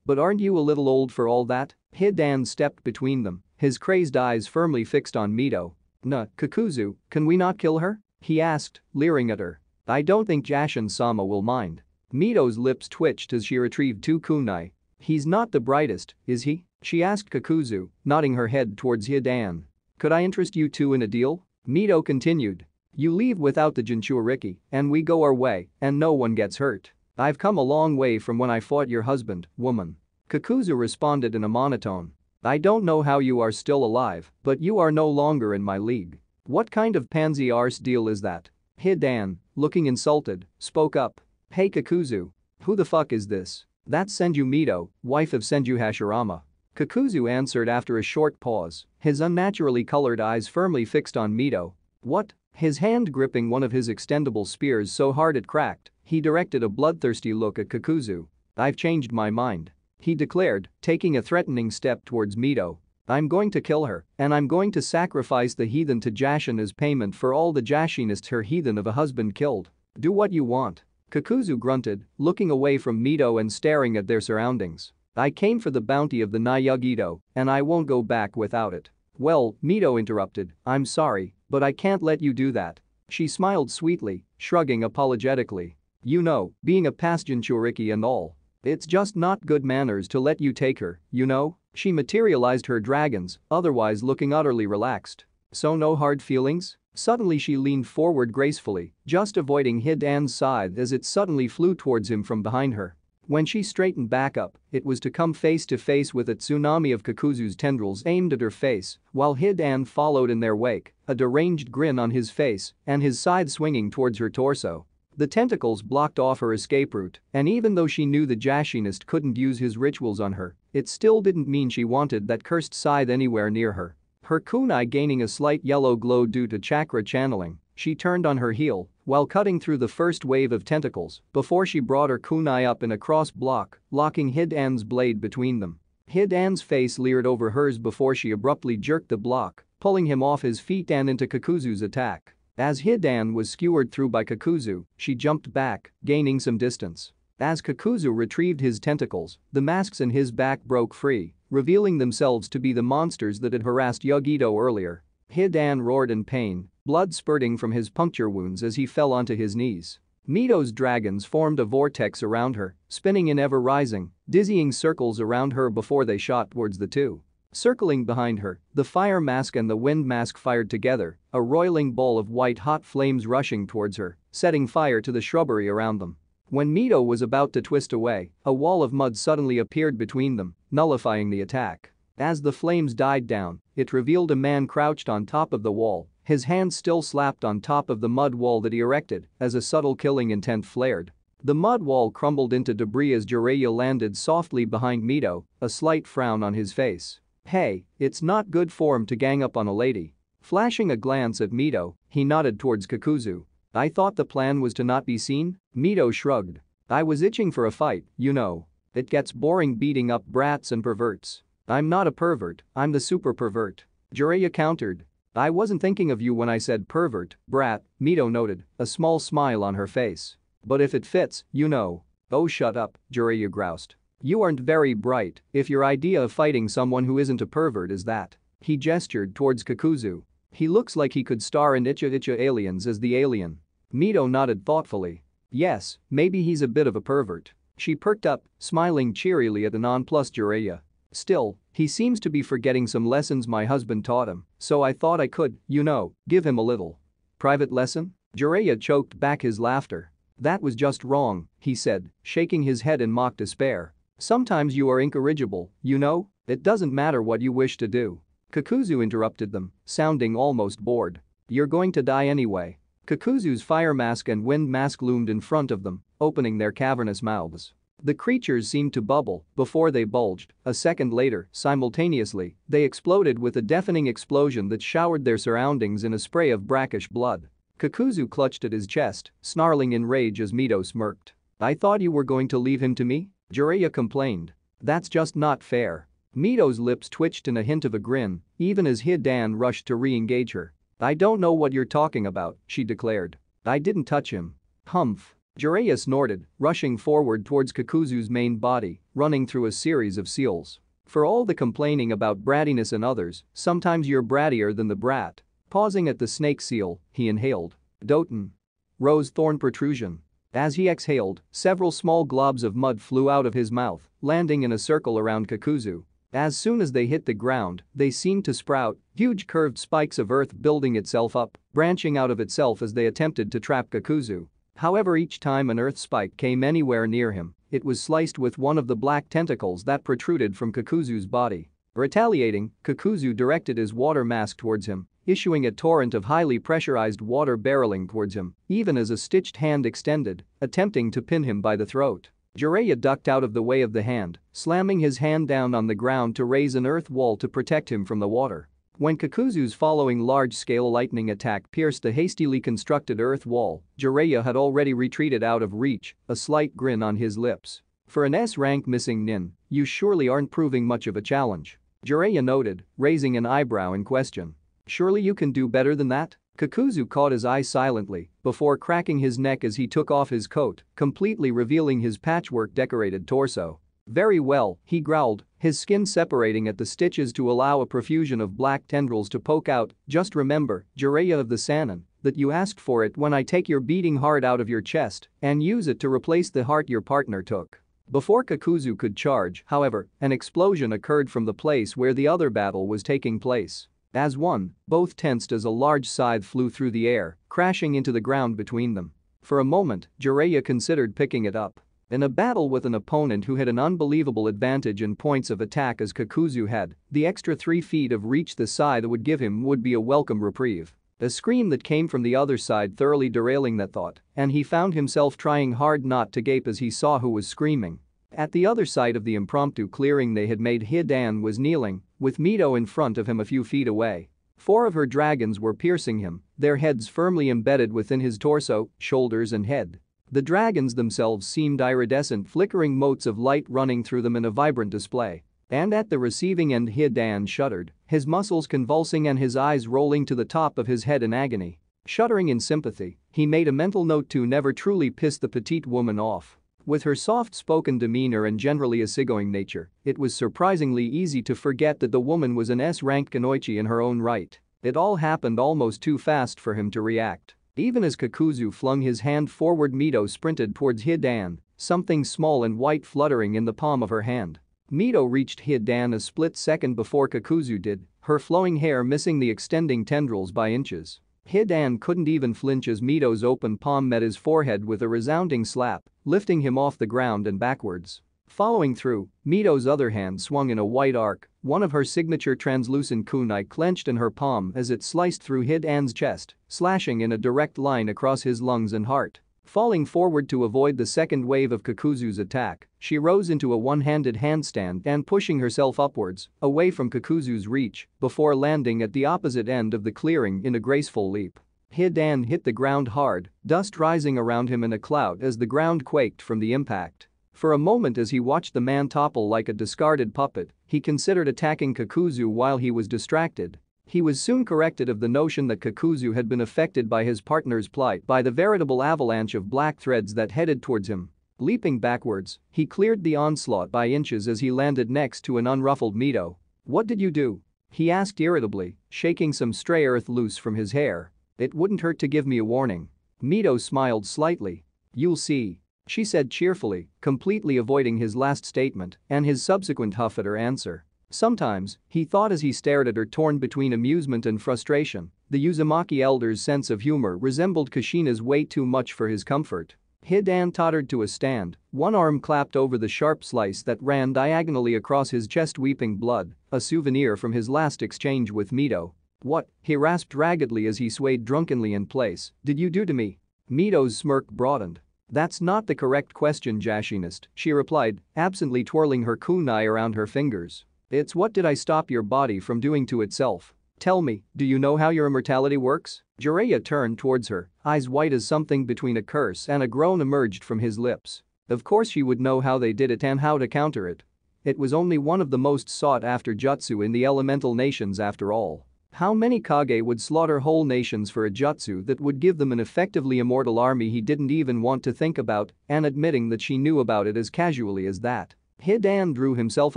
but aren't you a little old for all that?" Hidan stepped between them, his crazed eyes firmly fixed on Mito. Kakuzu, can we not kill her?" he asked, leering at her. "I don't think Jashin-sama will mind." Mito's lips twitched as she retrieved two kunai. "He's not the brightest, is he?" she asked Kakuzu, nodding her head towards Hidan. "Could I interest you two in a deal?" Mito continued. You leave without the Jinchuriki, and we go our way, and no one gets hurt. I've come a long way from when I fought your husband, woman. Kakuzu responded in a monotone. I don't know how you are still alive, but you are no longer in my league. What kind of pansy arse deal is that? Hidan, looking insulted, spoke up. Hey Kakuzu. Who the fuck is this? That's Senju Mito, wife of Senju Hashirama. Kakuzu answered after a short pause, his unnaturally colored eyes firmly fixed on Mito. What? His hand gripping one of his extendable spears so hard it cracked, he directed a bloodthirsty look at Kakuzu. I've changed my mind. He declared, taking a threatening step towards Mito. I'm going to kill her, and I'm going to sacrifice the heathen to Jashin as payment for all the Jashinists her heathen of a husband killed. Do what you want. Kakuzu grunted, looking away from Mito and staring at their surroundings. I came for the bounty of the Nayugito, and I won't go back without it. Well, Mito interrupted, I'm sorry, but I can't let you do that. She smiled sweetly, shrugging apologetically. You know, being a past Jinchuriki and all. It's just not good manners to let you take her, you know? She materialized her dragons, otherwise looking utterly relaxed. So no hard feelings? Suddenly she leaned forward gracefully, just avoiding Hidan's scythe as it suddenly flew towards him from behind her. When she straightened back up, it was to come face to face with a tsunami of Kakuzu's tendrils aimed at her face, while Hidan followed in their wake, a deranged grin on his face and his scythe swinging towards her torso. The tentacles blocked off her escape route, and even though she knew the Jashinist couldn't use his rituals on her, it still didn't mean she wanted that cursed scythe anywhere near her. Her kunai gaining a slight yellow glow due to chakra channeling, she turned on her heel while cutting through the first wave of tentacles before she brought her kunai up in a cross block, locking Hidan's blade between them. Hidan's face leered over hers before she abruptly jerked the block, pulling him off his feet and into Kakuzu's attack. As Hidan was skewered through by Kakuzu, she jumped back, gaining some distance. As Kakuzu retrieved his tentacles, the masks in his back broke free, revealing themselves to be the monsters that had harassed Yugito earlier. Hidan roared in pain, blood spurting from his puncture wounds as he fell onto his knees. Mito's dragons formed a vortex around her, spinning in ever-rising, dizzying circles around her before they shot towards the two. Circling behind her, the fire mask and the wind mask fired together, a roiling ball of white-hot flames rushing towards her, setting fire to the shrubbery around them. When Mito was about to twist away, a wall of mud suddenly appeared between them, nullifying the attack. As the flames died down, it revealed a man crouched on top of the wall, his hands still slapped on top of the mud wall that he erected as a subtle killing intent flared. The mud wall crumbled into debris as Jiraiya landed softly behind Mito, a slight frown on his face. Hey, it's not good form to gang up on a lady. Flashing a glance at Mito, he nodded towards Kakuzu. I thought the plan was to not be seen? Mito shrugged. I was itching for a fight, you know. It gets boring beating up brats and perverts. I'm not a pervert, I'm the super pervert. Jiraiya countered. I wasn't thinking of you when I said pervert, brat, Mito noted, a small smile on her face. But if it fits, you know. Oh shut up, Jiraiya groused. You aren't very bright if your idea of fighting someone who isn't a pervert is that. He gestured towards Kakuzu. He looks like he could star in Icha Icha Aliens as the alien. Mito nodded thoughtfully. Yes, maybe he's a bit of a pervert. She perked up, smiling cheerily at the nonplussed Jiraiya. Still, he seems to be forgetting some lessons my husband taught him, so I thought I could, you know, give him a little. Private lesson? Jiraiya choked back his laughter. That was just wrong, he said, shaking his head in mock despair. Sometimes you are incorrigible, you know? It doesn't matter what you wish to do. Kakuzu interrupted them, sounding almost bored. You're going to die anyway. Kakuzu's fire mask and wind mask loomed in front of them, opening their cavernous mouths. The creatures seemed to bubble before they bulged. A second later, simultaneously, they exploded with a deafening explosion that showered their surroundings in a spray of brackish blood. Kakuzu clutched at his chest, snarling in rage as Mito smirked. I thought you were going to leave him to me? Jiraiya complained. That's just not fair. Mito's lips twitched in a hint of a grin, even as Hidan rushed to re-engage her. I don't know what you're talking about, she declared. I didn't touch him. Humph. Jiraiya snorted, rushing forward towards Kakuzu's main body, running through a series of seals. For all the complaining about brattiness in others, sometimes you're brattier than the brat. Pausing at the snake seal, he inhaled. Doten. Rose thorn protrusion. As he exhaled, several small globs of mud flew out of his mouth, landing in a circle around Kakuzu. As soon as they hit the ground, they seemed to sprout, huge curved spikes of earth building itself up, branching out of itself as they attempted to trap Kakuzu. However, each time an earth spike came anywhere near him, it was sliced with one of the black tentacles that protruded from Kakuzu's body. Retaliating, Kakuzu directed his water mask towards him, issuing a torrent of highly pressurized water barreling towards him, even as a stitched hand extended, attempting to pin him by the throat. Jiraiya ducked out of the way of the hand, slamming his hand down on the ground to raise an earth wall to protect him from the water. When Kakuzu's following large-scale lightning attack pierced the hastily constructed earth wall, Jiraiya had already retreated out of reach, a slight grin on his lips. For an S-rank missing nin, you surely aren't proving much of a challenge. Jiraiya noted, raising an eyebrow in question. Surely you can do better than that? Kakuzu caught his eye silently before cracking his neck as he took off his coat, completely revealing his patchwork-decorated torso. Very well, he growled, his skin separating at the stitches to allow a profusion of black tendrils to poke out. Just remember, Jiraiya of the Sannin, that you asked for it when I take your beating heart out of your chest and use it to replace the heart your partner took. Before Kakuzu could charge, however, an explosion occurred from the place where the other battle was taking place. As one, both tensed as a large scythe flew through the air, crashing into the ground between them. For a moment, Jiraiya considered picking it up. In a battle with an opponent who had an unbelievable advantage in points of attack as Kakuzu had, the extra 3 feet of reach the scythe would give him would be a welcome reprieve. A scream that came from the other side thoroughly derailing that thought, and he found himself trying hard not to gape as he saw who was screaming. At the other side of the impromptu clearing they had made, Hidan was kneeling, with Mito in front of him a few feet away. 4 of her dragons were piercing him, their heads firmly embedded within his torso, shoulders and head. The dragons themselves seemed iridescent, flickering motes of light running through them in a vibrant display. And at the receiving end, Hidan shuddered, his muscles convulsing and his eyes rolling to the top of his head in agony. Shuddering in sympathy, he made a mental note to never truly piss the petite woman off. With her soft-spoken demeanor and generally easygoing nature, it was surprisingly easy to forget that the woman was an S-rank Kunoichi in her own right. It all happened almost too fast for him to react. Even as Kakuzu flung his hand forward, Mito sprinted towards Hidan, something small and white fluttering in the palm of her hand. Mito reached Hidan a split second before Kakuzu did, her flowing hair missing the extending tendrils by inches. Hidan couldn't even flinch as Mito's open palm met his forehead with a resounding slap, lifting him off the ground and backwards. Following through, Mito's other hand swung in a white arc, one of her signature translucent kunai clenched in her palm as it sliced through Hidan's chest, slashing in a direct line across his lungs and heart. Falling forward to avoid the second wave of Kakuzu's attack, she rose into a one-handed handstand and pushing herself upwards, away from Kakuzu's reach, before landing at the opposite end of the clearing in a graceful leap. Hidan hit the ground hard, dust rising around him in a cloud as the ground quaked from the impact. For a moment as he watched the man topple like a discarded puppet, he considered attacking Kakuzu while he was distracted. He was soon corrected of the notion that Kakuzu had been affected by his partner's plight by the veritable avalanche of black threads that headed towards him. Leaping backwards, he cleared the onslaught by inches as he landed next to an unruffled Mito. "What did you do?" he asked irritably, shaking some stray earth loose from his hair. "It wouldn't hurt to give me a warning." Mito smiled slightly. "You'll see," she said cheerfully, completely avoiding his last statement and his subsequent huff at her answer. Sometimes, he thought as he stared at her, torn between amusement and frustration, the Uzumaki elder's sense of humor resembled Kushina's way too much for his comfort. Hidan tottered to a stand, one arm clapped over the sharp slice that ran diagonally across his chest, weeping blood, a souvenir from his last exchange with Mito. "What," he rasped raggedly as he swayed drunkenly in place, "did you do to me?" Mito's smirk broadened. "That's not the correct question, Jashinist," she replied, absently twirling her kunai around her fingers. "It's what did I stop your body from doing to itself? Tell me, do you know how your immortality works?" Jiraiya turned towards her, eyes white as something between a curse and a groan emerged from his lips. Of course she would know how they did it and how to counter it. It was only one of the most sought-after jutsu in the elemental nations after all. How many Kage would slaughter whole nations for a jutsu that would give them an effectively immortal army? He didn't even want to think about, and admitting that she knew about it as casually as that. Hidan drew himself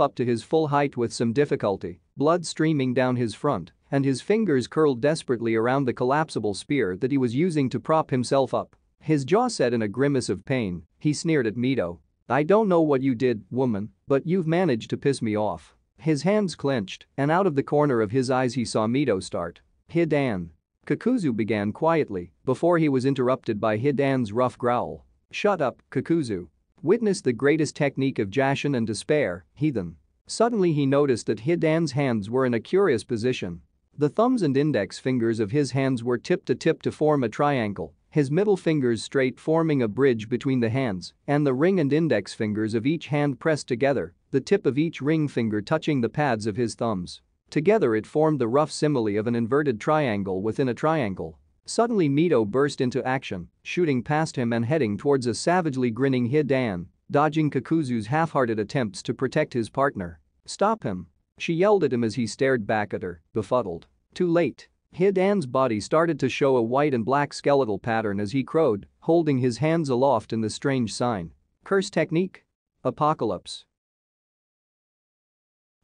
up to his full height with some difficulty, blood streaming down his front, and his fingers curled desperately around the collapsible spear that he was using to prop himself up. His jaw set in a grimace of pain, he sneered at Mito. "I don't know what you did, woman, but you've managed to piss me off." His hands clenched, and out of the corner of his eyes he saw Mito start. Hidan. Kakuzu began quietly before he was interrupted by Hidan's rough growl. Shut up, Kakuzu. Witness the greatest technique of Jashin and despair, heathen. Suddenly he noticed that Hidan's hands were in a curious position. The thumbs and index fingers of his hands were tip to form a triangle, his middle fingers straight forming a bridge between the hands, and the ring and index fingers of each hand pressed together, the tip of each ring finger touching the pads of his thumbs. Together it formed the rough simile of an inverted triangle within a triangle. Suddenly Mito burst into action, shooting past him and heading towards a savagely grinning Hidan, dodging Kakuzu's half-hearted attempts to protect his partner. Stop him! She yelled at him as he stared back at her, befuddled. Too late. Hidan's body started to show a white and black skeletal pattern as he crowed, holding his hands aloft in the strange sign. Curse technique? Apocalypse.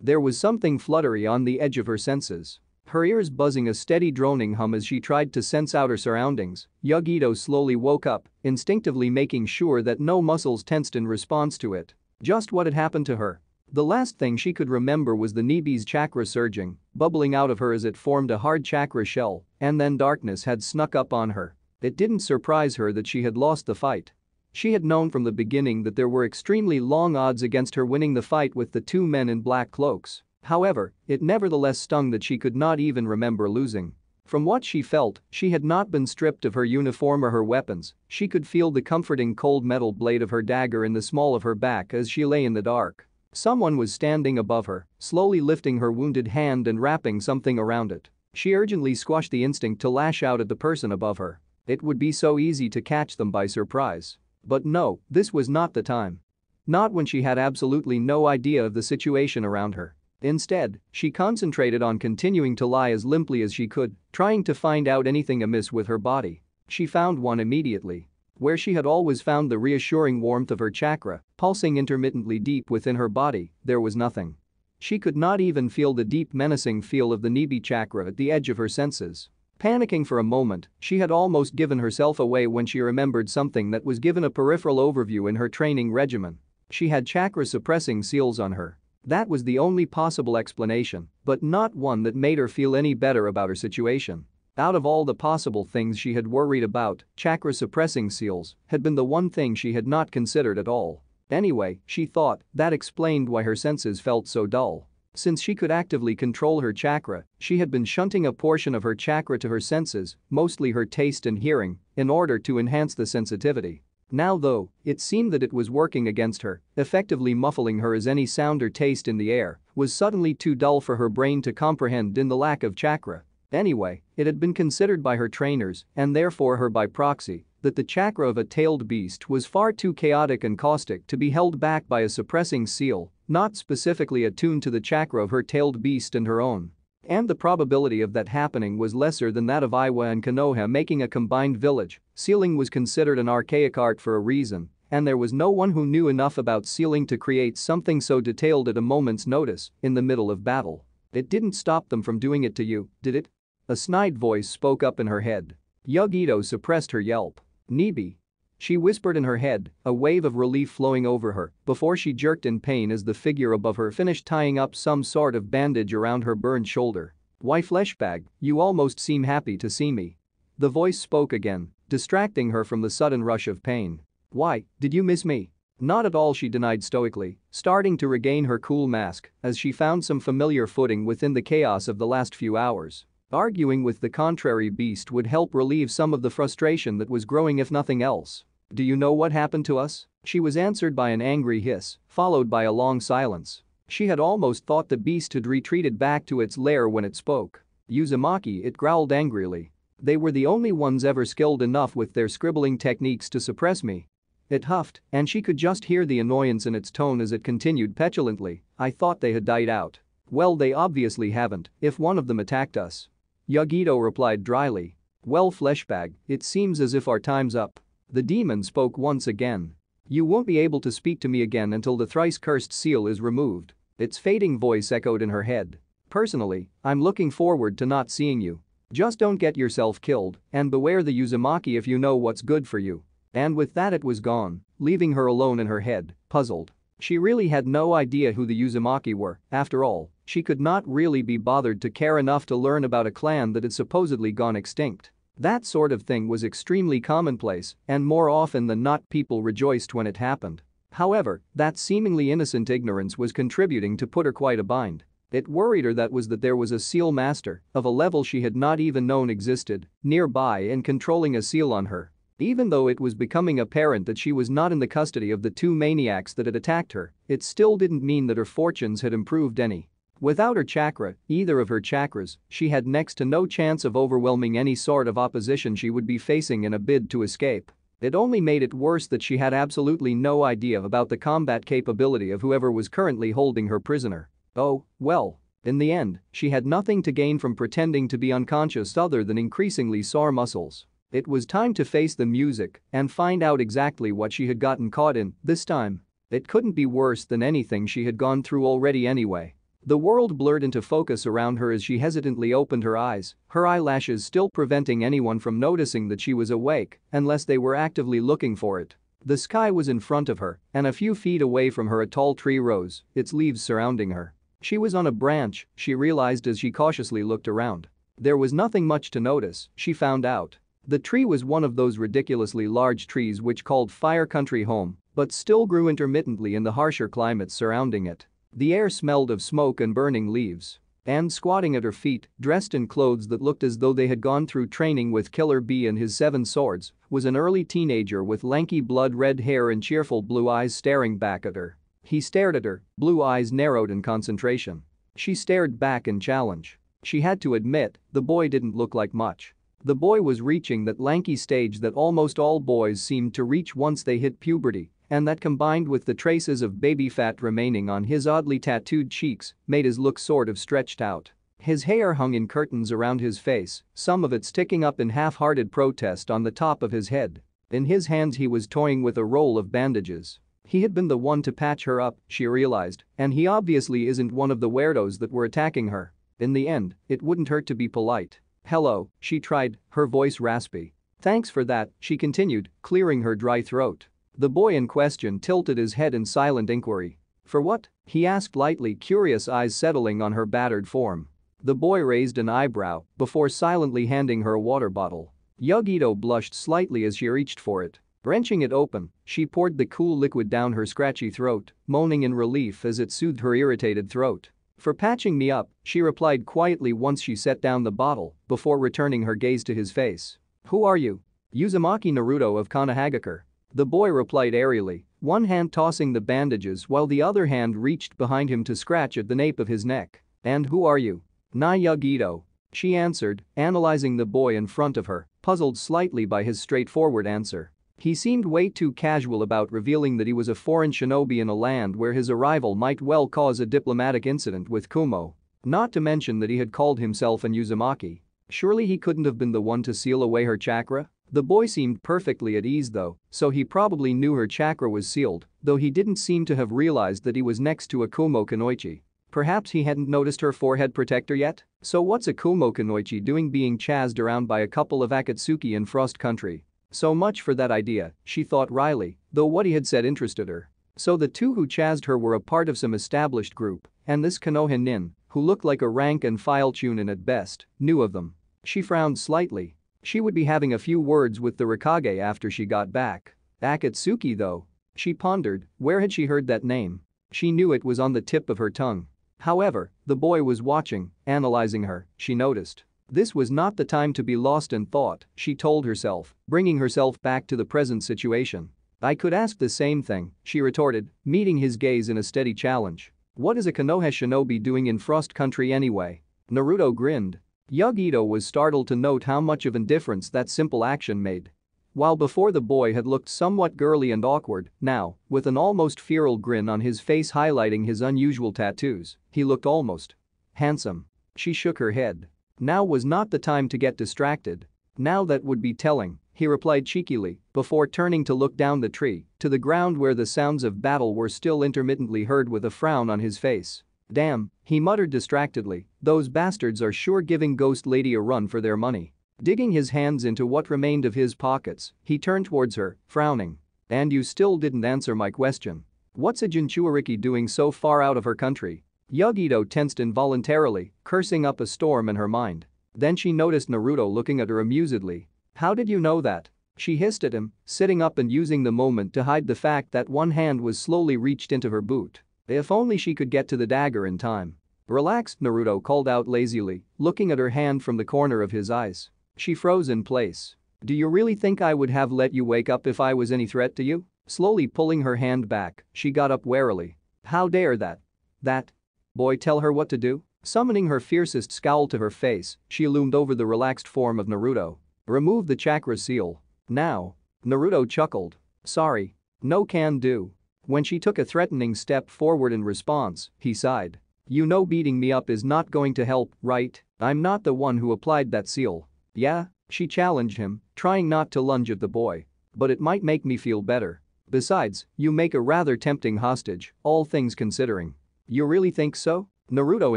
There was something fluttery on the edge of her senses. Her ears buzzing a steady droning hum as she tried to sense out her surroundings. Yugito slowly woke up, instinctively making sure that no muscles tensed in response to it. Just what had happened to her? The last thing she could remember was the Nibi's chakra surging, bubbling out of her as it formed a hard chakra shell, and then darkness had snuck up on her. It didn't surprise her that she had lost the fight. She had known from the beginning that there were extremely long odds against her winning the fight with the two men in black cloaks. However, it nevertheless stung that she could not even remember losing. From what she felt, she had not been stripped of her uniform or her weapons. She could feel the comforting cold metal blade of her dagger in the small of her back as she lay in the dark. Someone was standing above her, slowly lifting her wounded hand and wrapping something around it. She urgently squashed the instinct to lash out at the person above her. It would be so easy to catch them by surprise. But no, this was not the time. Not when she had absolutely no idea of the situation around her. Instead, she concentrated on continuing to lie as limply as she could, trying to find out anything amiss with her body. She found one immediately. Where she had always found the reassuring warmth of her chakra, pulsing intermittently deep within her body, there was nothing. She could not even feel the deep menacing feel of the Nibi chakra at the edge of her senses. Panicking for a moment, she had almost given herself away when she remembered something that was given a peripheral overview in her training regimen. She had chakra-suppressing seals on her. That was the only possible explanation, but not one that made her feel any better about her situation. Out of all the possible things she had worried about, chakra-suppressing seals had been the one thing she had not considered at all. Anyway, she thought, that explained why her senses felt so dull. Since she could actively control her chakra, she had been shunting a portion of her chakra to her senses, mostly her taste and hearing, in order to enhance the sensitivity. Now though, it seemed that it was working against her, effectively muffling her as any sound or taste in the air was suddenly too dull for her brain to comprehend in the lack of chakra. Anyway, it had been considered by her trainers, and therefore her by proxy, that the chakra of a tailed beast was far too chaotic and caustic to be held back by a suppressing seal, not specifically attuned to the chakra of her tailed beast and her own. And the probability of that happening was lesser than that of Iwa and Konoha making a combined village. Sealing was considered an archaic art for a reason, and there was no one who knew enough about sealing to create something so detailed at a moment's notice in the middle of battle. It didn't stop them from doing it to you, did it? A snide voice spoke up in her head. Yugito suppressed her yelp. Nibi. She whispered in her head, a wave of relief flowing over her before she jerked in pain as the figure above her finished tying up some sort of bandage around her burned shoulder. Why fleshbag, you almost seem happy to see me. The voice spoke again, distracting her from the sudden rush of pain. Why, did you miss me? Not at all, she denied stoically, starting to regain her cool mask as she found some familiar footing within the chaos of the last few hours. Arguing with the contrary beast would help relieve some of the frustration that was growing if nothing else. Do you know what happened to us? She was answered by an angry hiss, followed by a long silence. She had almost thought the beast had retreated back to its lair when it spoke. Uzumaki, it growled angrily. They were the only ones ever skilled enough with their scribbling techniques to suppress me. It huffed, and she could just hear the annoyance in its tone as it continued petulantly. I thought they had died out. Well, they obviously haven't, if one of them attacked us. Yugito replied dryly. Well, fleshbag, it seems as if our time's up. The demon spoke once again. You won't be able to speak to me again until the thrice-cursed seal is removed. Its fading voice echoed in her head. Personally, I'm looking forward to not seeing you. Just don't get yourself killed, and beware the Uzumaki if you know what's good for you. And with that it was gone, leaving her alone in her head, puzzled. She really had no idea who the Uzumaki were. After all, she could not really be bothered to care enough to learn about a clan that had supposedly gone extinct. That sort of thing was extremely commonplace, and more often than not people rejoiced when it happened. However, that seemingly innocent ignorance was contributing to put her quite a bind. It worried her that there was a seal master of a level she had not even known existed nearby and controlling a seal on her. Even though it was becoming apparent that she was not in the custody of the two maniacs that had attacked her, it still didn't mean that her fortunes had improved any. Without her chakra, either of her chakras, she had next to no chance of overwhelming any sort of opposition she would be facing in a bid to escape. It only made it worse that she had absolutely no idea about the combat capability of whoever was currently holding her prisoner. Oh, well. In the end, she had nothing to gain from pretending to be unconscious other than increasingly sore muscles. It was time to face the music and find out exactly what she had gotten caught in this time. It couldn't be worse than anything she had gone through already anyway. The world blurred into focus around her as she hesitantly opened her eyes, her eyelashes still preventing anyone from noticing that she was awake unless they were actively looking for it. The sky was in front of her, and a few feet away from her a tall tree rose, its leaves surrounding her. She was on a branch, she realized as she cautiously looked around. There was nothing much to notice, she found out. The tree was one of those ridiculously large trees which called Fire Country home, but still grew intermittently in the harsher climates surrounding it. The air smelled of smoke and burning leaves. And squatting at her feet, dressed in clothes that looked as though they had gone through training with Killer Bee and his 7 swords, was an early teenager with lanky blood-red hair and cheerful blue eyes staring back at her. He stared at her, blue eyes narrowed in concentration. She stared back in challenge. She had to admit, the boy didn't look like much. The boy was reaching that lanky stage that almost all boys seemed to reach once they hit puberty, and that combined with the traces of baby fat remaining on his oddly tattooed cheeks made his look sort of stretched out. His hair hung in curtains around his face, some of it sticking up in half-hearted protest on the top of his head. In his hands he was toying with a roll of bandages. He had been the one to patch her up, she realized, and he obviously isn't one of the weirdos that were attacking her. In the end, it wouldn't hurt to be polite. "Hello," she tried, her voice raspy. "Thanks for that," she continued, clearing her dry throat. The boy in question tilted his head in silent inquiry. "For what?" he asked lightly, curious eyes settling on her battered form. The boy raised an eyebrow before silently handing her a water bottle. Yugito blushed slightly as she reached for it. Wrenching it open, she poured the cool liquid down her scratchy throat, moaning in relief as it soothed her irritated throat. "For patching me up," she replied quietly once she set down the bottle before returning her gaze to his face. "Who are you?" "Uzumaki Naruto of Konohagakure." The boy replied airily, one hand tossing the bandages while the other hand reached behind him to scratch at the nape of his neck. "And who are you?" "Na Yugito," she answered, analyzing the boy in front of her, puzzled slightly by his straightforward answer. He seemed way too casual about revealing that he was a foreign shinobi in a land where his arrival might well cause a diplomatic incident with Kumo. Not to mention that he had called himself an Uzumaki. Surely he couldn't have been the one to seal away her chakra? The boy seemed perfectly at ease though, so he probably knew her chakra was sealed, though he didn't seem to have realized that he was next to a Kumo Kunoichi. Perhaps he hadn't noticed her forehead protector yet? So what's a Kumo Kunoichi doing being chased around by a couple of Akatsuki in Frost Country? So much for that idea, she thought wryly, though what he had said interested her. So the two who chased her were a part of some established group, and this Konoha nin, who looked like a rank-and-file chunin at best, knew of them. She frowned slightly. She would be having a few words with the Rikage after she got back. Akatsuki though? She pondered, where had she heard that name? She knew it was on the tip of her tongue. However, the boy was watching, analyzing her, she noticed. This was not the time to be lost in thought, she told herself, bringing herself back to the present situation. "I could ask the same thing," she retorted, meeting his gaze in a steady challenge. "What is a Konoha shinobi doing in Frost Country anyway?" Naruto grinned. Yugito was startled to note how much of a difference that simple action made. While before the boy had looked somewhat girly and awkward, now, with an almost feral grin on his face highlighting his unusual tattoos, he looked almost handsome. She shook her head. Now was not the time to get distracted. "Now that would be telling," he replied cheekily before turning to look down the tree to the ground where the sounds of battle were still intermittently heard with a frown on his face. "Damn," he muttered distractedly, "those bastards are sure giving Ghost Lady a run for their money." Digging his hands into what remained of his pockets, he turned towards her, frowning. "And you still didn't answer my question." What's a Jinchuariki doing so far out of her country? Yugito tensed involuntarily, cursing up a storm in her mind. Then she noticed Naruto looking at her amusedly. How did you know that? She hissed at him, sitting up and using the moment to hide the fact that one hand was slowly reached into her boot. If only she could get to the dagger in time. Relax, Naruto called out lazily, looking at her hand from the corner of his eyes. She froze in place. Do you really think I would have let you wake up if I was any threat to you? Slowly pulling her hand back, she got up warily. How dare that? That boy tell her what to do? Summoning her fiercest scowl to her face, she loomed over the relaxed form of Naruto. Remove the chakra seal. Now. Naruto chuckled. Sorry. No can do. When she took a threatening step forward in response, he sighed. You know beating me up is not going to help, right? I'm not the one who applied that seal. Yeah? She challenged him, trying not to lunge at the boy. But it might make me feel better. Besides, you make a rather tempting hostage, all things considering. You really think so? Naruto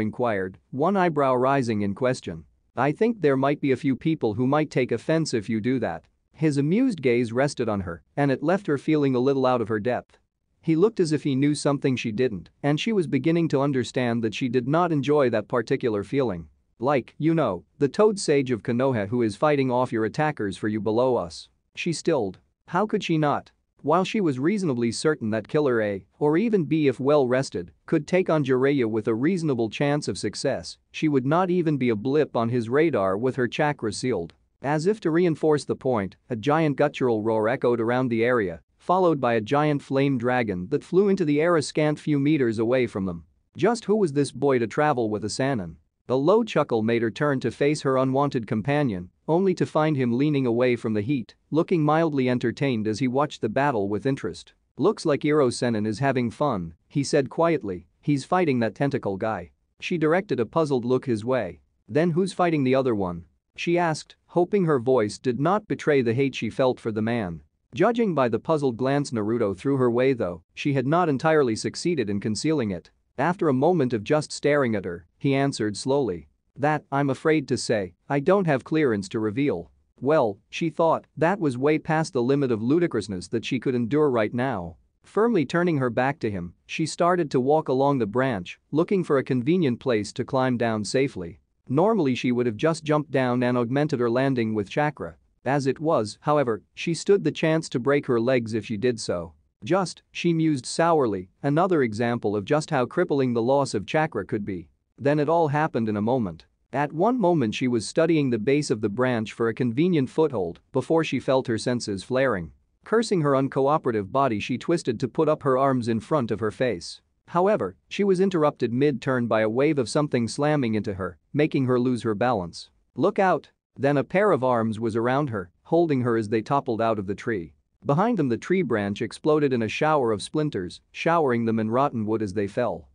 inquired, one eyebrow rising in question. I think there might be a few people who might take offense if you do that. His amused gaze rested on her, and it left her feeling a little out of her depth. He looked as if he knew something she didn't, and she was beginning to understand that she did not enjoy that particular feeling. Like, you know, the Toad Sage of Konoha who is fighting off your attackers for you below us. She stilled. How could she not? While she was reasonably certain that Killer A, or even B if well rested, could take on Jiraiya with a reasonable chance of success, she would not even be a blip on his radar with her chakra sealed. As if to reinforce the point, a giant guttural roar echoed around the area, followed by a giant flame dragon that flew into the air a scant few meters away from them. Just who was this boy to travel with a Sannin? A low chuckle made her turn to face her unwanted companion, only to find him leaning away from the heat, looking mildly entertained as he watched the battle with interest. Looks like Iro Sennin is having fun, he said quietly, he's fighting that tentacle guy. She directed a puzzled look his way. Then who's fighting the other one? She asked, hoping her voice did not betray the hate she felt for the man. Judging by the puzzled glance Naruto threw her way though, she had not entirely succeeded in concealing it. After a moment of just staring at her, he answered slowly. That, I'm afraid to say, I don't have clearance to reveal. Well, she thought, that was way past the limit of ludicrousness that she could endure right now. Firmly turning her back to him, she started to walk along the branch, looking for a convenient place to climb down safely. Normally she would have just jumped down and augmented her landing with chakra. As it was, however, she stood the chance to break her legs if she did so. She mused sourly, another example of just how crippling the loss of chakra could be. Then it all happened in a moment. At one moment she was studying the base of the branch for a convenient foothold before she felt her senses flaring. Cursing her uncooperative body, she twisted to put up her arms in front of her face. However, she was interrupted mid-turn by a wave of something slamming into her, making her lose her balance. Look out! Then a pair of arms was around her, holding her as they toppled out of the tree. Behind them the tree branch exploded in a shower of splinters, showering them in rotten wood as they fell.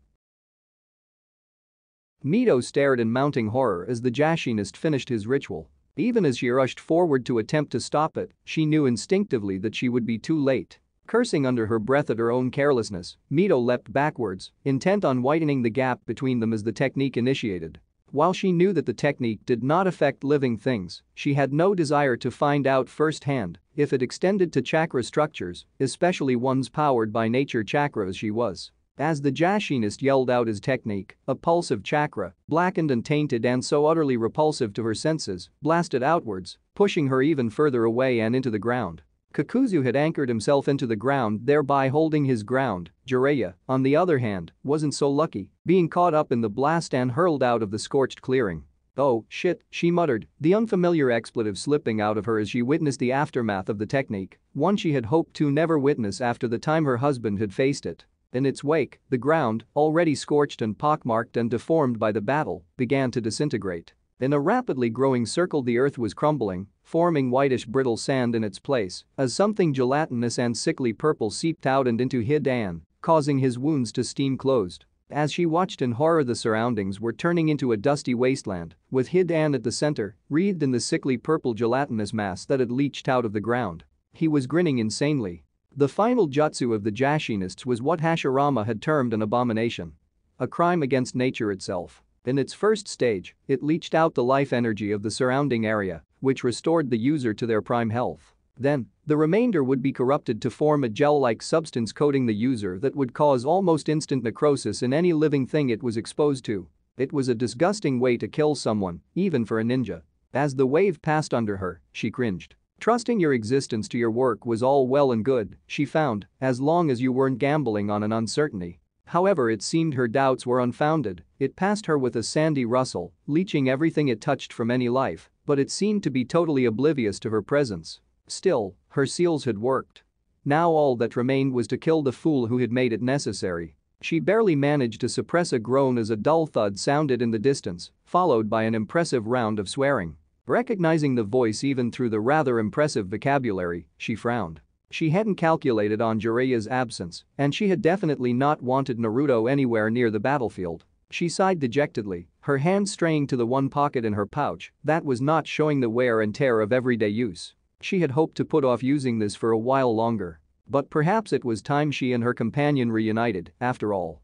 Mito stared in mounting horror as the Jashinist finished his ritual. Even as she rushed forward to attempt to stop it, she knew instinctively that she would be too late. Cursing under her breath at her own carelessness, Mito leapt backwards, intent on widening the gap between them as the technique initiated. While she knew that the technique did not affect living things, she had no desire to find out firsthand if it extended to chakra structures, especially ones powered by nature chakra as she was. As the Jashinist yelled out his technique, a pulse of chakra, blackened and tainted and so utterly repulsive to her senses, blasted outwards, pushing her even further away and into the ground. Kakuzu had anchored himself into the ground, thereby holding his ground. Jiraiya, on the other hand, wasn't so lucky, being caught up in the blast and hurled out of the scorched clearing. Oh, shit, she muttered, the unfamiliar expletive slipping out of her as she witnessed the aftermath of the technique, one she had hoped to never witness after the time her husband had faced it. In its wake, the ground, already scorched and pockmarked and deformed by the battle, began to disintegrate. In a rapidly growing circle the earth was crumbling, forming whitish brittle sand in its place, as something gelatinous and sickly purple seeped out and into Hidan, causing his wounds to steam closed. As she watched in horror the surroundings were turning into a dusty wasteland, with Hidan at the center, wreathed in the sickly purple gelatinous mass that had leached out of the ground. He was grinning insanely. The final jutsu of the Jashinists was what Hashirama had termed an abomination. A crime against nature itself. In its first stage, it leached out the life energy of the surrounding area, which restored the user to their prime health. Then, The remainder would be corrupted to form a gel-like substance coating the user that would cause almost instant necrosis in any living thing it was exposed to. It was a disgusting way to kill someone, even for a ninja. As the wave passed under her, she cringed. Trusting your existence to your work was all well and good, she found, as long as you weren't gambling on an uncertainty. However, it seemed her doubts were unfounded. It passed her with a sandy rustle, leeching everything it touched from any life, but it seemed to be totally oblivious to her presence. Still, her seals had worked. Now all that remained was to kill the fool who had made it necessary. She barely managed to suppress a groan as a dull thud sounded in the distance, followed by an impressive round of swearing. Recognizing the voice even through the rather impressive vocabulary, she frowned. She hadn't calculated on Jiraiya's absence, and she had definitely not wanted Naruto anywhere near the battlefield. She sighed dejectedly, her hand straying to the one pocket in her pouch that was not showing the wear and tear of everyday use. She had hoped to put off using this for a while longer. But perhaps it was time she and her companion reunited, after all.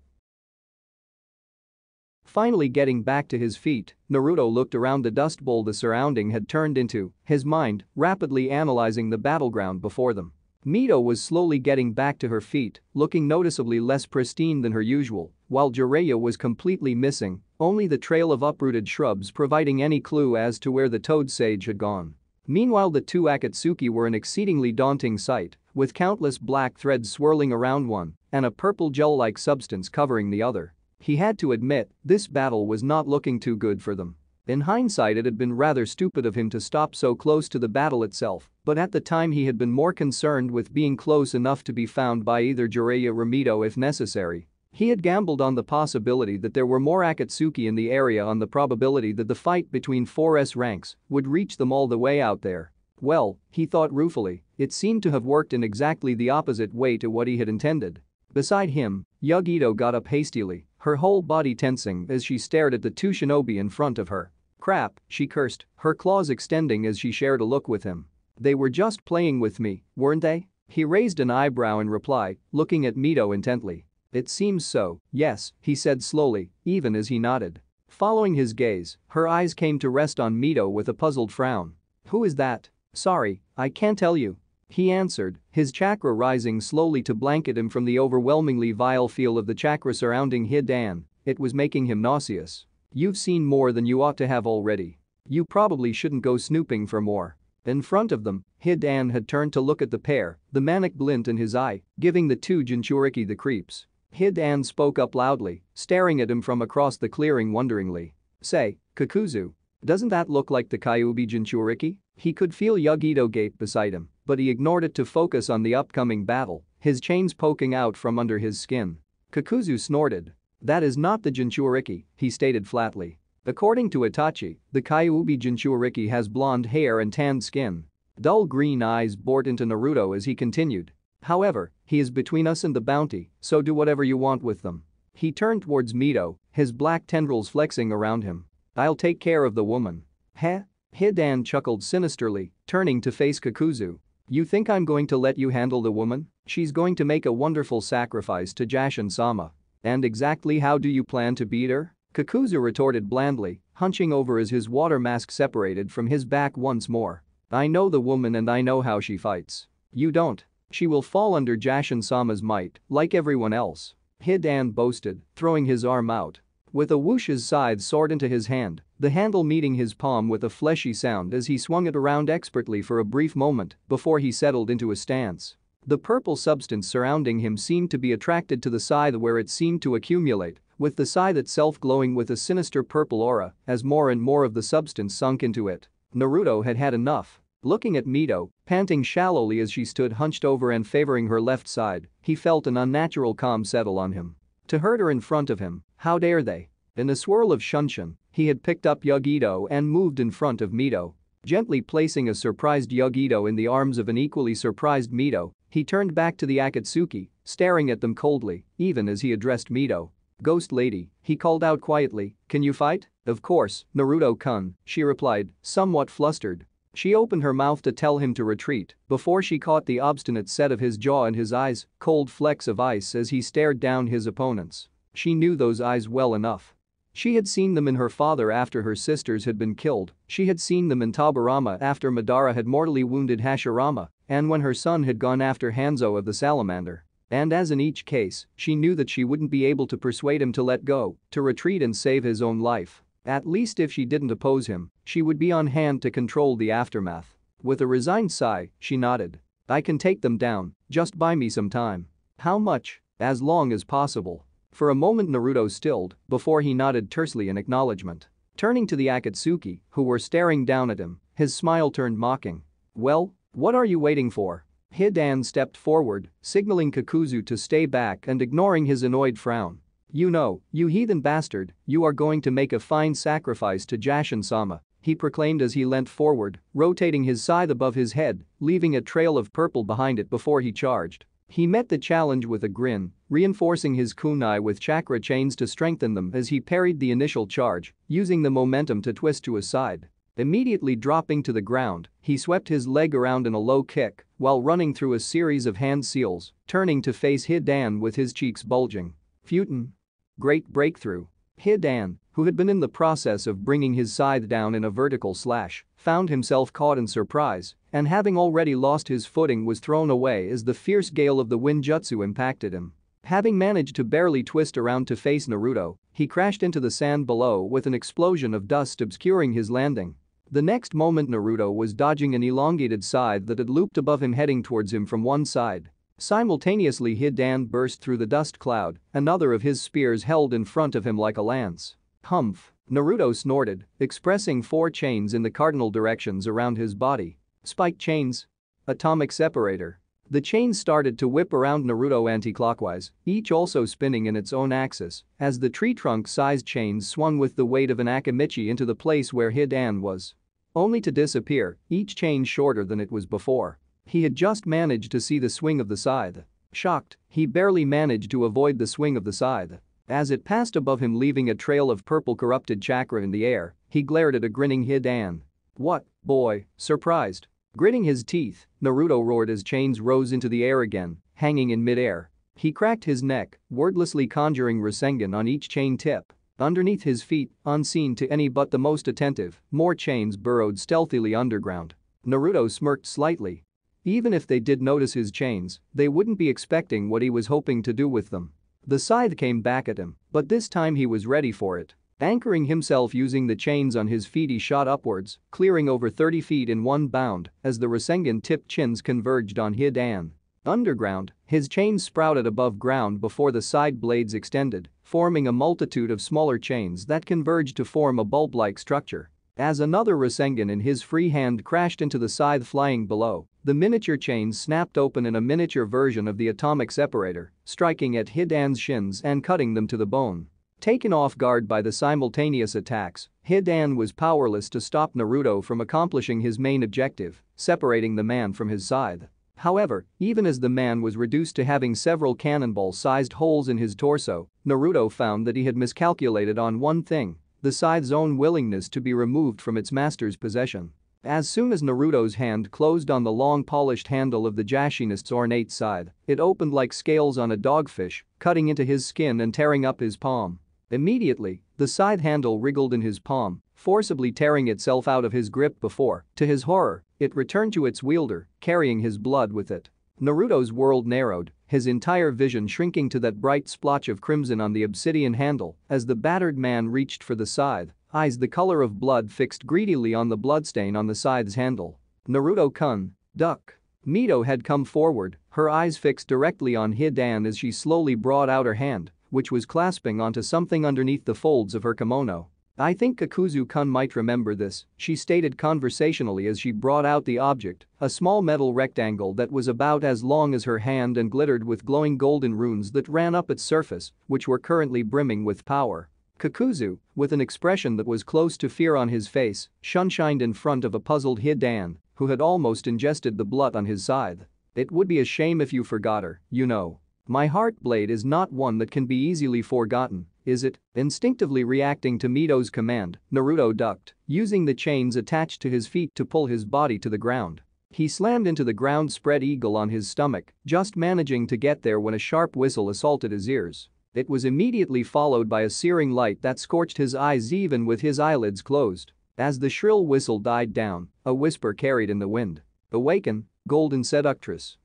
Finally getting back to his feet, Naruto looked around the dust bowl the surrounding had turned into, his mind rapidly analyzing the battleground before them. Mito was slowly getting back to her feet, looking noticeably less pristine than her usual, while Jiraiya was completely missing, only the trail of uprooted shrubs providing any clue as to where the toad sage had gone. Meanwhile, the two Akatsuki were an exceedingly daunting sight, with countless black threads swirling around one and a purple gel-like substance covering the other. He had to admit, this battle was not looking too good for them. In hindsight, it had been rather stupid of him to stop so close to the battle itself, but at the time he had been more concerned with being close enough to be found by either Jiraiya or Mito if necessary. He had gambled on the possibility that there were more Akatsuki in the area, on the probability that the fight between 4S ranks would reach them all the way out there. Well, he thought ruefully, it seemed to have worked in exactly the opposite way to what he had intended. Beside him, Yugito got up hastily, her whole body tensing as she stared at the two shinobi in front of her. Crap, she cursed, her claws extending as she shared a look with him. They were just playing with me, weren't they? He raised an eyebrow in reply, looking at Mito intently. It seems so, yes, he said slowly, even as he nodded. Following his gaze, her eyes came to rest on Mito with a puzzled frown. Who is that? Sorry, I can't tell you. He answered, his chakra rising slowly to blanket him from the overwhelmingly vile feel of the chakra surrounding Hidan. It was making him nauseous. You've seen more than you ought to have already. You probably shouldn't go snooping for more. In front of them, Hidan had turned to look at the pair, the manic glint in his eye, giving the two Jinchuriki the creeps. Hidan spoke up loudly, staring at him from across the clearing wonderingly. Say, Kakuzu. Doesn't that look like the Kyuubi Jinchuriki? He could feel Yugito gape beside him, but he ignored it to focus on the upcoming battle, his chains poking out from under his skin. Kakuzu snorted. That is not the Jinchuriki, he stated flatly. According to Itachi, the Kyuubi Jinchuriki has blonde hair and tanned skin. Dull green eyes bored into Naruto as he continued. However, he is between us and the bounty, so do whatever you want with them. He turned towards Mito, his black tendrils flexing around him. I'll take care of the woman. Heh? Hidan chuckled sinisterly, turning to face Kakuzu. You think I'm going to let you handle the woman? She's going to make a wonderful sacrifice to Jashin-sama. And exactly how do you plan to beat her? Kakuzu retorted blandly, hunching over as his water mask separated from his back once more. I know the woman and I know how she fights. You don't. She will fall under Jashin-sama's might, like everyone else. Hidan boasted, throwing his arm out. With a whoosh, his scythe soared into his hand, the handle meeting his palm with a fleshy sound as he swung it around expertly for a brief moment before he settled into a stance. The purple substance surrounding him seemed to be attracted to the scythe where it seemed to accumulate, with the scythe itself glowing with a sinister purple aura as more and more of the substance sunk into it. Naruto had had enough. Looking at Mito, panting shallowly as she stood hunched over and favoring her left side, he felt an unnatural calm settle on him. To hurt her in front of him, how dare they? In a swirl of shunshin, he had picked up Yugito and moved in front of Mito. Gently placing a surprised Yugito in the arms of an equally surprised Mito, he turned back to the Akatsuki, staring at them coldly, even as he addressed Mito. Ghost lady, he called out quietly, can you fight? Of course, Naruto-kun, she replied, somewhat flustered. She opened her mouth to tell him to retreat before she caught the obstinate set of his jaw and his eyes, cold flecks of ice as he stared down his opponents. She knew those eyes well enough. She had seen them in her father after her sisters had been killed, she had seen them in Tobirama after Madara had mortally wounded Hashirama, and when her son had gone after Hanzo of the Salamander. And as in each case, she knew that she wouldn't be able to persuade him to let go, to retreat and save his own life. At least if she didn't oppose him, she would be on hand to control the aftermath. With a resigned sigh, she nodded. I can take them down, just buy me some time. How much? As long as possible. For a moment Naruto stilled before he nodded tersely in acknowledgement. Turning to the Akatsuki, who were staring down at him, his smile turned mocking. Well, what are you waiting for? Hidan stepped forward, signaling Kakuzu to stay back and ignoring his annoyed frown. You know, you heathen bastard, you are going to make a fine sacrifice to Jashin-sama, he proclaimed as he leant forward, rotating his scythe above his head, leaving a trail of purple behind it before he charged. He met the challenge with a grin, reinforcing his kunai with chakra chains to strengthen them as he parried the initial charge, using the momentum to twist to his side. Immediately dropping to the ground, he swept his leg around in a low kick while running through a series of hand seals, turning to face Hidan with his cheeks bulging. Futon. Great breakthrough. Hidan, who had been in the process of bringing his scythe down in a vertical slash, found himself caught in surprise and having already lost his footing was thrown away as the fierce gale of the wind jutsu impacted him. Having managed to barely twist around to face Naruto, he crashed into the sand below with an explosion of dust obscuring his landing. The next moment Naruto was dodging an elongated scythe that had looped above him heading towards him from one side. Simultaneously Hidan burst through the dust cloud, another of his spears held in front of him like a lance. Humph, Naruto snorted, expressing 4 chains in the cardinal directions around his body. Spike chains. Atomic separator. The chains started to whip around Naruto anti-clockwise, each also spinning in its own axis, as the tree trunk-sized chains swung with the weight of an Akamichi into the place where Hidan was. Only to disappear, each chain shorter than it was before. He had just managed to see the swing of the scythe. Shocked, he barely managed to avoid the swing of the scythe. As it passed above him leaving a trail of purple corrupted chakra in the air, he glared at a grinning Hidan. What, boy, surprised? Gritting his teeth, Naruto roared as chains rose into the air again, hanging in mid-air. He cracked his neck, wordlessly conjuring Rasengan on each chain tip. Underneath his feet, unseen to any but the most attentive, more chains burrowed stealthily underground. Naruto smirked slightly. Even if they did notice his chains, they wouldn't be expecting what he was hoping to do with them. The scythe came back at him, but this time he was ready for it. Anchoring himself using the chains on his feet he shot upwards, clearing over 30 feet in one bound as the Rasengan-tipped chins converged on Hidan. Underground, his chains sprouted above ground before the side blades extended, forming a multitude of smaller chains that converged to form a bulb-like structure. As another Rasengan in his free hand crashed into the scythe flying below, the miniature chains snapped open in a miniature version of the atomic separator, striking at Hidan's shins and cutting them to the bone. Taken off guard by the simultaneous attacks, Hidan was powerless to stop Naruto from accomplishing his main objective, separating the man from his scythe. However, even as the man was reduced to having several cannonball-sized holes in his torso, Naruto found that he had miscalculated on one thing: the scythe's own willingness to be removed from its master's possession. As soon as Naruto's hand closed on the long polished handle of the Jashinist's ornate scythe, it opened like scales on a dogfish, cutting into his skin and tearing up his palm. Immediately, the scythe handle wriggled in his palm, forcibly tearing itself out of his grip before, to his horror, it returned to its wielder, carrying his blood with it. Naruto's world narrowed, his entire vision shrinking to that bright splotch of crimson on the obsidian handle as the battered man reached for the scythe, eyes the color of blood fixed greedily on the bloodstain on the scythe's handle. Naruto-kun, duck. Mito had come forward, her eyes fixed directly on Hidan as she slowly brought out her hand, which was clasping onto something underneath the folds of her kimono. I think Kakuzu-kun might remember this, she stated conversationally as she brought out the object, a small metal rectangle that was about as long as her hand and glittered with glowing golden runes that ran up its surface, which were currently brimming with power. Kakuzu, with an expression that was close to fear on his face, sunshined in front of a puzzled Hidan, who had almost ingested the blood on his scythe. It would be a shame if you forgot her, you know. My Heartblade is not one that can be easily forgotten, is it? Instinctively reacting to Mito's command, Naruto ducked, using the chains attached to his feet to pull his body to the ground. He slammed into the ground spread eagle on his stomach, just managing to get there when a sharp whistle assaulted his ears. It was immediately followed by a searing light that scorched his eyes even with his eyelids closed. As the shrill whistle died down, a whisper carried in the wind. "Awaken, golden seductress."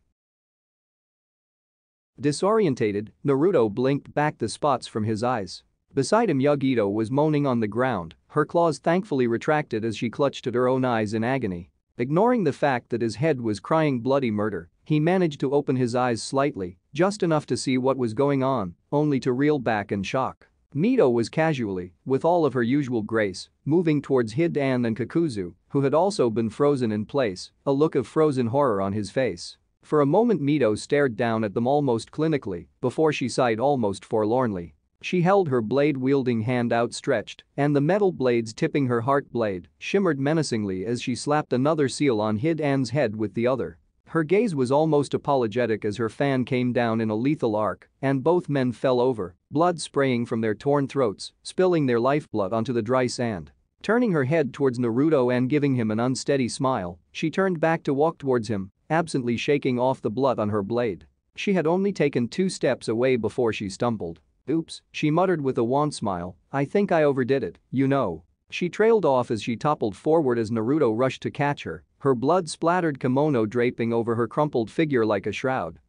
Disorientated, Naruto blinked back the spots from his eyes. Beside him, Yugito was moaning on the ground, her claws thankfully retracted as she clutched at her own eyes in agony. Ignoring the fact that his head was crying bloody murder, he managed to open his eyes slightly, just enough to see what was going on, only to reel back in shock. Mito was casually, with all of her usual grace, moving towards Hidan and Kakuzu, who had also been frozen in place, a look of frozen horror on his face. For a moment Mito stared down at them almost clinically before she sighed almost forlornly. She held her blade-wielding hand outstretched, and the metal blades tipping her heart blade shimmered menacingly as she slapped another seal on Hidan's head with the other. Her gaze was almost apologetic as her fan came down in a lethal arc, and both men fell over, blood spraying from their torn throats, spilling their lifeblood onto the dry sand. Turning her head towards Naruto and giving him an unsteady smile, she turned back to walk towards him, absently shaking off the blood on her blade. She had only taken 2 steps away before she stumbled. "Oops," she muttered with a wan smile, "I think I overdid it, you know." She trailed off as she toppled forward as Naruto rushed to catch her, her blood-splattered kimono draping over her crumpled figure like a shroud.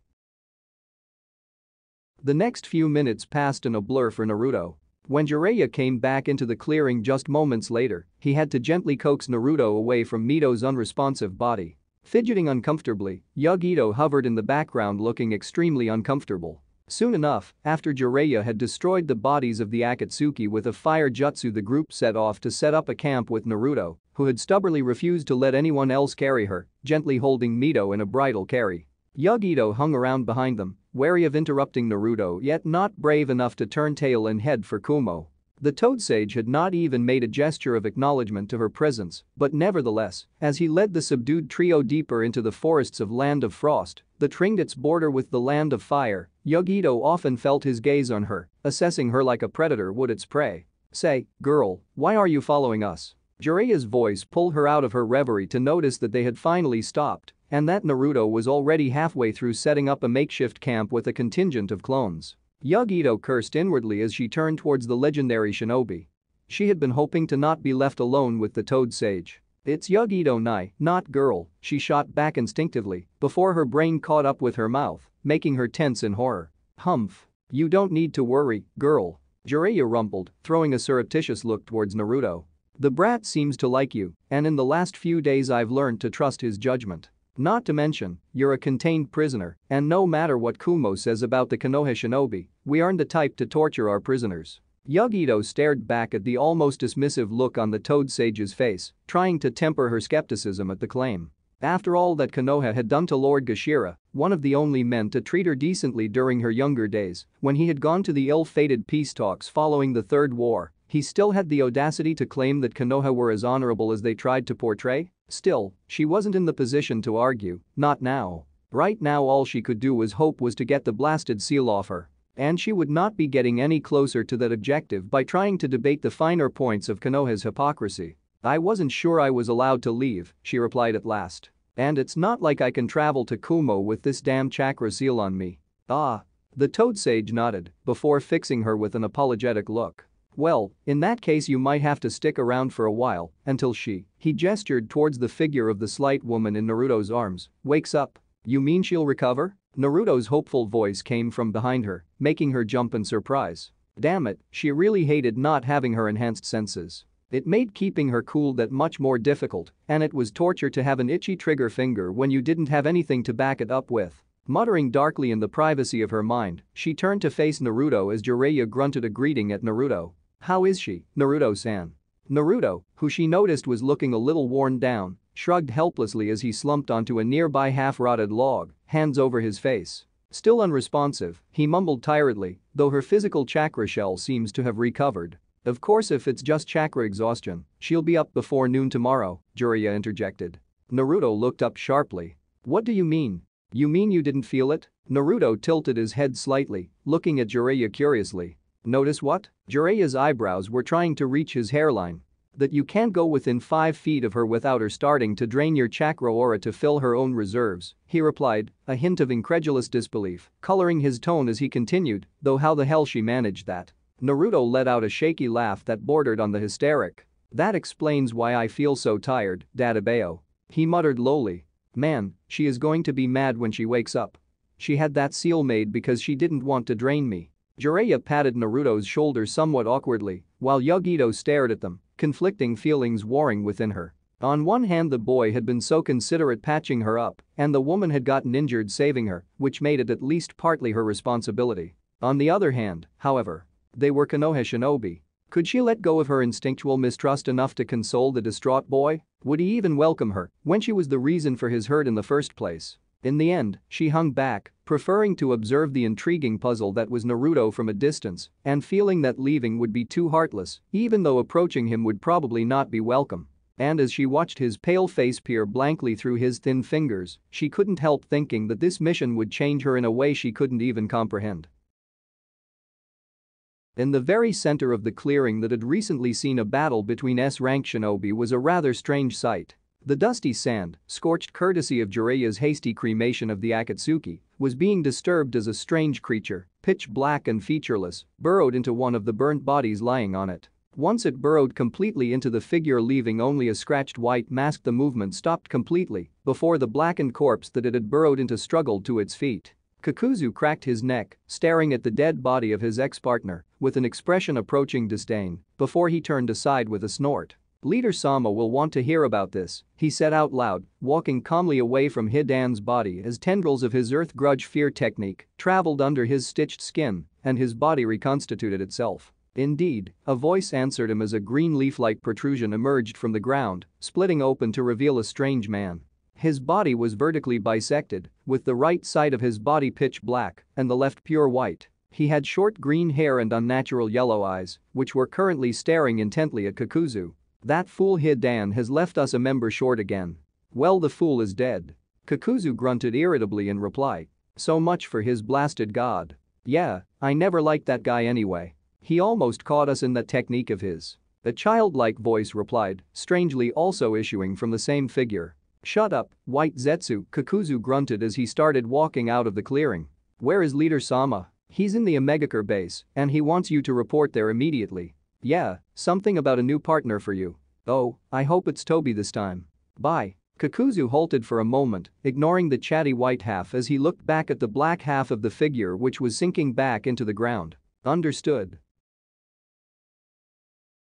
The next few minutes passed in a blur for Naruto. When Jiraiya came back into the clearing just moments later, he had to gently coax Naruto away from Mito's unresponsive body. Fidgeting uncomfortably, Yugito hovered in the background looking extremely uncomfortable. Soon enough, after Jiraiya had destroyed the bodies of the Akatsuki with a fire jutsu, the group set off to set up a camp with Naruto, who had stubbornly refused to let anyone else carry her, gently holding Mito in a bridal carry. Yugito hung around behind them, wary of interrupting Naruto yet not brave enough to turn tail and head for Kumo. The Toad Sage had not even made a gesture of acknowledgement to her presence, but nevertheless, as he led the subdued trio deeper into the forests of Land of Frost that ringed its border with the Land of Fire, Yugito often felt his gaze on her, assessing her like a predator would its prey. "Say, girl, why are you following us?" Jiraiya's voice pulled her out of her reverie to notice that they had finally stopped and that Naruto was already halfway through setting up a makeshift camp with a contingent of clones. Yugito cursed inwardly as she turned towards the legendary shinobi. She had been hoping to not be left alone with the Toad Sage. "It's Yugito Nai, not girl," she shot back instinctively before her brain caught up with her mouth, making her tense in horror. "Humph. You don't need to worry, girl," Jiraiya rumbled, throwing a surreptitious look towards Naruto. "The brat seems to like you, and in the last few days I've learned to trust his judgment. Not to mention, you're a contained prisoner, and no matter what Kumo says about the Konoha shinobi, we aren't the type to torture our prisoners." Yugito stared back at the almost dismissive look on the Toad Sage's face, trying to temper her skepticism at the claim. After all that Konoha had done to Lord Gashira, one of the only men to treat her decently during her younger days, when he had gone to the ill-fated peace talks following the Third War, he still had the audacity to claim that Konoha were as honorable as they tried to portray? Still, she wasn't in the position to argue, not now. Right now all she could do was hope to get the blasted seal off her. And she would not be getting any closer to that objective by trying to debate the finer points of Konoha's hypocrisy. "I wasn't sure I was allowed to leave," she replied at last. "And it's not like I can travel to Kumo with this damn chakra seal on me." "Ah." The Toad Sage nodded before fixing her with an apologetic look. "Well, in that case you might have to stick around for a while until he gestured towards the figure of the slight woman in Naruto's arms, "wakes up." "You mean she'll recover?" Naruto's hopeful voice came from behind her, making her jump in surprise. Damn it, she really hated not having her enhanced senses. It made keeping her cool that much more difficult, and it was torture to have an itchy trigger finger when you didn't have anything to back it up with. Muttering darkly in the privacy of her mind, she turned to face Naruto as Jiraiya grunted a greeting at Naruto. "How is she, Naruto-san?" Naruto, who she noticed was looking a little worn down, shrugged helplessly as he slumped onto a nearby half-rotted log, hands over his face. Still unresponsive, he mumbled tiredly, "Though her physical chakra shell seems to have recovered. Of course if it's just chakra exhaustion, she'll be up before noon tomorrow," Jiraiya interjected. Naruto looked up sharply. "What do you mean? You mean you didn't feel it?" Naruto tilted his head slightly, looking at Jiraiya curiously. "Notice what?" Jiraiya's eyebrows were trying to reach his hairline. That you can't go within 5 feet of her without her starting to drain your chakra aura to fill her own reserves, he replied, a hint of incredulous disbelief coloring his tone as he continued, though how the hell she managed that. Naruto let out a shaky laugh that bordered on the hysteric. That explains why I feel so tired, Dadabeo. He muttered lowly. Man, she is going to be mad when she wakes up. She had that seal made because she didn't want to drain me. Jiraiya patted Naruto's shoulder somewhat awkwardly, while Yugito stared at them, conflicting feelings warring within her. On one hand, the boy had been so considerate patching her up, and the woman had gotten injured saving her, which made it at least partly her responsibility. On the other hand, however, they were Konoha shinobi. Could she let go of her instinctual mistrust enough to console the distraught boy? Would he even welcome her when she was the reason for his hurt in the first place? In the end, she hung back, preferring to observe the intriguing puzzle that was Naruto from a distance and feeling that leaving would be too heartless, even though approaching him would probably not be welcome. And as she watched his pale face peer blankly through his thin fingers, she couldn't help thinking that this mission would change her in a way she couldn't even comprehend. In the very center of the clearing that had recently seen a battle between S-rank shinobi was a rather strange sight. The dusty sand, scorched courtesy of Jiraiya's hasty cremation of the Akatsuki, was being disturbed as a strange creature, pitch black and featureless, burrowed into one of the burnt bodies lying on it. Once it burrowed completely into the figure, leaving only a scratched white mask. The movement stopped completely before the blackened corpse that it had burrowed into struggled to its feet. Kakuzu cracked his neck, staring at the dead body of his ex-partner with an expression approaching disdain before he turned aside with a snort. Leader Sama will want to hear about this, he said out loud, walking calmly away from Hidan's body as tendrils of his earth grudge fear technique traveled under his stitched skin and his body reconstituted itself. Indeed, a voice answered him as a green leaf-like protrusion emerged from the ground, splitting open to reveal a strange man. His body was vertically bisected, with the right side of his body pitch black and the left pure white. He had short green hair and unnatural yellow eyes, which were currently staring intently at Kakuzu. That fool Hidan has left us a member short again. Well, the fool is dead. Kakuzu grunted irritably in reply. So much for his blasted god. Yeah, I never liked that guy anyway. He almost caught us in that technique of his. A childlike voice replied, strangely also issuing from the same figure. Shut up, White Zetsu, Kakuzu grunted as he started walking out of the clearing. Where is Leader Sama? He's in the Omegakure base, and he wants you to report there immediately. Yeah, something about a new partner for you. Oh, I hope it's Toby this time. Bye. Kakuzu halted for a moment, ignoring the chatty white half as he looked back at the black half of the figure which was sinking back into the ground. Understood.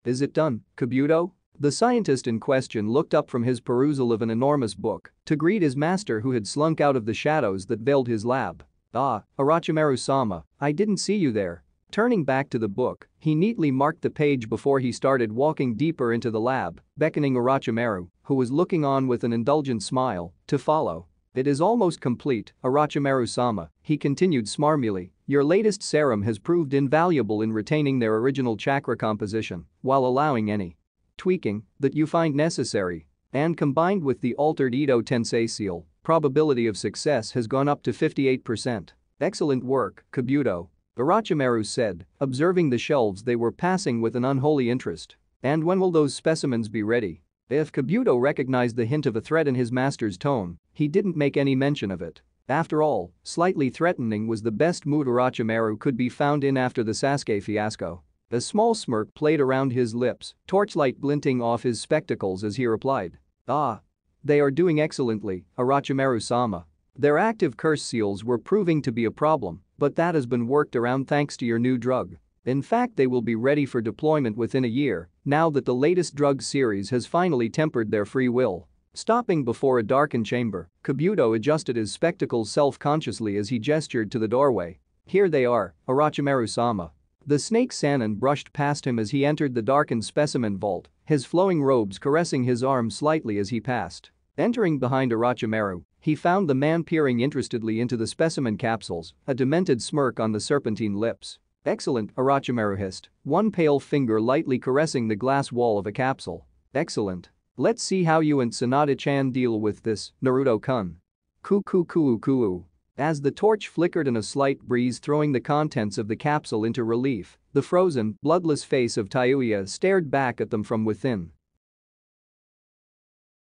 Is it done, Kabuto? The scientist in question looked up from his perusal of an enormous book to greet his master who had slunk out of the shadows that veiled his lab. Ah, Orochimaru-sama, I didn't see you there. Turning back to the book, he neatly marked the page before he started walking deeper into the lab, beckoning Orochimaru, who was looking on with an indulgent smile, to follow. It is almost complete, Orochimaru-sama, he continued smarmily. Your latest serum has proved invaluable in retaining their original chakra composition while allowing any tweaking that you find necessary. And combined with the altered Ito Tensei seal, probability of success has gone up to 58%. Excellent work, Kabuto. Orochimaru said, observing the shelves they were passing with an unholy interest. And when will those specimens be ready? If Kabuto recognized the hint of a threat in his master's tone, he didn't make any mention of it. After all, slightly threatening was the best mood Orochimaru could be found in after the Sasuke fiasco. A small smirk played around his lips, torchlight glinting off his spectacles as he replied. Ah. They are doing excellently, Orochimaru-sama. Their active curse seals were proving to be a problem, but that has been worked around thanks to your new drug. In fact, they will be ready for deployment within a year, now that the latest drug series has finally tempered their free will. Stopping before a darkened chamber, Kabuto adjusted his spectacles self-consciously as he gestured to the doorway. Here they are, Orochimaru-sama. The snake Sannin brushed past him as he entered the darkened specimen vault, his flowing robes caressing his arm slightly as he passed. Entering behind Orochimaru, he found the man peering interestedly into the specimen capsules, a demented smirk on the serpentine lips. Excellent, Orochimaru hissed, one pale finger lightly caressing the glass wall of a capsule. Excellent. Let's see how you and Sanada-chan deal with this, Naruto-kun. Kuu. As the torch flickered in a slight breeze throwing the contents of the capsule into relief, the frozen, bloodless face of Tayuya stared back at them from within.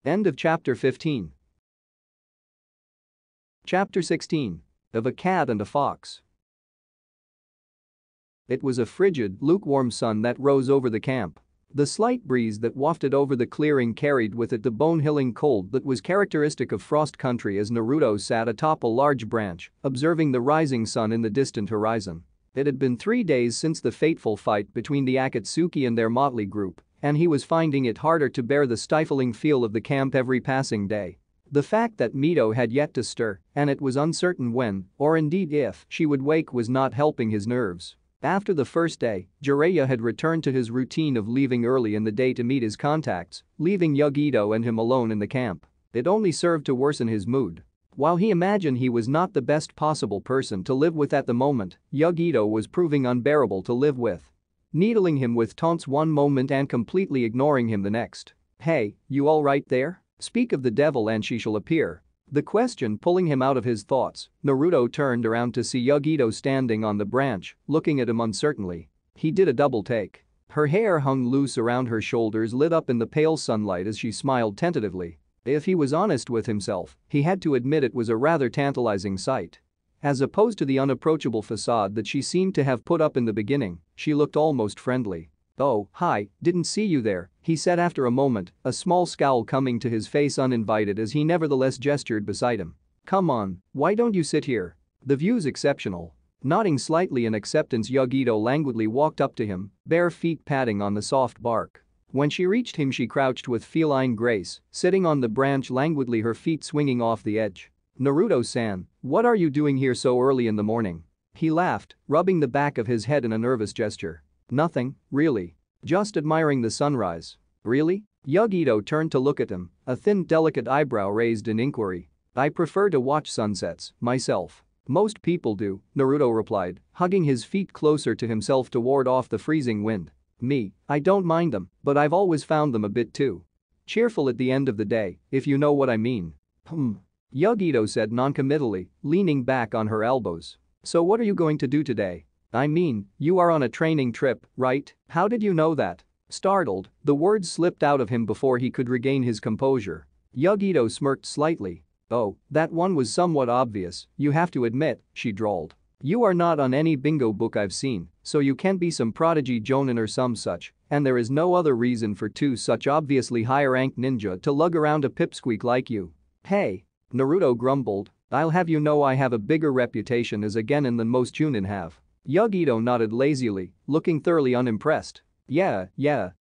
End of chapter 15. Chapter 16. Of a Cat and a Fox. It was a frigid, lukewarm sun that rose over the camp. The slight breeze that wafted over the clearing carried with it the bone-chilling cold that was characteristic of frost country as Naruto sat atop a large branch, observing the rising sun in the distant horizon. It had been 3 days since the fateful fight between the Akatsuki and their motley group, and he was finding it harder to bear the stifling feel of the camp every passing day. The fact that Mito had yet to stir, and it was uncertain when, or indeed if, she would wake was not helping his nerves. After the first day, Jiraiya had returned to his routine of leaving early in the day to meet his contacts, leaving Yugito and him alone in the camp. It only served to worsen his mood. While he imagined he was not the best possible person to live with at the moment, Yugito was proving unbearable to live with. Needling him with taunts one moment and completely ignoring him the next. "Hey, you alright there? Speak of the devil and she shall appear." The question pulling him out of his thoughts, Naruto turned around to see Yugito standing on the branch, looking at him uncertainly. He did a double take. Her hair hung loose around her shoulders, lit up in the pale sunlight as she smiled tentatively. If he was honest with himself, he had to admit it was a rather tantalizing sight. As opposed to the unapproachable facade that she seemed to have put up in the beginning, she looked almost friendly. "Oh, hi, didn't see you there," he said after a moment, a small scowl coming to his face uninvited as he nevertheless gestured beside him. "Come on, why don't you sit here? The view's exceptional." Nodding slightly in acceptance, Yugito languidly walked up to him, bare feet padding on the soft bark. When she reached him, she crouched with feline grace, sitting on the branch languidly, her feet swinging off the edge. "Naruto-san, what are you doing here so early in the morning?" He laughed, rubbing the back of his head in a nervous gesture. "Nothing, really. Just admiring the sunrise." "Really?" Yugito turned to look at him, a thin delicate eyebrow raised in inquiry. "I prefer to watch sunsets, myself." "Most people do," Naruto replied, hugging his feet closer to himself to ward off the freezing wind. "Me, I don't mind them, but I've always found them a bit too cheerful at the end of the day, if you know what I mean." Yugito said noncommittally, leaning back on her elbows. "So what are you going to do today? I mean, you are on a training trip, right? How did you know that?" Startled, the words slipped out of him before he could regain his composure. Yugito smirked slightly. "Oh, that one was somewhat obvious, you have to admit," she drawled. "You are not on any bingo book I've seen, so you can't be some prodigy jonin or some such, and there is no other reason for two such obviously high-ranked ninja to lug around a pipsqueak like you." "Hey," Naruto grumbled, "I'll have you know I have a bigger reputation as a genin than most chunin have." Yugito nodded lazily, looking thoroughly unimpressed. Yeah,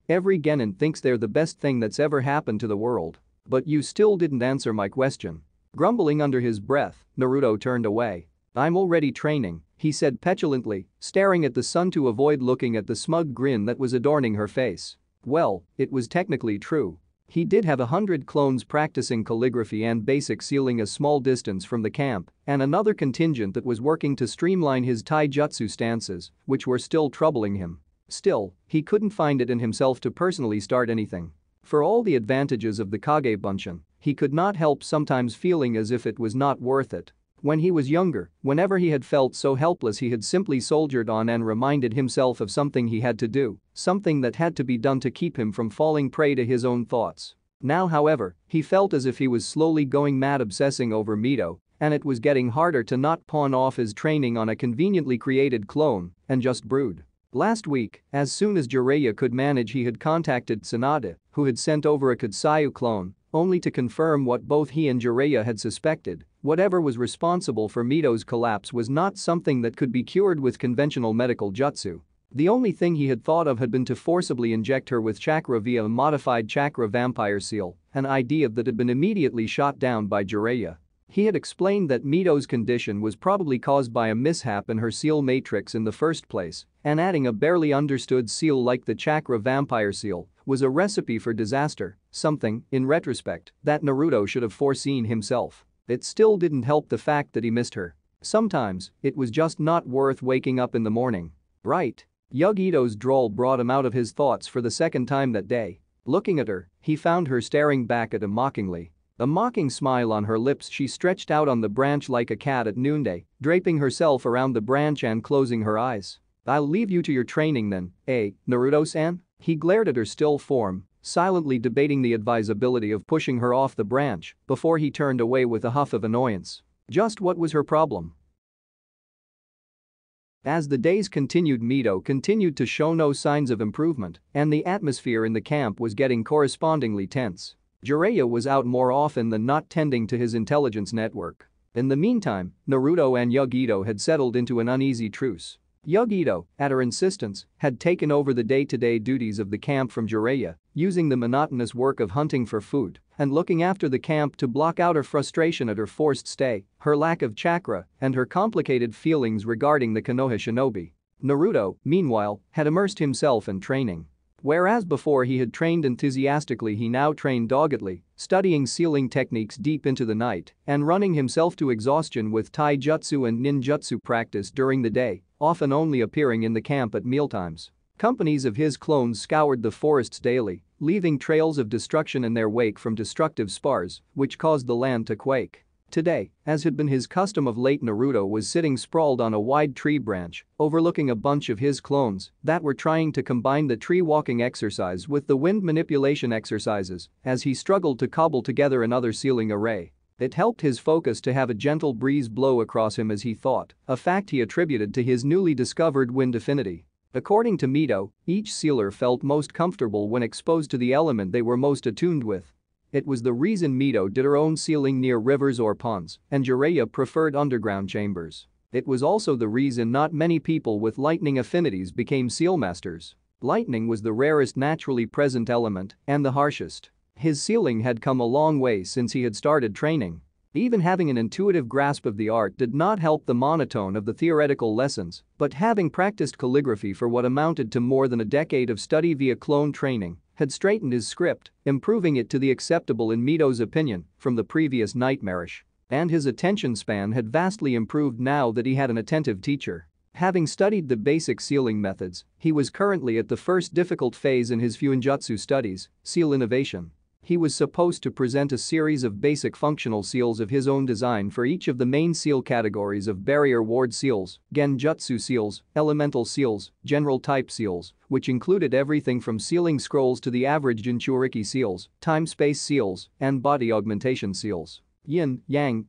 every genin thinks they're the best thing that's ever happened to the world. But you still didn't answer my question." Grumbling under his breath, Naruto turned away. "I'm already training," he said petulantly, staring at the sun to avoid looking at the smug grin that was adorning her face. Well, it was technically true. He did have 100 clones practicing calligraphy and basic sealing a small distance from the camp, and another contingent that was working to streamline his taijutsu stances, which were still troubling him. Still, he couldn't find it in himself to personally start anything. For all the advantages of the Kage Bunshin, he could not help sometimes feeling as if it was not worth it. When he was younger, whenever he had felt so helpless, he had simply soldiered on and reminded himself of something he had to do, something that had to be done to keep him from falling prey to his own thoughts. Now, however, he felt as if he was slowly going mad obsessing over Mito, and it was getting harder to not pawn off his training on a conveniently created clone and just brood. Last week, as soon as Jiraiya could manage, he had contacted Tsunade, who had sent over a Kutsuyu clone, only to confirm what both he and Jiraiya had suspected: whatever was responsible for Mito's collapse was not something that could be cured with conventional medical jutsu. The only thing he had thought of had been to forcibly inject her with chakra via a modified chakra vampire seal, an idea that had been immediately shot down by Jiraiya. He had explained that Mito's condition was probably caused by a mishap in her seal matrix in the first place, and adding a barely understood seal like the chakra vampire seal was a recipe for disaster, something, in retrospect, that Naruto should have foreseen himself. It still didn't help the fact that he missed her. Sometimes, it was just not worth waking up in the morning. Right? Yugito's drawl brought him out of his thoughts for the second time that day. Looking at her, he found her staring back at him mockingly. A mocking smile on her lips, she stretched out on the branch like a cat at noonday, draping herself around the branch and closing her eyes. "I'll leave you to your training then, eh, Naruto-san?" He glared at her still form, silently debating the advisability of pushing her off the branch before he turned away with a huff of annoyance. Just what was her problem? As the days continued, Mito continued to show no signs of improvement, and the atmosphere in the camp was getting correspondingly tense. Jiraiya was out more often than not tending to his intelligence network. In the meantime, Naruto and Yugito had settled into an uneasy truce. Yugito, at her insistence, had taken over the day-to-day duties of the camp from Jiraiya, using the monotonous work of hunting for food and looking after the camp to block out her frustration at her forced stay, her lack of chakra, and her complicated feelings regarding the Konoha shinobi. Naruto, meanwhile, had immersed himself in training. Whereas before he had trained enthusiastically, he now trained doggedly, studying sealing techniques deep into the night and running himself to exhaustion with taijutsu and ninjutsu practice during the day, often only appearing in the camp at mealtimes. Companies of his clones scoured the forests daily, leaving trails of destruction in their wake from destructive spars, which caused the land to quake. Today, as had been his custom of late, Naruto was sitting sprawled on a wide tree branch, overlooking a bunch of his clones that were trying to combine the tree walking exercise with the wind manipulation exercises as he struggled to cobble together another sealing array. It helped his focus to have a gentle breeze blow across him as he thought, a fact he attributed to his newly discovered wind affinity. According to Mito, each sealer felt most comfortable when exposed to the element they were most attuned with. It was the reason Mito did her own sealing near rivers or ponds, and Jiraiya preferred underground chambers. It was also the reason not many people with lightning affinities became seal masters. Lightning was the rarest naturally present element and the harshest. His sealing had come a long way since he had started training. Even having an intuitive grasp of the art did not help the monotone of the theoretical lessons, but having practiced calligraphy for what amounted to more than a decade of study via clone training had straightened his script, improving it to the acceptable in Mito's opinion from the previous nightmarish. And his attention span had vastly improved now that he had an attentive teacher. Having studied the basic sealing methods, he was currently at the first difficult phase in his Fuinjutsu studies, seal innovation. He was supposed to present a series of basic functional seals of his own design for each of the main seal categories of barrier ward seals, genjutsu seals, elemental seals, general type seals, which included everything from sealing scrolls to the average Jinchuriki seals, time-space seals, and body augmentation seals. Yin-yang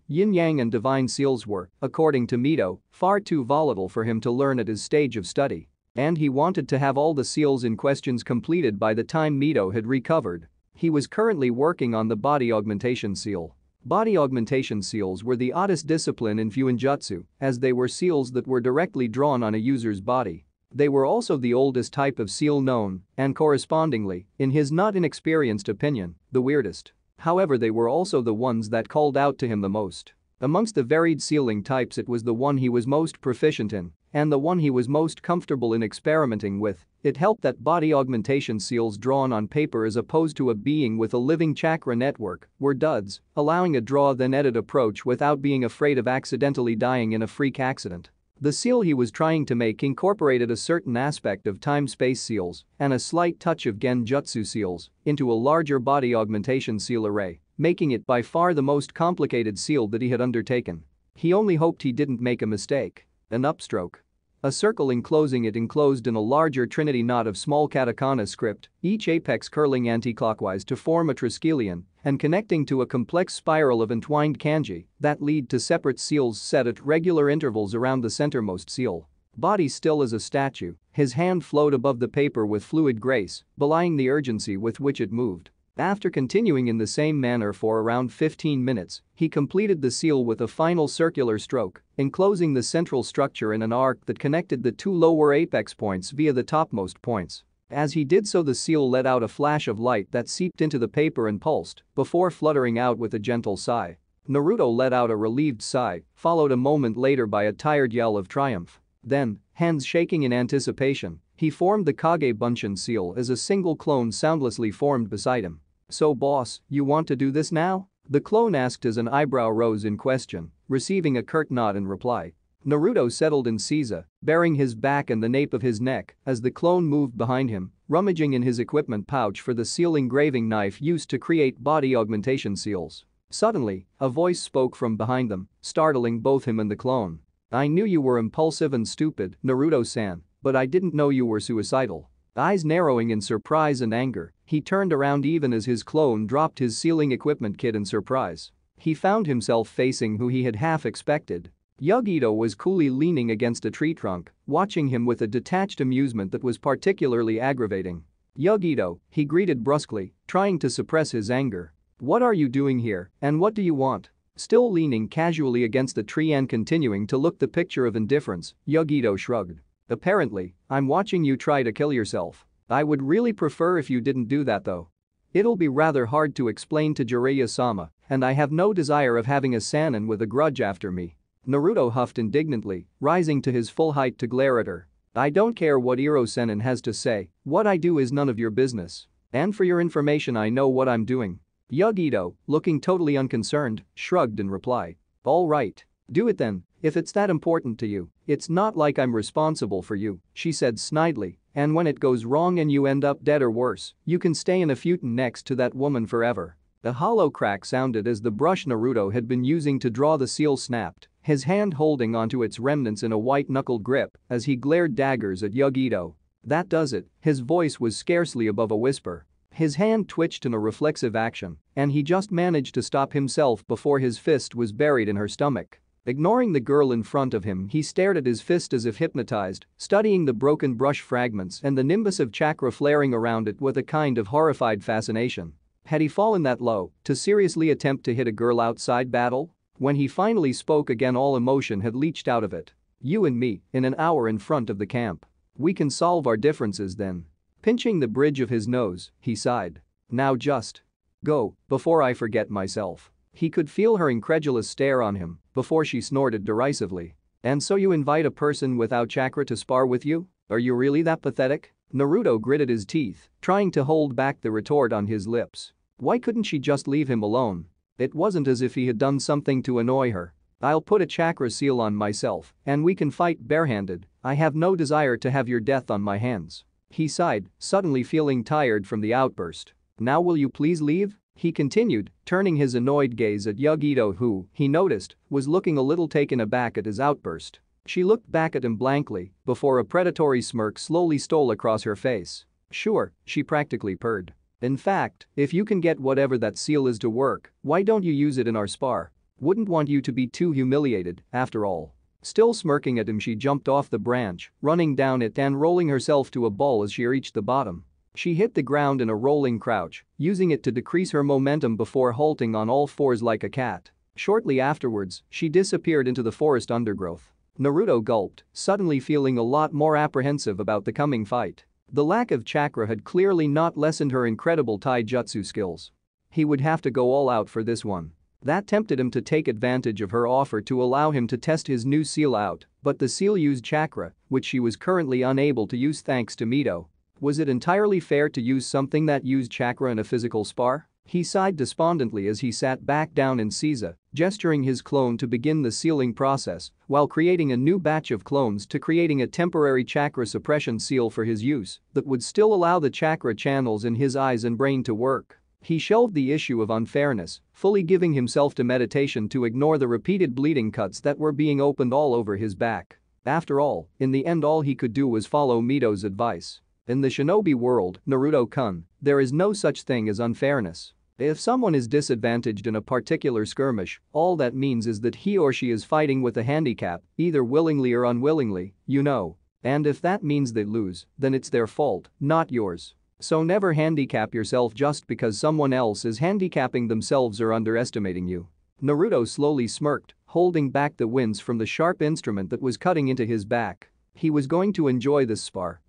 and divine seals were, according to Mito, far too volatile for him to learn at his stage of study. And he wanted to have all the seals in questions completed by the time Mito had recovered. He was currently working on the body augmentation seal. Body augmentation seals were the oddest discipline in Fuinjutsu, as they were seals that were directly drawn on a user's body. They were also the oldest type of seal known, and correspondingly, in his not inexperienced opinion, the weirdest. However, they were also the ones that called out to him the most. Amongst the varied sealing types, it was the one he was most proficient in, and the one he was most comfortable in experimenting with. It helped that body augmentation seals drawn on paper as opposed to a being with a living chakra network were duds, allowing a draw-then-edit approach without being afraid of accidentally dying in a freak accident. The seal he was trying to make incorporated a certain aspect of time-space seals and a slight touch of genjutsu seals into a larger body augmentation seal array, making it by far the most complicated seal that he had undertaken. He only hoped he didn't make a mistake. An upstroke. A circle enclosing it enclosed in a larger trinity knot of small katakana script, each apex curling anticlockwise to form a triskelion and connecting to a complex spiral of entwined kanji that lead to separate seals set at regular intervals around the centermost seal. Body still as a statue, his hand flowed above the paper with fluid grace, belying the urgency with which it moved. After continuing in the same manner for around 15 minutes, he completed the seal with a final circular stroke, enclosing the central structure in an arc that connected the two lower apex points via the topmost points. As he did so, the seal let out a flash of light that seeped into the paper and pulsed, before fluttering out with a gentle sigh. Naruto let out a relieved sigh, followed a moment later by a tired yell of triumph. Then, hands shaking in anticipation, he formed the Kage Bunshin seal as a single clone soundlessly formed beside him. "So boss, you want to do this now?" the clone asked as an eyebrow rose in question, receiving a curt nod in reply. Naruto settled in Seiza, baring his back and the nape of his neck as the clone moved behind him, rummaging in his equipment pouch for the seal engraving knife used to create body augmentation seals. Suddenly, a voice spoke from behind them, startling both him and the clone. "I knew you were impulsive and stupid, Naruto-san, but I didn't know you were suicidal." Eyes narrowing in surprise and anger, He turned around even as his clone dropped his sealing equipment kit in surprise. He found himself facing who he had half expected. Yugito was coolly leaning against a tree trunk, watching him with a detached amusement that was particularly aggravating. "Yugito," he greeted brusquely, trying to suppress his anger. "What are you doing here, and what do you want?" Still leaning casually against the tree and continuing to look the picture of indifference, Yugito shrugged. "Apparently, I'm watching you try to kill yourself. I would really prefer if you didn't do that though. It'll be rather hard to explain to Jiraiya-sama, and I have no desire of having a Sannin with a grudge after me." Naruto huffed indignantly, rising to his full height to glare at her. "I don't care what Iro-sennin has to say, what I do is none of your business. And for your information, I know what I'm doing." Yugito, looking totally unconcerned, shrugged in reply. "All right. Do it then, if it's that important to you. It's not like I'm responsible for you," she said snidely, "and when it goes wrong and you end up dead or worse, you can stay in a futon next to that woman forever." A hollow crack sounded as the brush Naruto had been using to draw the seal snapped, his hand holding onto its remnants in a white-knuckled grip as he glared daggers at Yugito. "That does it," his voice was scarcely above a whisper. His hand twitched in a reflexive action, and he just managed to stop himself before his fist was buried in her stomach. Ignoring the girl in front of him, he stared at his fist as if hypnotized, studying the broken brush fragments and the nimbus of chakra flaring around it with a kind of horrified fascination. Had he fallen that low to seriously attempt to hit a girl outside battle? When he finally spoke again, all emotion had leached out of it. "You and me, in an hour in front of the camp. We can solve our differences then." Pinching the bridge of his nose, he sighed. "Now just go, before I forget myself." He could feel her incredulous stare on him before she snorted derisively. "And so you invite a person without chakra to spar with you? Are you really that pathetic?" Naruto gritted his teeth, trying to hold back the retort on his lips. Why couldn't she just leave him alone? It wasn't as if he had done something to annoy her. "I'll put a chakra seal on myself, and we can fight barehanded. I have no desire to have your death on my hands." He sighed, suddenly feeling tired from the outburst. "Now will you please leave?" he continued, turning his annoyed gaze at Yugito, who, he noticed, was looking a little taken aback at his outburst. She looked back at him blankly before a predatory smirk slowly stole across her face. "Sure," she practically purred. "In fact, if you can get whatever that seal is to work, why don't you use it in our spar? Wouldn't want you to be too humiliated, after all." Still smirking at him, she jumped off the branch, running down it and rolling herself to a ball as she reached the bottom. She hit the ground in a rolling crouch, using it to decrease her momentum before halting on all fours like a cat. Shortly afterwards, she disappeared into the forest undergrowth. Naruto gulped, suddenly feeling a lot more apprehensive about the coming fight. The lack of chakra had clearly not lessened her incredible taijutsu skills. He would have to go all out for this one. That tempted him to take advantage of her offer to allow him to test his new seal out, but the seal used chakra, which she was currently unable to use thanks to Mito. Was it entirely fair to use something that used chakra in a physical spar? He sighed despondently as he sat back down in Caesar, gesturing his clone to begin the sealing process while creating a new batch of clones to creating a temporary chakra suppression seal for his use that would still allow the chakra channels in his eyes and brain to work. He shelved the issue of unfairness, fully giving himself to meditation to ignore the repeated bleeding cuts that were being opened all over his back. After all, in the end, all he could do was follow Mito's advice. In the shinobi world, Naruto-kun, there is no such thing as unfairness. If someone is disadvantaged in a particular skirmish, all that means is that he or she is fighting with a handicap, either willingly or unwillingly, you know. And if that means they lose, then it's their fault, not yours. So never handicap yourself just because someone else is handicapping themselves or underestimating you. Naruto slowly smirked, holding back the wince from the sharp instrument that was cutting into his back. He was going to enjoy this spar.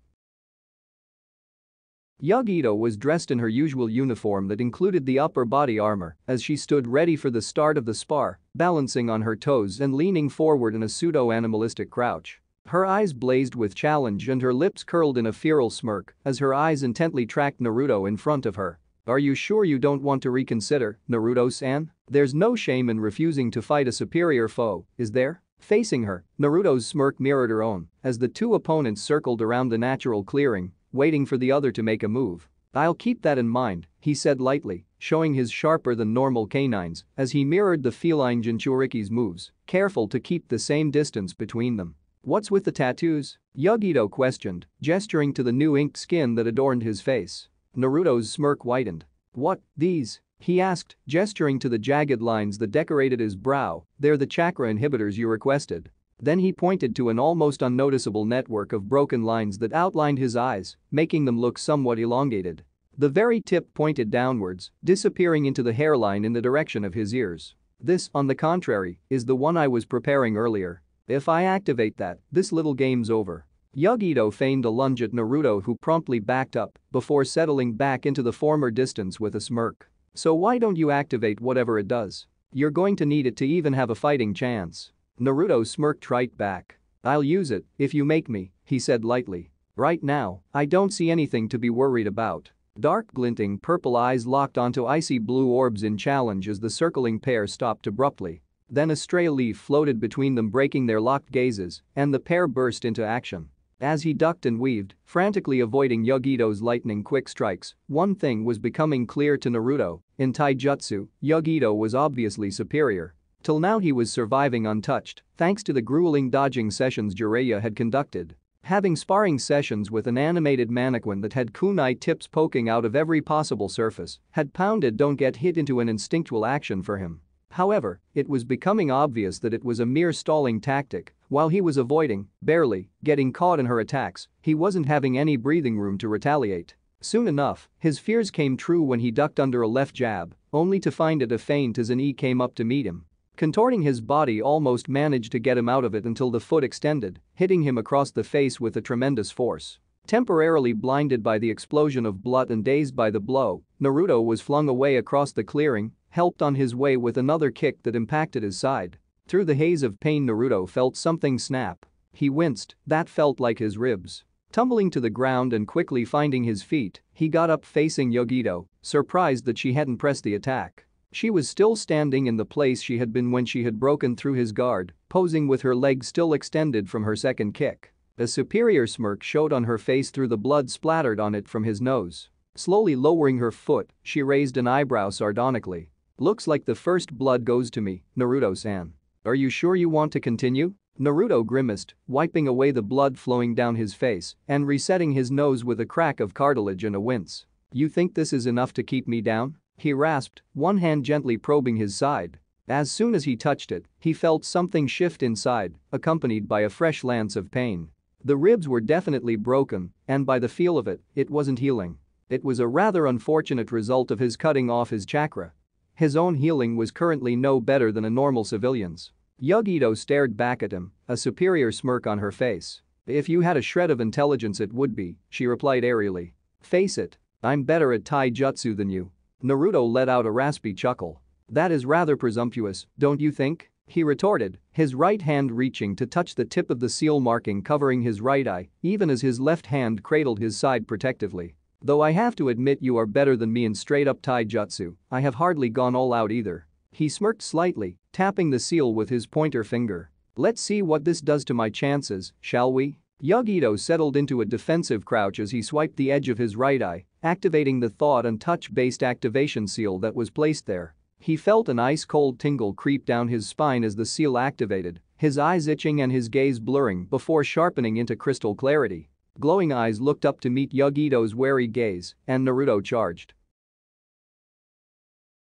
Yugito was dressed in her usual uniform that included the upper body armor as she stood ready for the start of the spar, balancing on her toes and leaning forward in a pseudo-animalistic crouch. Her eyes blazed with challenge and her lips curled in a feral smirk as her eyes intently tracked Naruto in front of her. "Are you sure you don't want to reconsider, Naruto-san? There's no shame in refusing to fight a superior foe, is there?" Facing her, Naruto's smirk mirrored her own as the two opponents circled around the natural clearing, waiting for the other to make a move. "I'll keep that in mind," he said lightly, showing his sharper-than-normal canines as he mirrored the feline Jinchuriki's moves, careful to keep the same distance between them. "What's with the tattoos?" Yugito questioned, gesturing to the new inked skin that adorned his face. Naruto's smirk widened. "What, these?" he asked, gesturing to the jagged lines that decorated his brow. "They're the chakra inhibitors you requested." Then he pointed to an almost unnoticeable network of broken lines that outlined his eyes, making them look somewhat elongated. The very tip pointed downwards, disappearing into the hairline in the direction of his ears. "This, on the contrary, is the one I was preparing earlier. If I activate that, this little game's over." Yugito feigned a lunge at Naruto, who promptly backed up before settling back into the former distance with a smirk. "So why don't you activate whatever it does? You're going to need it to even have a fighting chance." Naruto smirked right back. "I'll use it if you make me," he said lightly. "Right now, I don't see anything to be worried about." Dark glinting purple eyes locked onto icy blue orbs in challenge as the circling pair stopped abruptly. Then a stray leaf floated between them, breaking their locked gazes, and the pair burst into action. As he ducked and weaved, frantically avoiding Yugito's lightning-quick strikes, one thing was becoming clear to Naruto: in taijutsu, Yugito was obviously superior. Till now he was surviving untouched, thanks to the grueling dodging sessions Jiraiya had conducted. Having sparring sessions with an animated mannequin that had kunai tips poking out of every possible surface had pounded don't get hit into an instinctual action for him. However, it was becoming obvious that it was a mere stalling tactic. While he was avoiding, barely, getting caught in her attacks, he wasn't having any breathing room to retaliate. Soon enough, his fears came true when he ducked under a left jab, only to find it a feint as an E came up to meet him. Contorting his body, almost managed to get him out of it until the foot extended, hitting him across the face with a tremendous force. Temporarily blinded by the explosion of blood and dazed by the blow, Naruto was flung away across the clearing, helped on his way with another kick that impacted his side. Through the haze of pain, Naruto felt something snap. He winced, that felt like his ribs. Tumbling to the ground and quickly finding his feet, he got up facing Yugito, surprised that she hadn't pressed the attack. She was still standing in the place she had been when she had broken through his guard, posing with her legs still extended from her second kick. A superior smirk showed on her face through the blood splattered on it from his nose. Slowly lowering her foot, she raised an eyebrow sardonically. "Looks like the first blood goes to me, Naruto-san. Are you sure you want to continue?" Naruto grimaced, wiping away the blood flowing down his face and resetting his nose with a crack of cartilage and a wince. "You think this is enough to keep me down?" he rasped, one hand gently probing his side. As soon as he touched it, he felt something shift inside, accompanied by a fresh lance of pain. The ribs were definitely broken, and by the feel of it, it wasn't healing. It was a rather unfortunate result of his cutting off his chakra. His own healing was currently no better than a normal civilian's. Yugito stared back at him, a superior smirk on her face. "If you had a shred of intelligence it would be," she replied airily. "Face it, I'm better at taijutsu than you." Naruto let out a raspy chuckle. "That is rather presumptuous, don't you think?" he retorted, his right hand reaching to touch the tip of the seal marking covering his right eye, even as his left hand cradled his side protectively. "Though I have to admit you are better than me in straight-up taijutsu, I have hardly gone all out either." He smirked slightly, tapping the seal with his pointer finger. "Let's see what this does to my chances, shall we?" Yugito settled into a defensive crouch as he swiped the edge of his right eye, activating the thought and touch-based activation seal that was placed there. He felt an ice-cold tingle creep down his spine as the seal activated, his eyes itching and his gaze blurring before sharpening into crystal clarity. Glowing eyes looked up to meet Yugito's wary gaze, and Naruto charged.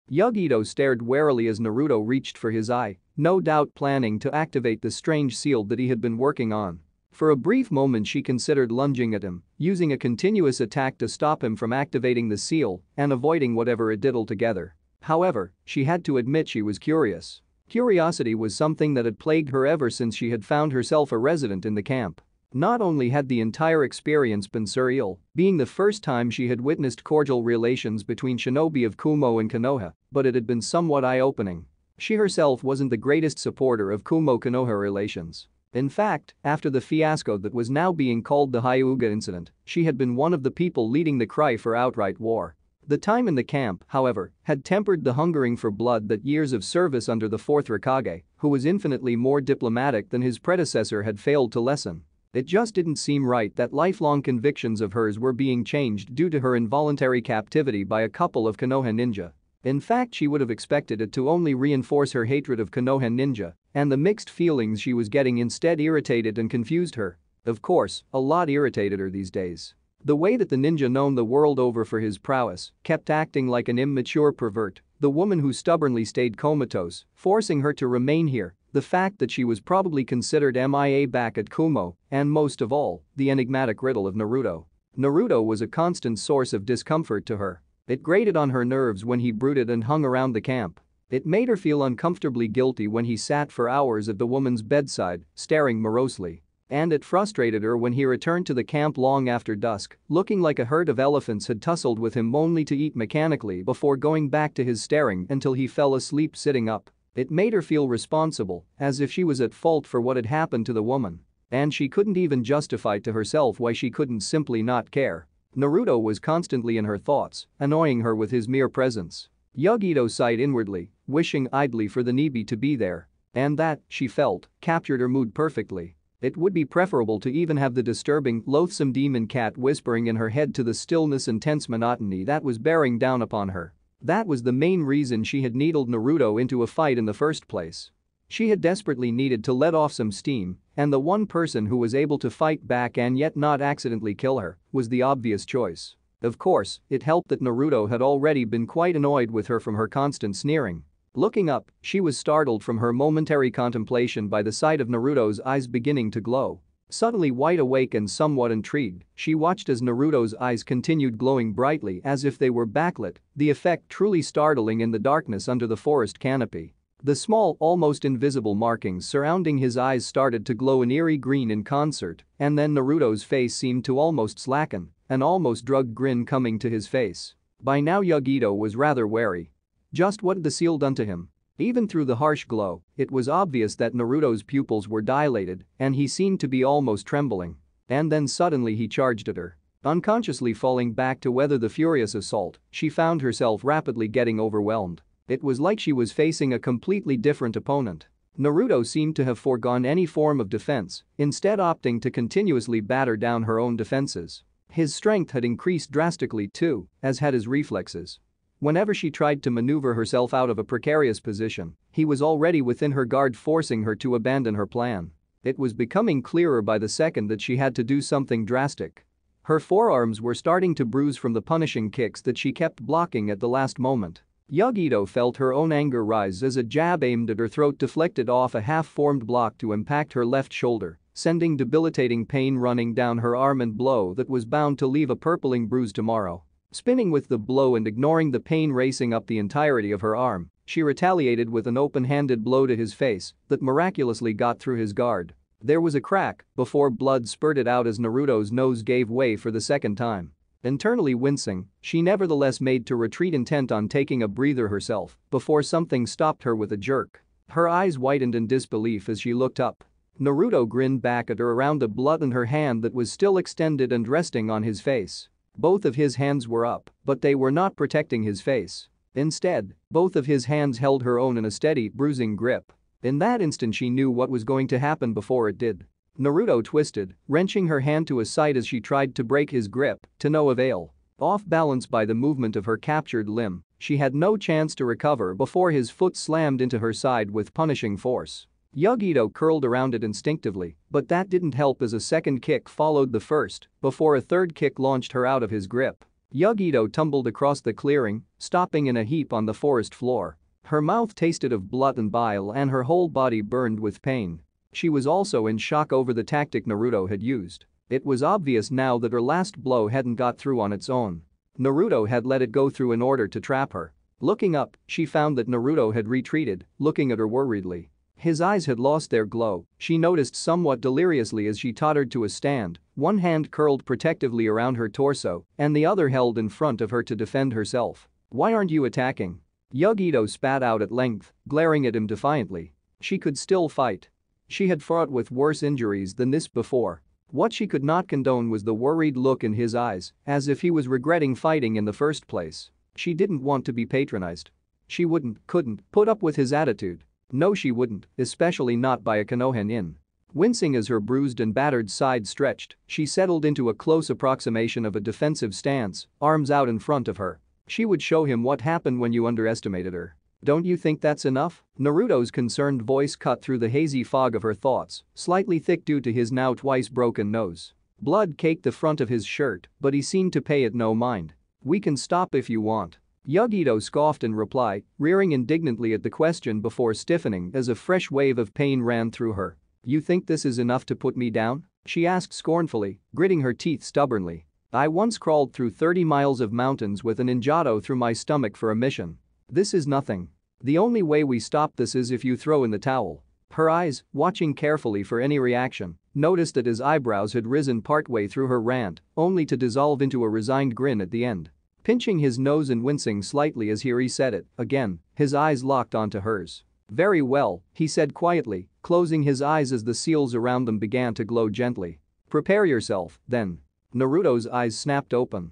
Yugito stared warily as Naruto reached for his eye, no doubt planning to activate the strange seal that he had been working on. For a brief moment she considered lunging at him, using a continuous attack to stop him from activating the seal and avoiding whatever it did altogether. However, she had to admit she was curious. Curiosity was something that had plagued her ever since she had found herself a resident in the camp. Not only had the entire experience been surreal, being the first time she had witnessed cordial relations between shinobi of Kumo and Konoha, but it had been somewhat eye-opening. She herself wasn't the greatest supporter of Kumo-Konoha relations. In fact, after the fiasco that was now being called the Hyuga incident, she had been one of the people leading the cry for outright war. The time in the camp, however, had tempered the hungering for blood that years of service under the fourth Hokage, who was infinitely more diplomatic than his predecessor, had failed to lessen. It just didn't seem right that lifelong convictions of hers were being changed due to her involuntary captivity by a couple of Konoha ninja. In fact, she would have expected it to only reinforce her hatred of Konoha ninja, and the mixed feelings she was getting instead irritated and confused her. Of course, a lot irritated her these days. The way that the ninja known the world over for his prowess kept acting like an immature pervert, the woman who stubbornly stayed comatose, forcing her to remain here, the fact that she was probably considered MIA back at Kumo, and most of all, the enigmatic riddle of Naruto. Naruto was a constant source of discomfort to her. It grated on her nerves when he brooded and hung around the camp. It made her feel uncomfortably guilty when he sat for hours at the woman's bedside, staring morosely. And it frustrated her when he returned to the camp long after dusk, looking like a herd of elephants had tussled with him only to eat mechanically before going back to his staring until he fell asleep sitting up. It made her feel responsible, as if she was at fault for what had happened to the woman. And she couldn't even justify to herself why she couldn't simply not care. Naruto was constantly in her thoughts, annoying her with his mere presence. Yugito sighed inwardly, wishing idly for the Nibi to be there. And that, she felt, captured her mood perfectly. It would be preferable to even have the disturbing, loathsome demon cat whispering in her head to the stillness and tense monotony that was bearing down upon her. That was the main reason she had needled Naruto into a fight in the first place. She had desperately needed to let off some steam, and the one person who was able to fight back and yet not accidentally kill her was the obvious choice. Of course, it helped that Naruto had already been quite annoyed with her from her constant sneering. Looking up, she was startled from her momentary contemplation by the sight of Naruto's eyes beginning to glow. Suddenly wide awake and somewhat intrigued, she watched as Naruto's eyes continued glowing brightly as if they were backlit, the effect truly startling in the darkness under the forest canopy. The small, almost invisible markings surrounding his eyes started to glow an eerie green in concert, and then Naruto's face seemed to almost slacken, an almost drugged grin coming to his face. By now Yugito was rather wary. Just what had the seal done to him? Even through the harsh glow, it was obvious that Naruto's pupils were dilated and he seemed to be almost trembling. And then suddenly he charged at her. Unconsciously falling back to weather the furious assault, she found herself rapidly getting overwhelmed. It was like she was facing a completely different opponent. Naruto seemed to have foregone any form of defense, instead opting to continuously batter down her own defenses. His strength had increased drastically too, as had his reflexes. Whenever she tried to maneuver herself out of a precarious position, he was already within her guard forcing her to abandon her plan. It was becoming clearer by the second that she had to do something drastic. Her forearms were starting to bruise from the punishing kicks that she kept blocking at the last moment. Yugito felt her own anger rise as a jab aimed at her throat deflected off a half-formed block to impact her left shoulder, sending debilitating pain running down her arm and blow that was bound to leave a purpling bruise tomorrow. Spinning with the blow and ignoring the pain racing up the entirety of her arm, she retaliated with an open-handed blow to his face that miraculously got through his guard. There was a crack before blood spurted out as Naruto's nose gave way for the second time. Internally wincing, she nevertheless made to retreat intent on taking a breather herself before something stopped her with a jerk. Her eyes widened in disbelief as she looked up. Naruto grinned back at her around the blood in her hand that was still extended and resting on his face. Both of his hands were up, but they were not protecting his face. Instead, both of his hands held her own in a steady, bruising grip. In that instant she knew what was going to happen before it did. Naruto twisted, wrenching her hand to his side as she tried to break his grip, to no avail. Off balance by the movement of her captured limb, she had no chance to recover before his foot slammed into her side with punishing force. Yugito curled around it instinctively, but that didn't help as a second kick followed the first before a third kick launched her out of his grip. Yugito tumbled across the clearing, stopping in a heap on the forest floor. Her mouth tasted of blood and bile and her whole body burned with pain. She was also in shock over the tactic Naruto had used. It was obvious now that her last blow hadn't got through on its own. Naruto had let it go through in order to trap her. Looking up, she found that Naruto had retreated, looking at her worriedly. His eyes had lost their glow, she noticed somewhat deliriously as she tottered to a stand, one hand curled protectively around her torso and the other held in front of her to defend herself. "Why aren't you attacking?" Yugito spat out at length, glaring at him defiantly. She could still fight. She had fought with worse injuries than this before. What she could not condone was the worried look in his eyes, as if he was regretting fighting in the first place. She didn't want to be patronized. She couldn't put up with his attitude. No, she wouldn't, especially not by a Konoha. Wincing as her bruised and battered side stretched, she settled into a close approximation of a defensive stance, arms out in front of her. She would show him what happened when you underestimated her. "Don't you think that's enough?" Naruto's concerned voice cut through the hazy fog of her thoughts, slightly thick due to his now twice broken nose. Blood caked the front of his shirt, but he seemed to pay it no mind. "We can stop if you want." Yugito scoffed in reply, rearing indignantly at the question before stiffening as a fresh wave of pain ran through her. "You think this is enough to put me down?" she asked scornfully, gritting her teeth stubbornly. "I once crawled through 30 miles of mountains with an injado through my stomach for a mission. This is nothing. The only way we stop this is if you throw in the towel." Her eyes, watching carefully for any reaction, noticed that his eyebrows had risen partway through her rant, only to dissolve into a resigned grin at the end. Pinching his nose and wincing slightly as he re-said it, again, his eyes locked onto hers. "Very well," he said quietly, closing his eyes as the seals around them began to glow gently. "Prepare yourself, then." Naruto's eyes snapped open.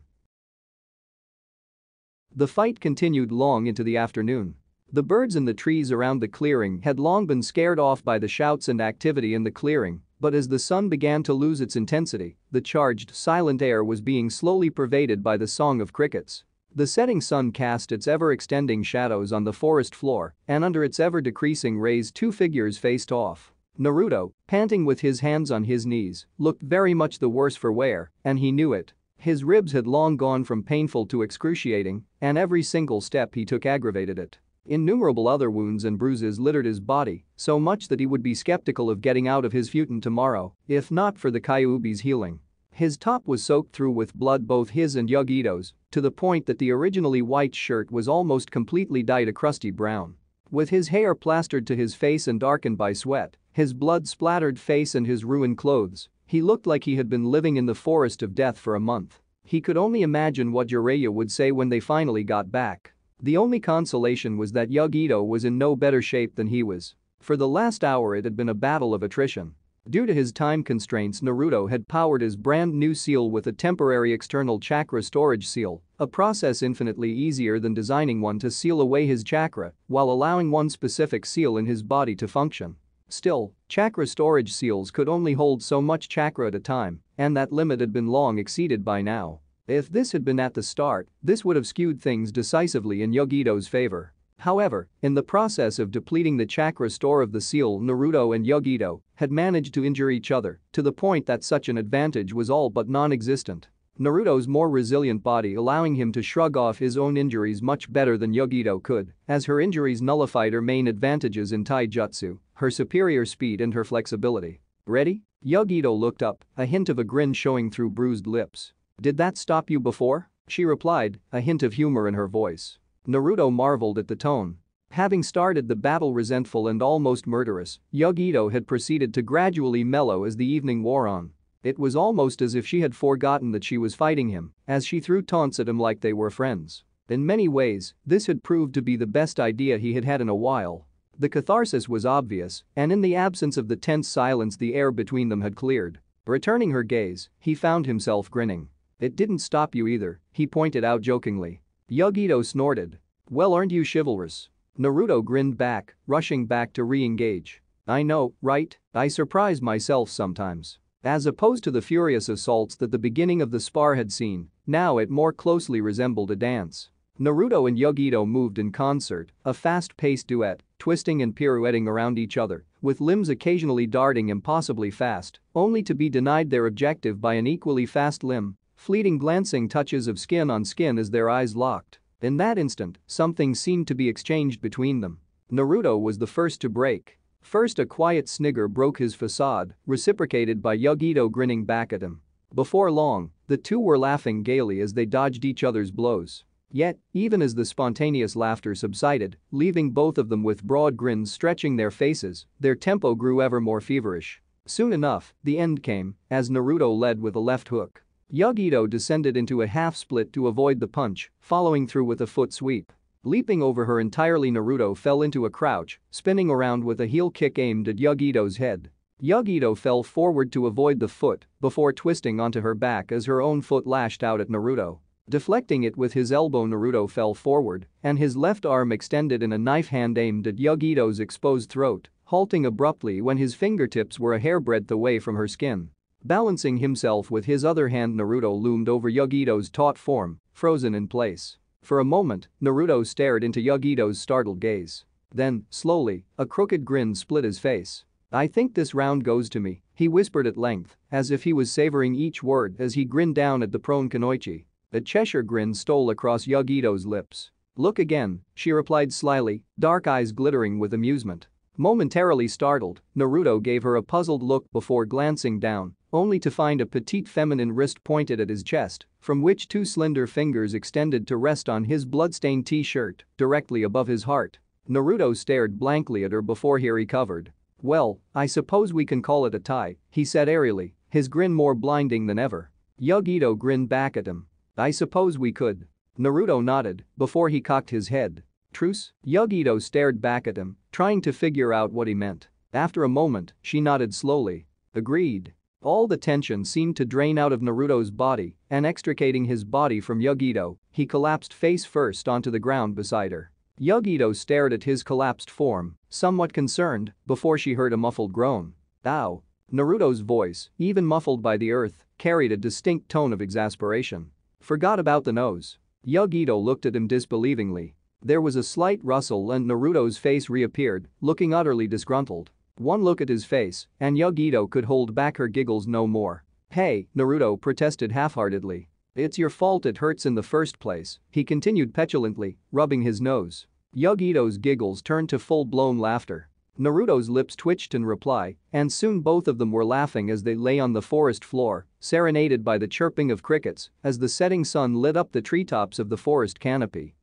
The fight continued long into the afternoon. The birds in the trees around the clearing had long been scared off by the shouts and activity in the clearing, but as the sun began to lose its intensity, the charged, silent air was being slowly pervaded by the song of crickets. The setting sun cast its ever-extending shadows on the forest floor, and under its ever-decreasing rays 2 figures faced off. Naruto, panting with his hands on his knees, looked very much the worse for wear, and he knew it. His ribs had long gone from painful to excruciating, and every single step he took aggravated it. Innumerable other wounds and bruises littered his body, so much that he would be skeptical of getting out of his futon tomorrow, if not for the Kyuubi's healing. His top was soaked through with blood, both his and Yugito's, to the point that the originally white shirt was almost completely dyed a crusty brown. With his hair plastered to his face and darkened by sweat, his blood-splattered face and his ruined clothes, he looked like he had been living in the forest of death for a month. He could only imagine what Jiraiya would say when they finally got back. The only consolation was that Yugito was in no better shape than he was. For the last hour it had been a battle of attrition. Due to his time constraints, Naruto had powered his brand new seal with a temporary external chakra storage seal, a process infinitely easier than designing one to seal away his chakra while allowing one specific seal in his body to function. Still, chakra storage seals could only hold so much chakra at a time, and that limit had been long exceeded by now. If this had been at the start, this would have skewed things decisively in Yugito's favor. However, in the process of depleting the chakra store of the seal, Naruto and Yugito had managed to injure each other to the point that such an advantage was all but non-existent. Naruto's more resilient body allowing him to shrug off his own injuries much better than Yugito could, as her injuries nullified her main advantages in taijutsu, her superior speed and her flexibility. "Ready?" Yugito looked up, a hint of a grin showing through bruised lips. "Did that stop you before?" she replied, a hint of humor in her voice. Naruto marveled at the tone. Having started the battle resentful and almost murderous, Yugito had proceeded to gradually mellow as the evening wore on. It was almost as if she had forgotten that she was fighting him, as she threw taunts at him like they were friends. In many ways, this had proved to be the best idea he had had in a while. The catharsis was obvious, and in the absence of the tense silence the air between them had cleared. Returning her gaze, he found himself grinning. "It didn't stop you either," he pointed out jokingly. Yugito snorted. "Well, aren't you chivalrous?" Naruto grinned back, rushing back to re-engage. "I know, right? I surprise myself sometimes." As opposed to the furious assaults that the beginning of the spar had seen, now it more closely resembled a dance. Naruto and Yugito moved in concert, a fast-paced duet, twisting and pirouetting around each other, with limbs occasionally darting impossibly fast, only to be denied their objective by an equally fast limb. Fleeting glancing touches of skin on skin as their eyes locked. In that instant, something seemed to be exchanged between them. Naruto was the first to break. First, a quiet snigger broke his facade, reciprocated by Yugito grinning back at him. Before long, the two were laughing gaily as they dodged each other's blows. Yet, even as the spontaneous laughter subsided, leaving both of them with broad grins stretching their faces, their tempo grew ever more feverish. Soon enough, the end came, as Naruto led with a left hook. Yugito descended into a half-split to avoid the punch, following through with a foot sweep. Leaping over her entirely, Naruto fell into a crouch, spinning around with a heel kick aimed at Yugito's head. Yugito fell forward to avoid the foot before twisting onto her back as her own foot lashed out at Naruto. Deflecting it with his elbow, Naruto fell forward, and his left arm extended in a knife hand aimed at Yugito's exposed throat, halting abruptly when his fingertips were a hairbreadth away from her skin. Balancing himself with his other hand, Naruto loomed over Yugito's taut form, frozen in place. For a moment, Naruto stared into Yugito's startled gaze. Then, slowly, a crooked grin split his face. "I think this round goes to me," he whispered at length, as if he was savoring each word as he grinned down at the prone Kunoichi. A Cheshire grin stole across Yugito's lips. "Look again," she replied slyly, dark eyes glittering with amusement. Momentarily startled, Naruto gave her a puzzled look before glancing down, only to find a petite feminine wrist pointed at his chest, from which two slender fingers extended to rest on his bloodstained t-shirt, directly above his heart. Naruto stared blankly at her before he recovered. "Well, I suppose we can call it a tie," he said airily, his grin more blinding than ever. Yugito grinned back at him. "I suppose we could." Naruto nodded before he cocked his head. "Truce?" Yugito stared back at him, trying to figure out what he meant. After a moment, she nodded slowly. "Agreed." All the tension seemed to drain out of Naruto's body, and extricating his body from Yugito, he collapsed face first onto the ground beside her. Yugito stared at his collapsed form, somewhat concerned, before she heard a muffled groan. "Ow." Naruto's voice, even muffled by the earth, carried a distinct tone of exasperation. "Forgot about the nose." Yugito looked at him disbelievingly. There was a slight rustle and Naruto's face reappeared, looking utterly disgruntled. One look at his face, and Yugito could hold back her giggles no more. "Hey," Naruto protested half-heartedly. "It's your fault it hurts in the first place," he continued petulantly, rubbing his nose. Yugito's giggles turned to full-blown laughter. Naruto's lips twitched in reply, and soon both of them were laughing as they lay on the forest floor, serenaded by the chirping of crickets as the setting sun lit up the treetops of the forest canopy.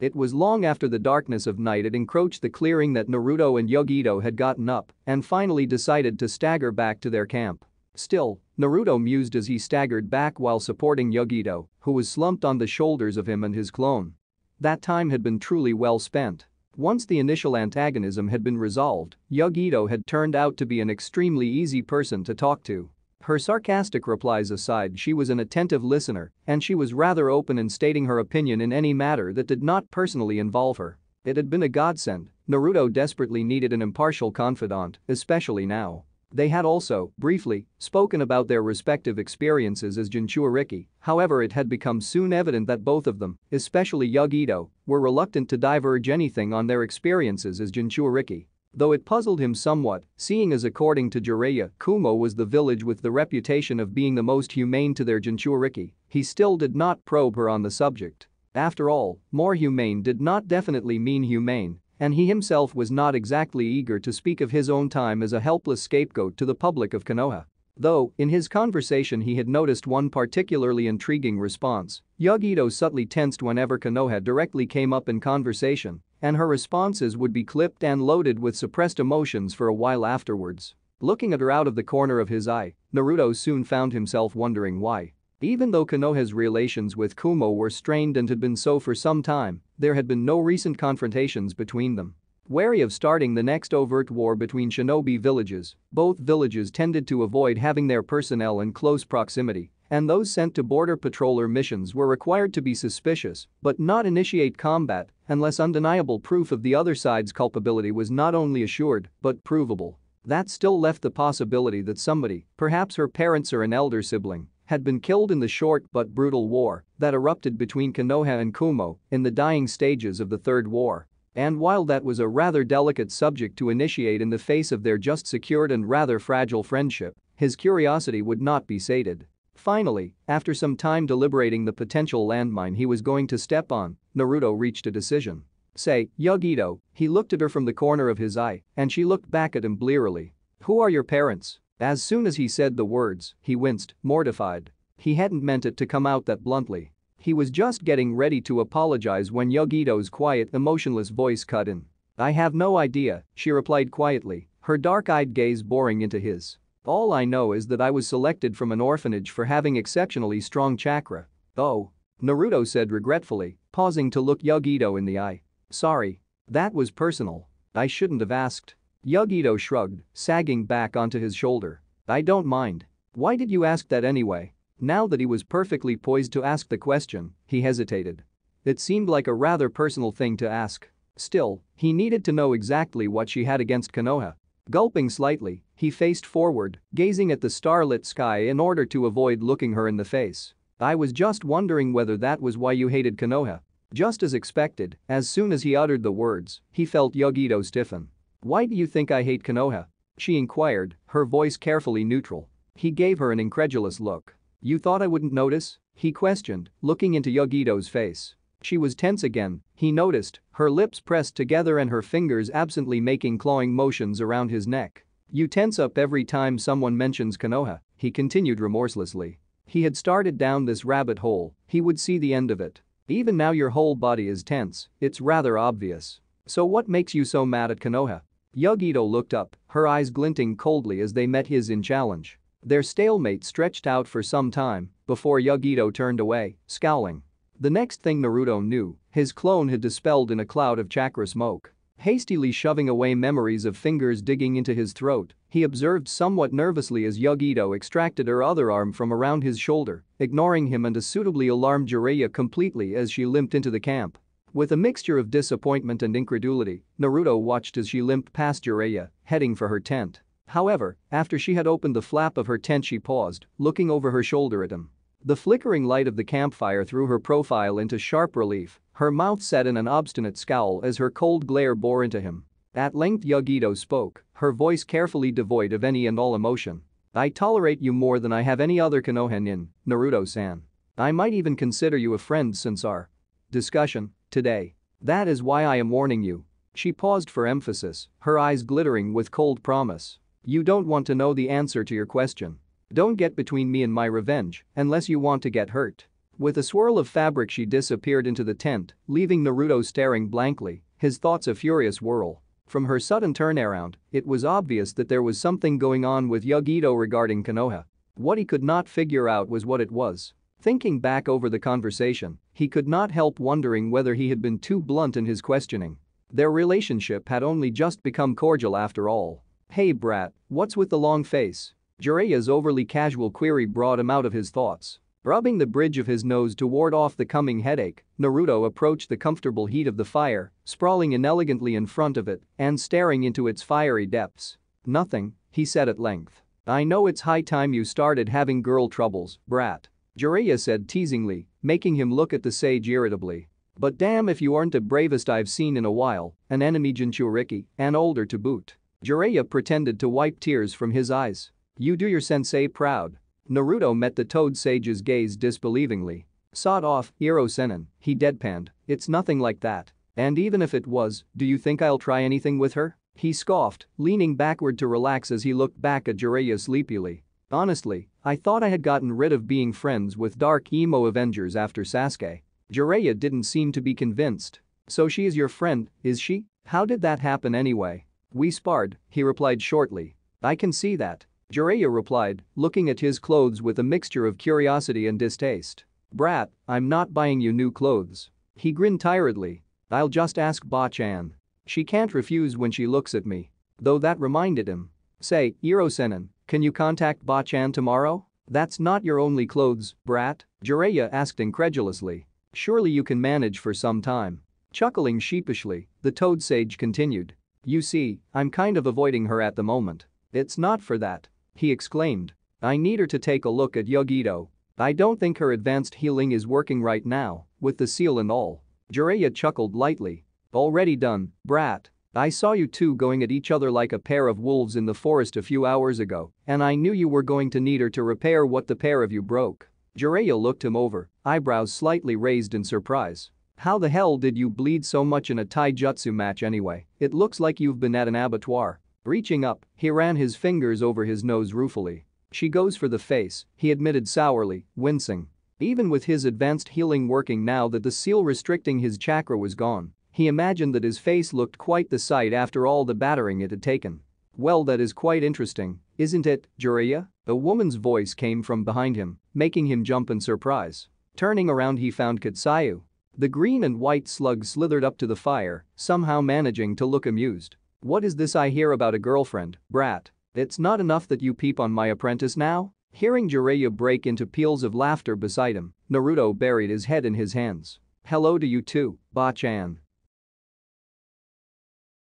It was long after the darkness of night had encroached the clearing that Naruto and Yugito had gotten up and finally decided to stagger back to their camp. Still, Naruto mused as he staggered back while supporting Yugito, who was slumped on the shoulders of him and his clone. That time had been truly well spent. Once the initial antagonism had been resolved, Yugito had turned out to be an extremely easy person to talk to. Her sarcastic replies aside, she was an attentive listener, and she was rather open in stating her opinion in any matter that did not personally involve her. It had been a godsend. Naruto desperately needed an impartial confidant, especially now. They had also, briefly, spoken about their respective experiences as Jinchuuriki, however it had become soon evident that both of them, especially Yugito, were reluctant to diverge anything on their experiences as Jinchuuriki. Though it puzzled him somewhat, seeing as according to Jiraiya, Kumo was the village with the reputation of being the most humane to their Jinchuuriki, he still did not probe her on the subject. After all, more humane did not definitely mean humane, and he himself was not exactly eager to speak of his own time as a helpless scapegoat to the public of Konoha. Though, in his conversation he had noticed one particularly intriguing response. Yugito subtly tensed whenever Konoha directly came up in conversation, and her responses would be clipped and loaded with suppressed emotions for a while afterwards. Looking at her out of the corner of his eye, Naruto soon found himself wondering why. Even though Konoha's relations with Kumo were strained and had been so for some time, there had been no recent confrontations between them. Wary of starting the next overt war between shinobi villages, both villages tended to avoid having their personnel in close proximity, and those sent to border patroller missions were required to be suspicious but not initiate combat unless undeniable proof of the other side's culpability was not only assured but provable. That still left the possibility that somebody, perhaps her parents or an elder sibling, had been killed in the short but brutal war that erupted between Konoha and Kumo in the dying stages of the Third War. And while that was a rather delicate subject to initiate in the face of their just secured and rather fragile friendship, his curiosity would not be sated. Finally, after some time deliberating the potential landmine he was going to step on, Naruto reached a decision. "Say, Yugito," he looked at her from the corner of his eye, and she looked back at him blearily. "Who are your parents?" As soon as he said the words, he winced, mortified. He hadn't meant it to come out that bluntly. He was just getting ready to apologize when Yugito's quiet, emotionless voice cut in. "I have no idea," she replied quietly, her dark-eyed gaze boring into his. "All I know is that I was selected from an orphanage for having exceptionally strong chakra." "Oh," Naruto said regretfully, pausing to look Yugito in the eye. "Sorry. That was personal. I shouldn't have asked." Yugito shrugged, sagging back onto his shoulder. "I don't mind. Why did you ask that anyway?" Now that he was perfectly poised to ask the question, he hesitated. It seemed like a rather personal thing to ask. Still, he needed to know exactly what she had against Konoha. Gulping slightly, he faced forward, gazing at the starlit sky in order to avoid looking her in the face. "I was just wondering whether that was why you hated Konoha." Just as expected, as soon as he uttered the words, he felt Yugito stiffen. "Why do you think I hate Konoha?" she inquired, her voice carefully neutral. He gave her an incredulous look. "You thought I wouldn't notice?" he questioned, looking into Yugito's face. She was tense again, he noticed, her lips pressed together and her fingers absently making clawing motions around his neck. "You tense up every time someone mentions Konoha," he continued remorselessly. He had started down this rabbit hole, he would see the end of it. "Even now your whole body is tense, it's rather obvious. So what makes you so mad at Konoha?" Yugito looked up, her eyes glinting coldly as they met his in challenge. Their stalemate stretched out for some time before Yugito turned away, scowling. The next thing Naruto knew, his clone had dispelled in a cloud of chakra smoke. Hastily shoving away memories of fingers digging into his throat, he observed somewhat nervously as Yugito extracted her other arm from around his shoulder, ignoring him and a suitably alarmed Jiraiya completely as she limped into the camp. With a mixture of disappointment and incredulity, Naruto watched as she limped past Jiraiya, heading for her tent. However, after she had opened the flap of her tent she paused, looking over her shoulder at him. The flickering light of the campfire threw her profile into sharp relief, her mouth set in an obstinate scowl as her cold glare bore into him. At length Yugito spoke, her voice carefully devoid of any and all emotion. "I tolerate you more than I have any other Konoha-nin, Naruto-san. I might even consider you a friend since our discussion today. That is why I am warning you." She paused for emphasis, her eyes glittering with cold promise. "You don't want to know the answer to your question. Don't get between me and my revenge unless you want to get hurt." With a swirl of fabric she disappeared into the tent, leaving Naruto staring blankly, his thoughts a furious whirl. From her sudden turnaround, it was obvious that there was something going on with Yugito regarding Konoha. What he could not figure out was what it was. Thinking back over the conversation, he could not help wondering whether he had been too blunt in his questioning. Their relationship had only just become cordial after all. "Hey brat, what's with the long face?" Jiraiya's overly casual query brought him out of his thoughts. Rubbing the bridge of his nose to ward off the coming headache, Naruto approached the comfortable heat of the fire, sprawling inelegantly in front of it and staring into its fiery depths. "Nothing," he said at length. "I know it's high time you started having girl troubles, brat," Jiraiya said teasingly, making him look at the sage irritably. "But damn if you aren't the bravest I've seen in a while, an enemy Jinchuriki, and older to boot." Jiraiya pretended to wipe tears from his eyes. "You do your sensei proud." Naruto met the Toad Sage's gaze disbelievingly. "Sod off, Iro-senin," he deadpanned, "it's nothing like that. And even if it was, do you think I'll try anything with her?" He scoffed, leaning backward to relax as he looked back at Jiraiya sleepily. "Honestly, I thought I had gotten rid of being friends with dark emo Avengers after Sasuke." Jiraiya didn't seem to be convinced. "So she is your friend, is she? How did that happen anyway?" "We sparred," he replied shortly. "I can see that," Jiraiya replied, looking at his clothes with a mixture of curiosity and distaste. "Brat, I'm not buying you new clothes." He grinned tiredly. "I'll just ask Ba-chan. She can't refuse when she looks at me." Though that reminded him. "Say, Iro-senin, can you contact Ba-chan tomorrow?" "That's not your only clothes, brat?" Jiraiya asked incredulously. "Surely you can manage for some time." Chuckling sheepishly, the Toad Sage continued. "You see, I'm kind of avoiding her at the moment." "It's not for that," he exclaimed. "I need her to take a look at Yugito. I don't think her advanced healing is working right now, with the seal and all." Jiraiya chuckled lightly. "Already done, brat. I saw you two going at each other like a pair of wolves in the forest a few hours ago, and I knew you were going to need her to repair what the pair of you broke." Jiraiya looked him over, eyebrows slightly raised in surprise. "How the hell did you bleed so much in a taijutsu match anyway? It looks like you've been at an abattoir." Reaching up, he ran his fingers over his nose ruefully. "She goes for the face," he admitted sourly, wincing. Even with his advanced healing working now that the seal restricting his chakra was gone, he imagined that his face looked quite the sight after all the battering it had taken. "Well, that is quite interesting, isn't it, Jiraiya?" A woman's voice came from behind him, making him jump in surprise. Turning around he found Katsuyu. The green and white slug slithered up to the fire, somehow managing to look amused. "What is this I hear about a girlfriend, brat? It's not enough that you peep on my apprentice now?" Hearing Jiraiya break into peals of laughter beside him, Naruto buried his head in his hands. "Hello to you too, Ba-chan."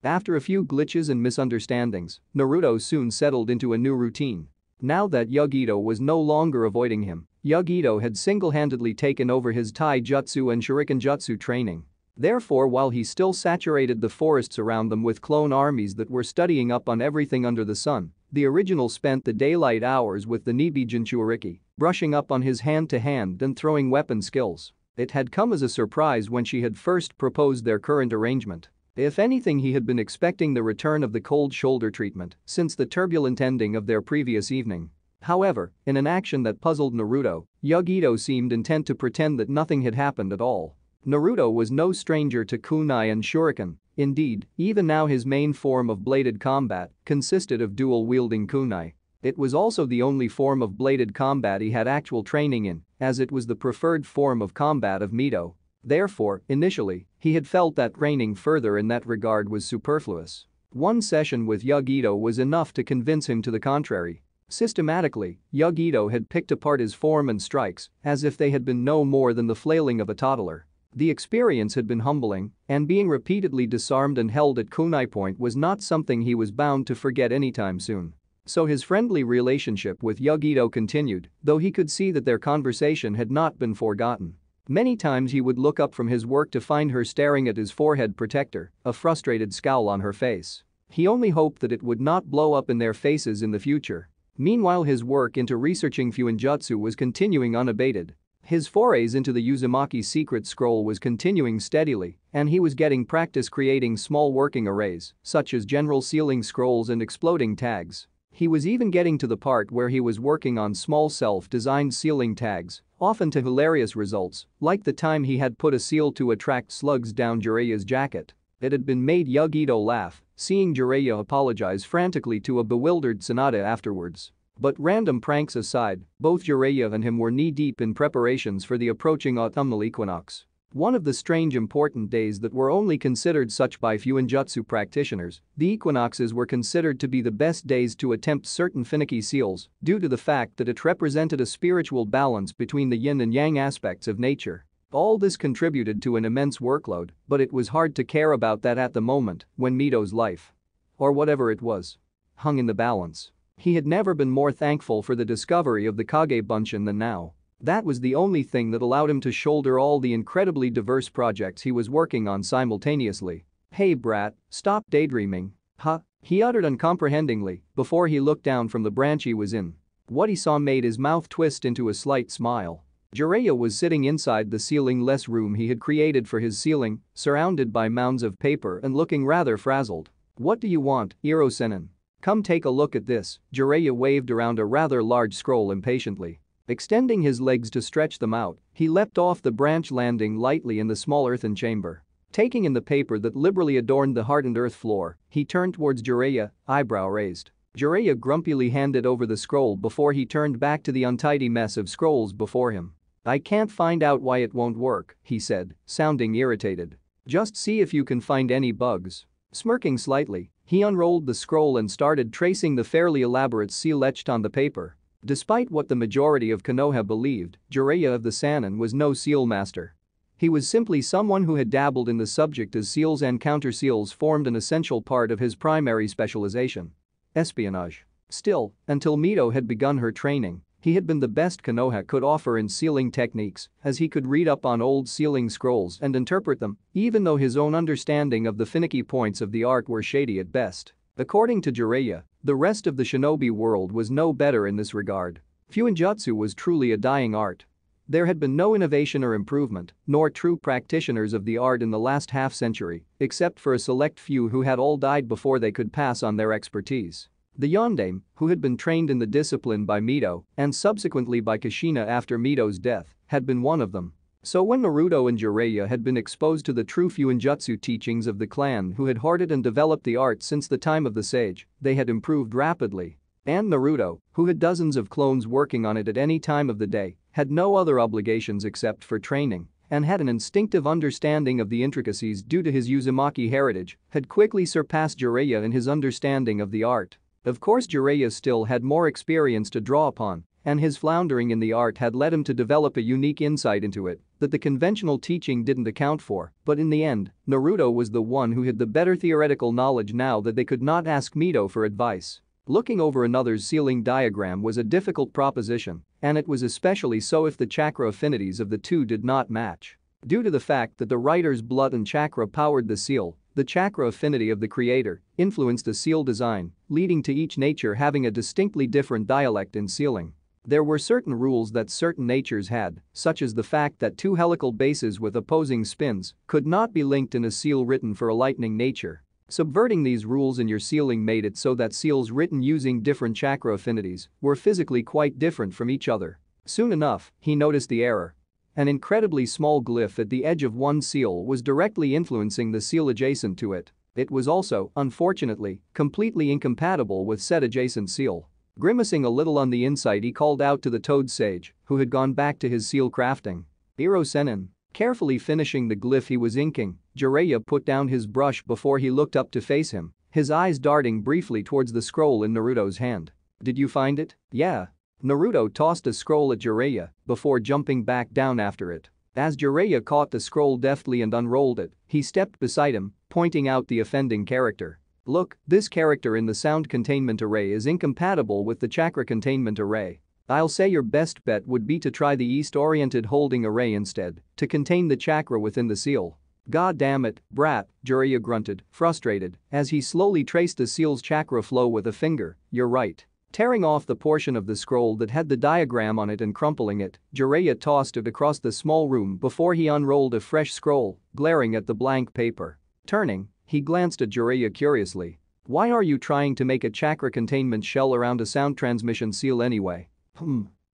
After a few glitches and misunderstandings, Naruto soon settled into a new routine. Now that Yugito was no longer avoiding him, Yugito had single-handedly taken over his taijutsu and shurikenjutsu training. Therefore, while he still saturated the forests around them with clone armies that were studying up on everything under the sun, the original spent the daylight hours with the Nibi Jinchuariki, brushing up on his hand-to-hand and throwing weapon skills. It had come as a surprise when she had first proposed their current arrangement. If anything, he had been expecting the return of the cold shoulder treatment since the turbulent ending of their previous evening. However, in an action that puzzled Naruto, Yugito seemed intent to pretend that nothing had happened at all. Naruto was no stranger to kunai and shuriken. Indeed, even now his main form of bladed combat consisted of dual-wielding kunai. It was also the only form of bladed combat he had actual training in, as it was the preferred form of combat of Mito. Therefore, initially, he had felt that training further in that regard was superfluous. One session with Yugito was enough to convince him to the contrary. Systematically, Yugito had picked apart his form and strikes as if they had been no more than the flailing of a toddler. The experience had been humbling, and being repeatedly disarmed and held at kunai point was not something he was bound to forget anytime soon. So his friendly relationship with Yugito continued, though he could see that their conversation had not been forgotten. Many times he would look up from his work to find her staring at his forehead protector, a frustrated scowl on her face. He only hoped that it would not blow up in their faces in the future. Meanwhile, his work into researching Fuinjutsu was continuing unabated. His forays into the Uzumaki's secret scroll was continuing steadily, and he was getting practice creating small working arrays, such as general sealing scrolls and exploding tags. He was even getting to the part where he was working on small self-designed sealing tags, often to hilarious results, like the time he had put a seal to attract slugs down Jiraiya's jacket. It had been made Yugito laugh, seeing Jiraiya apologize frantically to a bewildered Sanada afterwards. But random pranks aside, both Jiraiya and him were knee-deep in preparations for the approaching autumnal equinox. One of the strange important days that were only considered such by Fuinjutsu practitioners, the equinoxes were considered to be the best days to attempt certain finicky seals due to the fact that it represented a spiritual balance between the yin and yang aspects of nature. All this contributed to an immense workload, but it was hard to care about that at the moment when Mito's life, or whatever it was, hung in the balance. He had never been more thankful for the discovery of the Kage Bunshin than now. That was the only thing that allowed him to shoulder all the incredibly diverse projects he was working on simultaneously. "Hey brat, stop daydreaming." Huh? He uttered uncomprehendingly before he looked down from the branch he was in. What he saw made his mouth twist into a slight smile. Jiraiya was sitting inside the ceiling-less room he had created for his ceiling, surrounded by mounds of paper and looking rather frazzled. "What do you want, Iro-senin? Come take a look at this." Jiraiya waved around a rather large scroll impatiently. Extending his legs to stretch them out, he leapt off the branch, landing lightly in the small earthen chamber. Taking in the paper that liberally adorned the hardened earth floor, he turned towards Jiraiya, eyebrow raised. Jiraiya grumpily handed over the scroll before he turned back to the untidy mess of scrolls before him. "I can't find out why it won't work," he said, sounding irritated. "Just see if you can find any bugs." Smirking slightly, he unrolled the scroll and started tracing the fairly elaborate seal etched on the paper. Despite what the majority of Konoha believed, Jiraiya of the Sannin was no seal master. He was simply someone who had dabbled in the subject, as seals and counter-seals formed an essential part of his primary specialization: espionage. Still, until Mito had begun her training, he had been the best Konoha could offer in sealing techniques, as he could read up on old sealing scrolls and interpret them, even though his own understanding of the finicky points of the art were shady at best. According to Jiraiya, the rest of the shinobi world was no better in this regard. Fuinjutsu was truly a dying art. There had been no innovation or improvement, nor true practitioners of the art in the last half-century, except for a select few who had all died before they could pass on their expertise. The Yondaime, who had been trained in the discipline by Mito and subsequently by Kushina after Mito's death, had been one of them. So when Naruto and Jiraiya had been exposed to the true Fuinjutsu teachings of the clan who had hoarded and developed the art since the time of the sage, they had improved rapidly. And Naruto, who had dozens of clones working on it at any time of the day, had no other obligations except for training, and had an instinctive understanding of the intricacies due to his Uzumaki heritage, had quickly surpassed Jiraiya in his understanding of the art. Of course, Jiraiya still had more experience to draw upon, and his floundering in the art had led him to develop a unique insight into it that the conventional teaching didn't account for. But in the end, Naruto was the one who had the better theoretical knowledge now that they could not ask Mito for advice. Looking over another's sealing diagram was a difficult proposition, and it was especially so if the chakra affinities of the two did not match. Due to the fact that the writer's blood and chakra powered the seal, the chakra affinity of the creator influenced the seal design, leading to each nature having a distinctly different dialect in sealing. There were certain rules that certain natures had, such as the fact that two helical bases with opposing spins could not be linked in a seal written for a lightning nature. Subverting these rules in your sealing made it so that seals written using different chakra affinities were physically quite different from each other. Soon enough, he noticed the error. An incredibly small glyph at the edge of one seal was directly influencing the seal adjacent to it. It was also, unfortunately, completely incompatible with said adjacent seal. Grimacing a little on the inside, he called out to the toad sage, who had gone back to his seal crafting. Irosenin. Carefully finishing the glyph he was inking, Jiraiya put down his brush before he looked up to face him, his eyes darting briefly towards the scroll in Naruto's hand. Did you find it? Yeah. Naruto tossed a scroll at Jiraiya before jumping back down after it. As Jiraiya caught the scroll deftly and unrolled it, he stepped beside him, pointing out the offending character. Look, this character in the sound containment array is incompatible with the chakra containment array. I'll say your best bet would be to try the east-oriented holding array instead, to contain the chakra within the seal. God damn it, brat, Jiraiya grunted, frustrated, as he slowly traced the seal's chakra flow with a finger. You're right. Tearing off the portion of the scroll that had the diagram on it and crumpling it, Jiraiya tossed it across the small room before he unrolled a fresh scroll, glaring at the blank paper. Turning, he glanced at Jiraiya curiously. Why are you trying to make a chakra containment shell around a sound transmission seal anyway?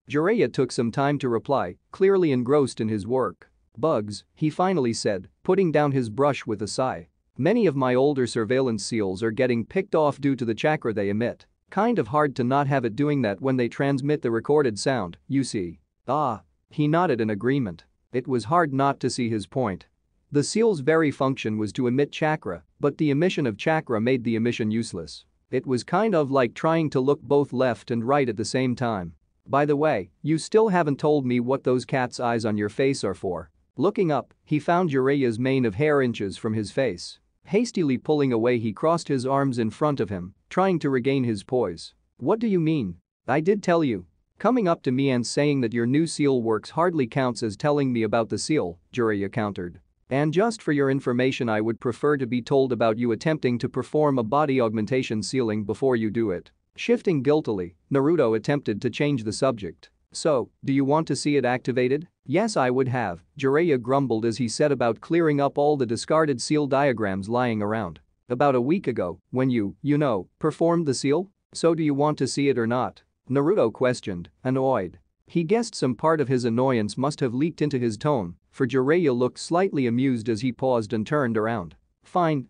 Jiraiya took some time to reply, clearly engrossed in his work. Bugs, he finally said, putting down his brush with a sigh. Many of my older surveillance seals are getting picked off due to the chakra they emit. Kind of hard to not have it doing that when they transmit the recorded sound, you see. Ah. He nodded in agreement. It was hard not to see his point. The seal's very function was to emit chakra, but the emission of chakra made the emission useless. It was kind of like trying to look both left and right at the same time. By the way, you still haven't told me what those cat's eyes on your face are for. Looking up, he found Jiraiya's mane of hair inches from his face. Hastily pulling away, he crossed his arms in front of him, trying to regain his poise. What do you mean? I did tell you. Coming up to me and saying that your new seal works hardly counts as telling me about the seal, Jiraiya countered. And just for your information, I would prefer to be told about you attempting to perform a body augmentation sealing before you do it. Shifting guiltily, Naruto attempted to change the subject. So, do you want to see it activated? Yes, I would have, Jiraiya grumbled as he set about clearing up all the discarded seal diagrams lying around. About a week ago, when you performed the seal? So do you want to see it or not? Naruto questioned, annoyed. He guessed some part of his annoyance must have leaked into his tone, for Jiraiya looked slightly amused as he paused and turned around. Fine,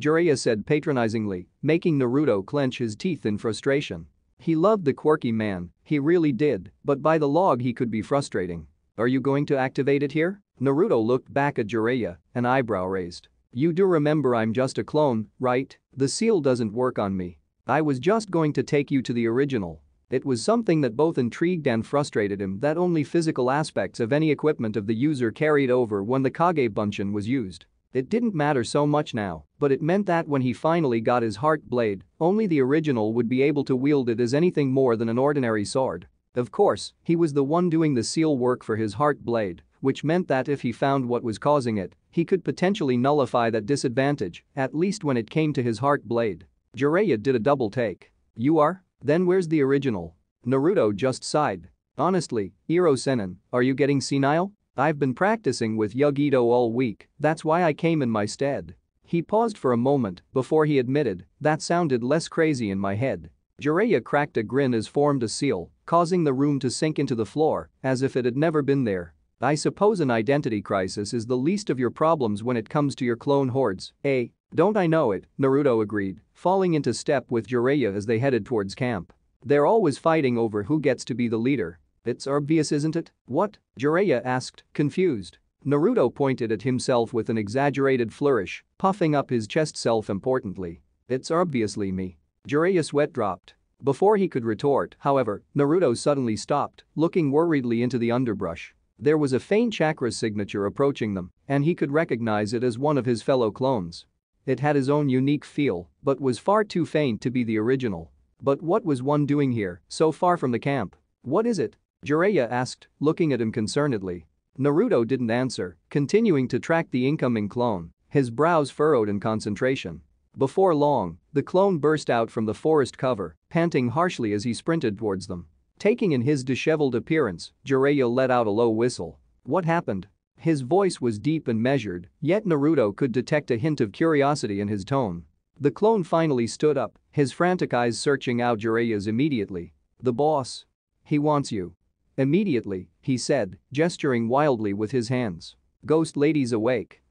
Jiraiya said patronizingly, making Naruto clench his teeth in frustration. He loved the quirky man, he really did, but by the log he could be frustrating. Are you going to activate it here? Naruto looked back at Jiraiya, an eyebrow raised. You do remember I'm just a clone, right? The seal doesn't work on me. I was just going to take you to the original. It was something that both intrigued and frustrated him that only physical aspects of any equipment of the user carried over when the Kage Bunshin was used. It didn't matter so much now, but it meant that when he finally got his Heartblade, only the original would be able to wield it as anything more than an ordinary sword. Of course, he was the one doing the seal work for his Heartblade, which meant that if he found what was causing it, he could potentially nullify that disadvantage, at least when it came to his Heartblade. Jiraiya did a double take. You are? Then where's the original? Naruto just sighed. Honestly, Iro-senin, are you getting senile? I've been practicing with Yugito all week, that's why I came in my stead. He paused for a moment before he admitted, that sounded less crazy in my head. Jiraiya cracked a grin as formed a seal, causing the room to sink into the floor, as if it had never been there. I suppose an identity crisis is the least of your problems when it comes to your clone hordes, eh? Don't I know it, Naruto agreed, falling into step with Jiraiya as they headed towards camp. They're always fighting over who gets to be the leader. It's obvious, isn't it? What? Jiraiya asked, confused. Naruto pointed at himself with an exaggerated flourish, puffing up his chest self-importantly. It's obviously me. Jiraiya's sweat dropped. Before he could retort, however, Naruto suddenly stopped, looking worriedly into the underbrush. There was a faint chakra signature approaching them, and he could recognize it as one of his fellow clones. It had his own unique feel, but was far too faint to be the original. But what was one doing here, so far from the camp? What is it? Jiraiya asked, looking at him concernedly. Naruto didn't answer, continuing to track the incoming clone, his brows furrowed in concentration. Before long, the clone burst out from the forest cover, panting harshly as he sprinted towards them. Taking in his disheveled appearance, Jiraiya let out a low whistle. What happened? His voice was deep and measured, yet Naruto could detect a hint of curiosity in his tone. The clone finally stood up, his frantic eyes searching out Jiraiya's immediately. The boss. He wants you. Immediately, he said, gesturing wildly with his hands. Ghost lady's awake.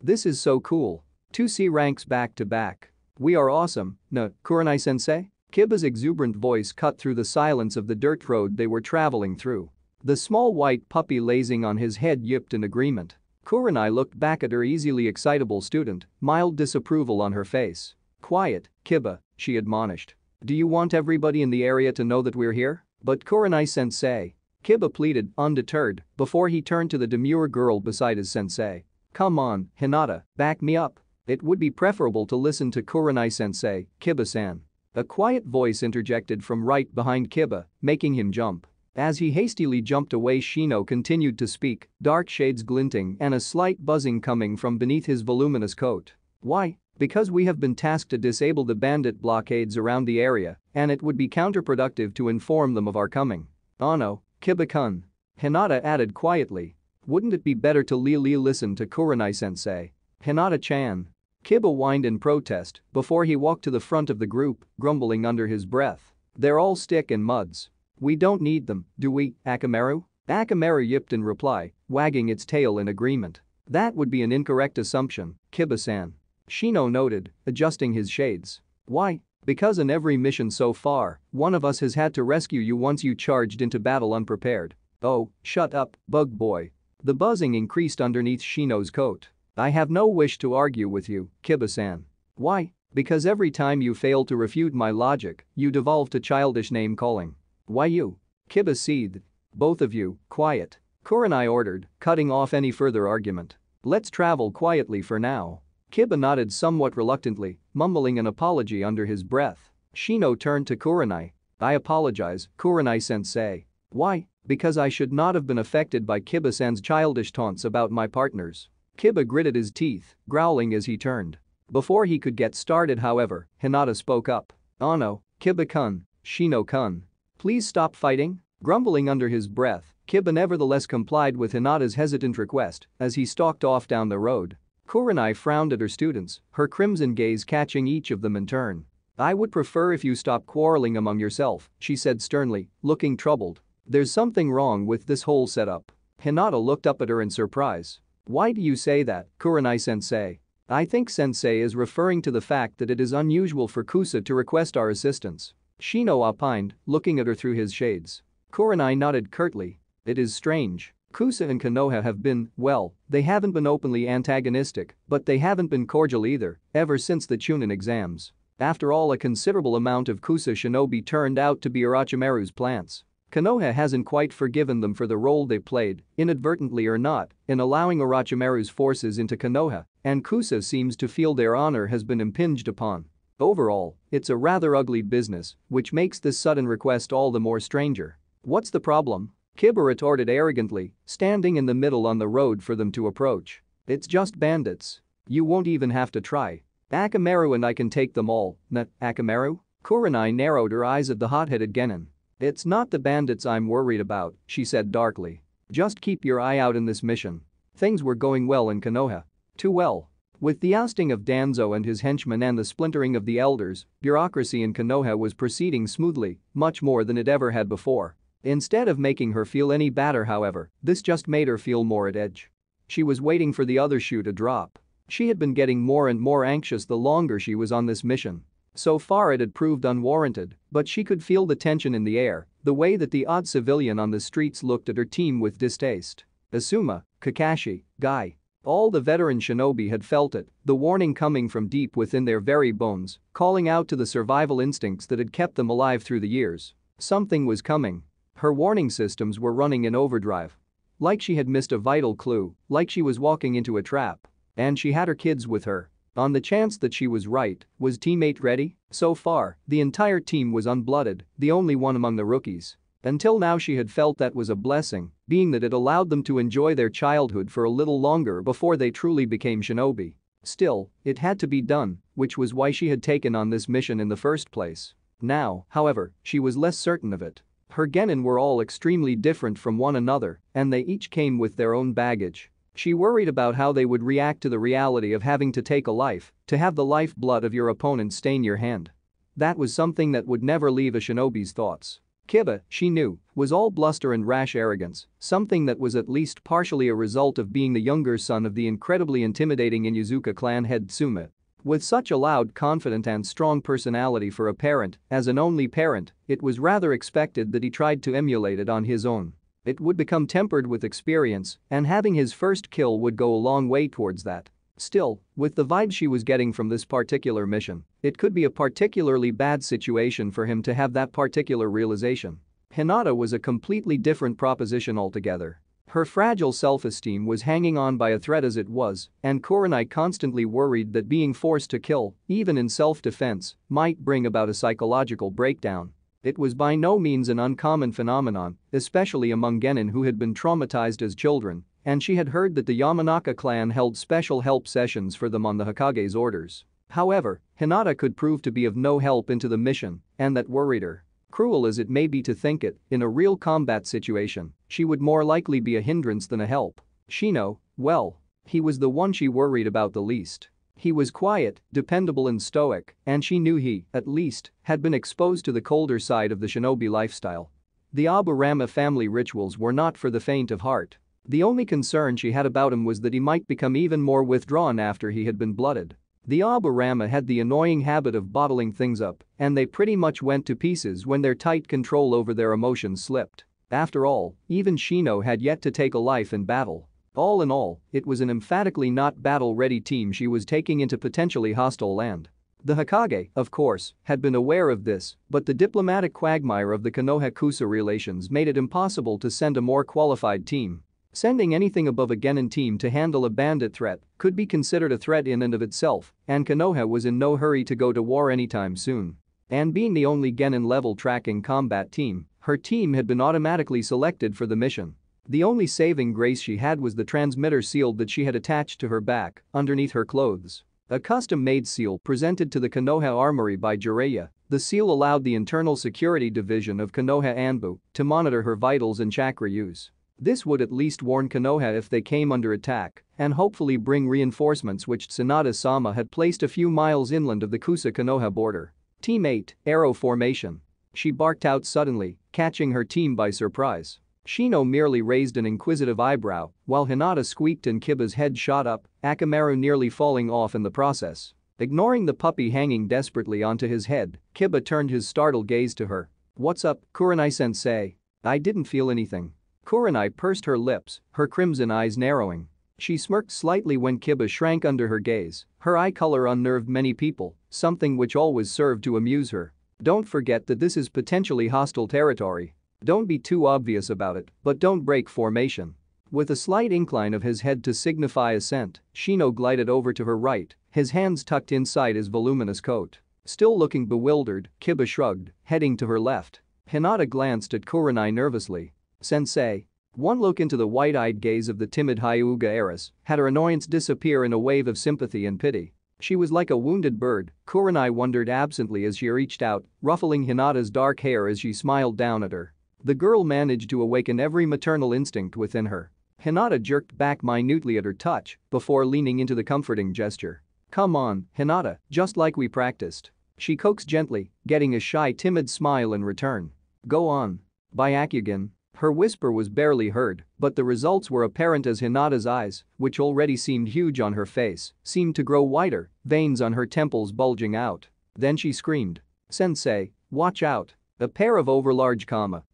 This is so cool. 2C ranks back to back. We are awesome, no, Kurenai-sensei? Kiba's exuberant voice cut through the silence of the dirt road they were traveling through. The small white puppy lazing on his head yipped in agreement. Kurenai looked back at her easily excitable student, mild disapproval on her face. Quiet, Kiba, she admonished. Do you want everybody in the area to know that we're here? But Kurenai-sensei. Kiba pleaded, undeterred, before he turned to the demure girl beside his sensei. Come on, Hinata, back me up. It would be preferable to listen to Kurenai-sensei, Kiba-san. A quiet voice interjected from right behind Kiba, making him jump. As he hastily jumped away, Shino continued to speak, dark shades glinting and a slight buzzing coming from beneath his voluminous coat. Why? Because we have been tasked to disable the bandit blockades around the area, and it would be counterproductive to inform them of our coming. Oh no, Kiba-kun. Hinata added quietly. Wouldn't it be better to listen to Kurenai-sensei? Hinata-chan. Kiba whined in protest before he walked to the front of the group, grumbling under his breath. They're all stick and muds. We don't need them, do we, Akamaru? Akamaru yipped in reply, wagging its tail in agreement. That would be an incorrect assumption, Kiba-san. Shino noted, adjusting his shades. Why? Because in every mission so far, one of us has had to rescue you once you charged into battle unprepared. Oh, shut up, bug boy. The buzzing increased underneath Shino's coat. I have no wish to argue with you, Kiba-san. Why? Because every time you fail to refute my logic, you devolve to childish name-calling. Why you? Kiba seethed. Both of you, quiet. Kurenai ordered, cutting off any further argument. Let's travel quietly for now. Kiba nodded somewhat reluctantly, mumbling an apology under his breath. Shino turned to Kurenai. I apologize, Kurenai-sensei. Why? Because I should not have been affected by Kiba-san's childish taunts about my partners. Kiba gritted his teeth, growling as he turned. Before he could get started, however, Hinata spoke up. Oh no, Kiba-kun, Shino-kun. Please stop fighting? Grumbling under his breath, Kiba nevertheless complied with Hinata's hesitant request as he stalked off down the road. Kurenai frowned at her students, her crimson gaze catching each of them in turn. I would prefer if you stop quarreling among yourself, she said sternly, looking troubled. There's something wrong with this whole setup. Hinata looked up at her in surprise. Why do you say that, Kurenai-sensei? I think sensei is referring to the fact that it is unusual for Kusa to request our assistance. Shino opined, looking at her through his shades. Kurenai nodded curtly. It is strange. Kusa and Konoha have been, well, they haven't been openly antagonistic, but they haven't been cordial either, ever since the Chunin exams. After all, a considerable amount of Kusa shinobi turned out to be Orochimaru's plants. Konoha hasn't quite forgiven them for the role they played, inadvertently or not, in allowing Orochimaru's forces into Konoha, and Kusa seems to feel their honor has been impinged upon. Overall, it's a rather ugly business, which makes this sudden request all the more stranger. What's the problem? Kiba retorted arrogantly, standing in the middle on the road for them to approach. It's just bandits. You won't even have to try. Akamaru and I can take them all, not Akamaru? Kurenai narrowed her eyes at the hot-headed genin. It's not the bandits I'm worried about, she said darkly. Just keep your eye out in this mission. Things were going well in Konoha. Too well. With the ousting of Danzo and his henchmen and the splintering of the elders, bureaucracy in Konoha was proceeding smoothly, much more than it ever had before. Instead of making her feel any better, however, this just made her feel more at edge. She was waiting for the other shoe to drop. She had been getting more and more anxious the longer she was on this mission. So far it had proved unwarranted, but she could feel the tension in the air, the way that the odd civilian on the streets looked at her team with distaste. Asuma, Kakashi, Guy. All the veteran shinobi had felt it, the warning coming from deep within their very bones, calling out to the survival instincts that had kept them alive through the years. Something was coming. Her warning systems were running in overdrive. Like she had missed a vital clue, like she was walking into a trap. And she had her kids with her. On the chance that she was right, was teammate ready? So far, the entire team was unblooded, the only one among the rookies. Until now she had felt that was a blessing, being that it allowed them to enjoy their childhood for a little longer before they truly became shinobi. Still, it had to be done, which was why she had taken on this mission in the first place. Now, however, she was less certain of it. Her genin were all extremely different from one another, and they each came with their own baggage. She worried about how they would react to the reality of having to take a life, to have the lifeblood of your opponent stain your hand. That was something that would never leave a shinobi's thoughts. Kiba, she knew, was all bluster and rash arrogance, something that was at least partially a result of being the younger son of the incredibly intimidating Inuzuka clan head Tsume. With such a loud, confident and strong personality for a parent, as an only parent, it was rather expected that he tried to emulate it on his own. It would become tempered with experience, and having his first kill would go a long way towards that. Still, with the vibe she was getting from this particular mission, it could be a particularly bad situation for him to have that particular realization. Hinata was a completely different proposition altogether. Her fragile self-esteem was hanging on by a thread as it was, and Kurenai constantly worried that being forced to kill, even in self-defense, might bring about a psychological breakdown. It was by no means an uncommon phenomenon, especially among genin who had been traumatized as children, and she had heard that the Yamanaka clan held special help sessions for them on the Hokage's orders. However, Hinata could prove to be of no help into the mission, and that worried her. Cruel as it may be to think it, in a real combat situation, she would more likely be a hindrance than a help. Shino, well, he was the one she worried about the least. He was quiet, dependable and stoic, and she knew he, at least, had been exposed to the colder side of the shinobi lifestyle. The Aburama family rituals were not for the faint of heart. The only concern she had about him was that he might become even more withdrawn after he had been blooded. The Aburama had the annoying habit of bottling things up, and they pretty much went to pieces when their tight control over their emotions slipped. After all, even Shino had yet to take a life in battle. All in all, it was an emphatically not battle-ready team she was taking into potentially hostile land. The Hokage, of course, had been aware of this, but the diplomatic quagmire of the Konoha-Kusa relations made it impossible to send a more qualified team. Sending anything above a genin team to handle a bandit threat could be considered a threat in and of itself, and Konoha was in no hurry to go to war anytime soon. And being the only genin-level tracking combat team, her team had been automatically selected for the mission. The only saving grace she had was the transmitter seal that she had attached to her back, underneath her clothes. A custom-made seal presented to the Konoha Armory by Jiraiya, the seal allowed the Internal Security Division of Konoha Anbu to monitor her vitals and chakra use. This would at least warn Konoha if they came under attack, and hopefully bring reinforcements which Tsunade-sama had placed a few miles inland of the Kusa-Konoha border. Team 8, Arrow Formation. She barked out suddenly, catching her team by surprise. Shino merely raised an inquisitive eyebrow, while Hinata squeaked and Kiba's head shot up, Akamaru nearly falling off in the process. Ignoring the puppy hanging desperately onto his head, Kiba turned his startled gaze to her. "What's up, Kurenai-sensei?" "I didn't feel anything." Kurenai pursed her lips, her crimson eyes narrowing. She smirked slightly when Kiba shrank under her gaze. Her eye color unnerved many people, something which always served to amuse her. "Don't forget that this is potentially hostile territory. Don't be too obvious about it, but don't break formation." With a slight incline of his head to signify assent, Shino glided over to her right, his hands tucked inside his voluminous coat. Still looking bewildered, Kiba shrugged, heading to her left. Hinata glanced at Kurenai nervously. "Sensei." One look into the wide-eyed gaze of the timid Hyuga heiress had her annoyance disappear in a wave of sympathy and pity. She was like a wounded bird, Kurenai wondered absently as she reached out, ruffling Hinata's dark hair as she smiled down at her. The girl managed to awaken every maternal instinct within her. Hinata jerked back minutely at her touch before leaning into the comforting gesture. "Come on, Hinata, just like we practiced." She coaxed gently, getting a shy timid smile in return. "Go on." Byakugan. Her whisper was barely heard, but the results were apparent as Hinata's eyes, which already seemed huge on her face, seemed to grow wider, veins on her temples bulging out. Then she screamed. "Sensei, watch out." A pair of overlarge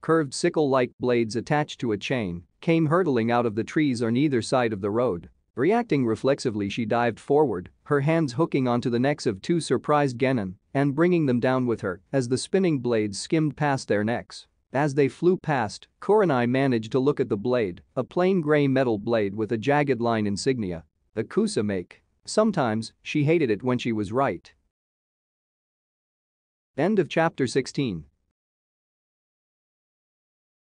curved sickle-like blades attached to a chain came hurtling out of the trees on either side of the road. Reacting reflexively, she dived forward, her hands hooking onto the necks of two surprised genin and bringing them down with her as the spinning blades skimmed past their necks. As they flew past, Kurenai managed to look at the blade, a plain gray metal blade with a jagged line insignia. A Kusa make. Sometimes, she hated it when she was right. End of chapter 16.